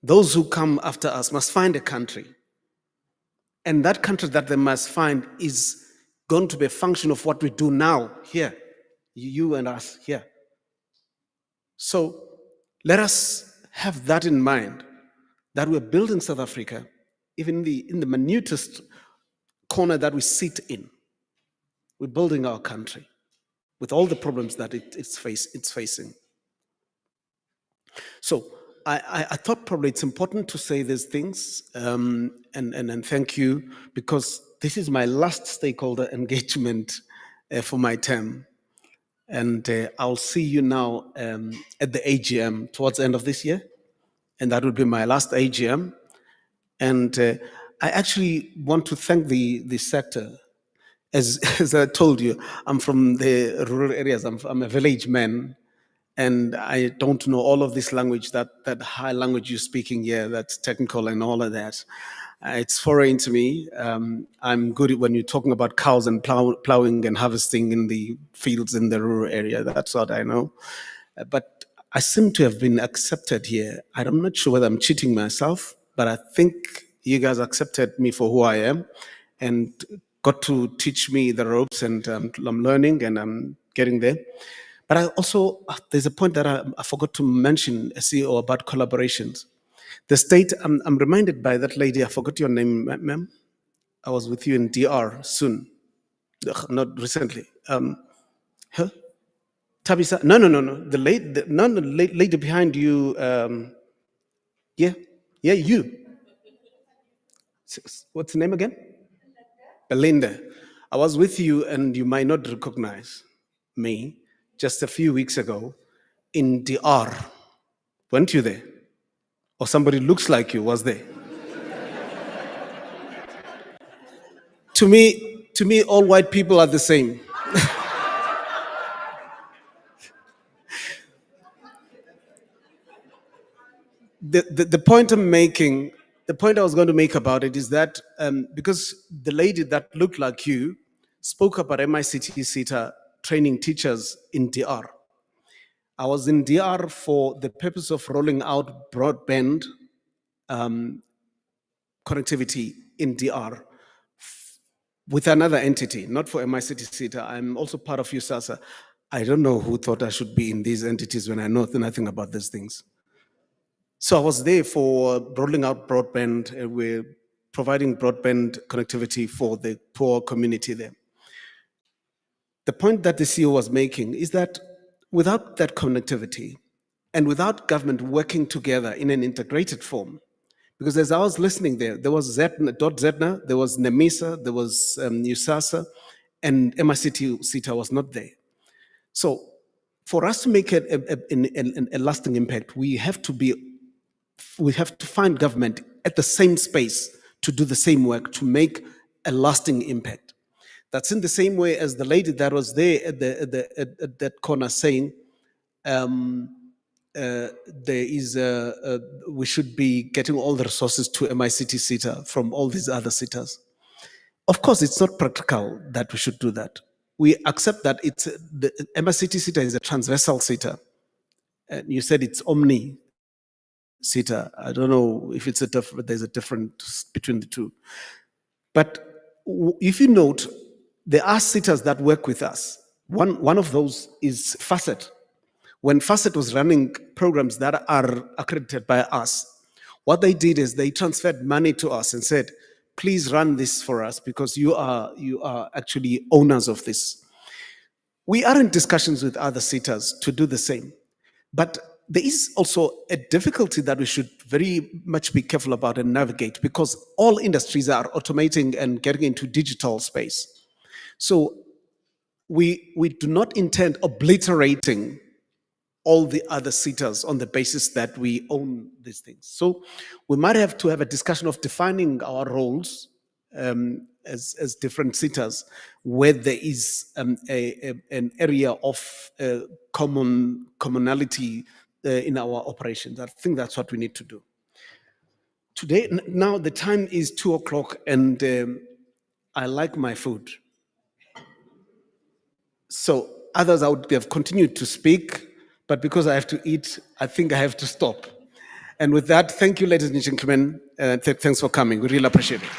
[SPEAKER 2] Those who come after us must find a country. And that country that they must find is going to be a function of what we do now here, you and us here. So let us have that in mind, that we're building South Africa, even in the minutest corner that we sit in. We're building our country with all the problems that it's facing. So I thought probably it's important to say these things, and thank you, because this is my last stakeholder engagement for my term. And I'll see you now at the AGM towards the end of this year, and that will be my last AGM. And I actually want to thank the sector. As I told you, I'm from the rural areas. I'm a village man, and I don't know all of this language, that high language you're speaking here, that's technical and all of that. It's foreign to me. I'm good when you're talking about cows and plowing and harvesting in the fields in the rural area. That's what I know. But I seem to have been accepted here. I'm not sure whether I'm cheating myself, but I think you guys accepted me for who I am and got to teach me the ropes, and I'm learning and I'm getting there. But I also, there's a point that I forgot to mention, CEO, about collaborations. The state, I'm reminded by that lady, I forgot your name, ma'am. I was with you in DR soon, not recently. Her? Tabisa? No. The lady behind you. Yeah, you. What's the name again? Belinda. I was with you, and you might not recognize me just a few weeks ago in DR. Weren't you there? Or somebody looks like you was there? To me, all white people are the same. The point I'm making, the point I was going to make about it is that because the lady that looked like you spoke about MICT SETA training teachers in DR. I was in DR for the purpose of rolling out broadband connectivity in DR with another entity, not for MICT SETA. I'm also part of USASA. I don't know who thought I should be in these entities when I know nothing about these things. So I was there for rolling out broadband. We're providing broadband connectivity for the poor community there. The point that the CEO was making is that without that connectivity and without government working together in an integrated form, because as I was listening there was Zetna, there was NEMISA, there was USASA, and MICT SETA was not there. So for us to make a lasting impact, we have to find government at the same space to do the same work to make a lasting impact. That's in the same way as the lady that was there at that corner saying, we should be getting all the resources to MICT SETA from all these other SETAs. Of course, it's not practical that we should do that. We accept that the MICT SETA is a transversal SETA. And you said it's omni SETA. I don't know if there's a difference between the two. But if you note, there are SETAs that work with us. One of those is FACET. When FACET was running programs that are accredited by us, what they did is they transferred money to us and said, please run this for us because you are actually owners of this. We are in discussions with other SETAs to do the same. But there is also a difficulty that we should very much be careful about and navigate because all industries are automating and getting into digital space. So we do not intend obliterating all the other SETAs on the basis that we own these things. So we might have to have a discussion of defining our roles as different SETAs where there is an area of commonality in our operations. I think that's what we need to do. Today, now the time is 2:00 and I like my food. So others I would have continued to speak, but because I have to eat, I think I have to stop. And with that, thank you, ladies and gentlemen. Thanks for coming. We really appreciate it.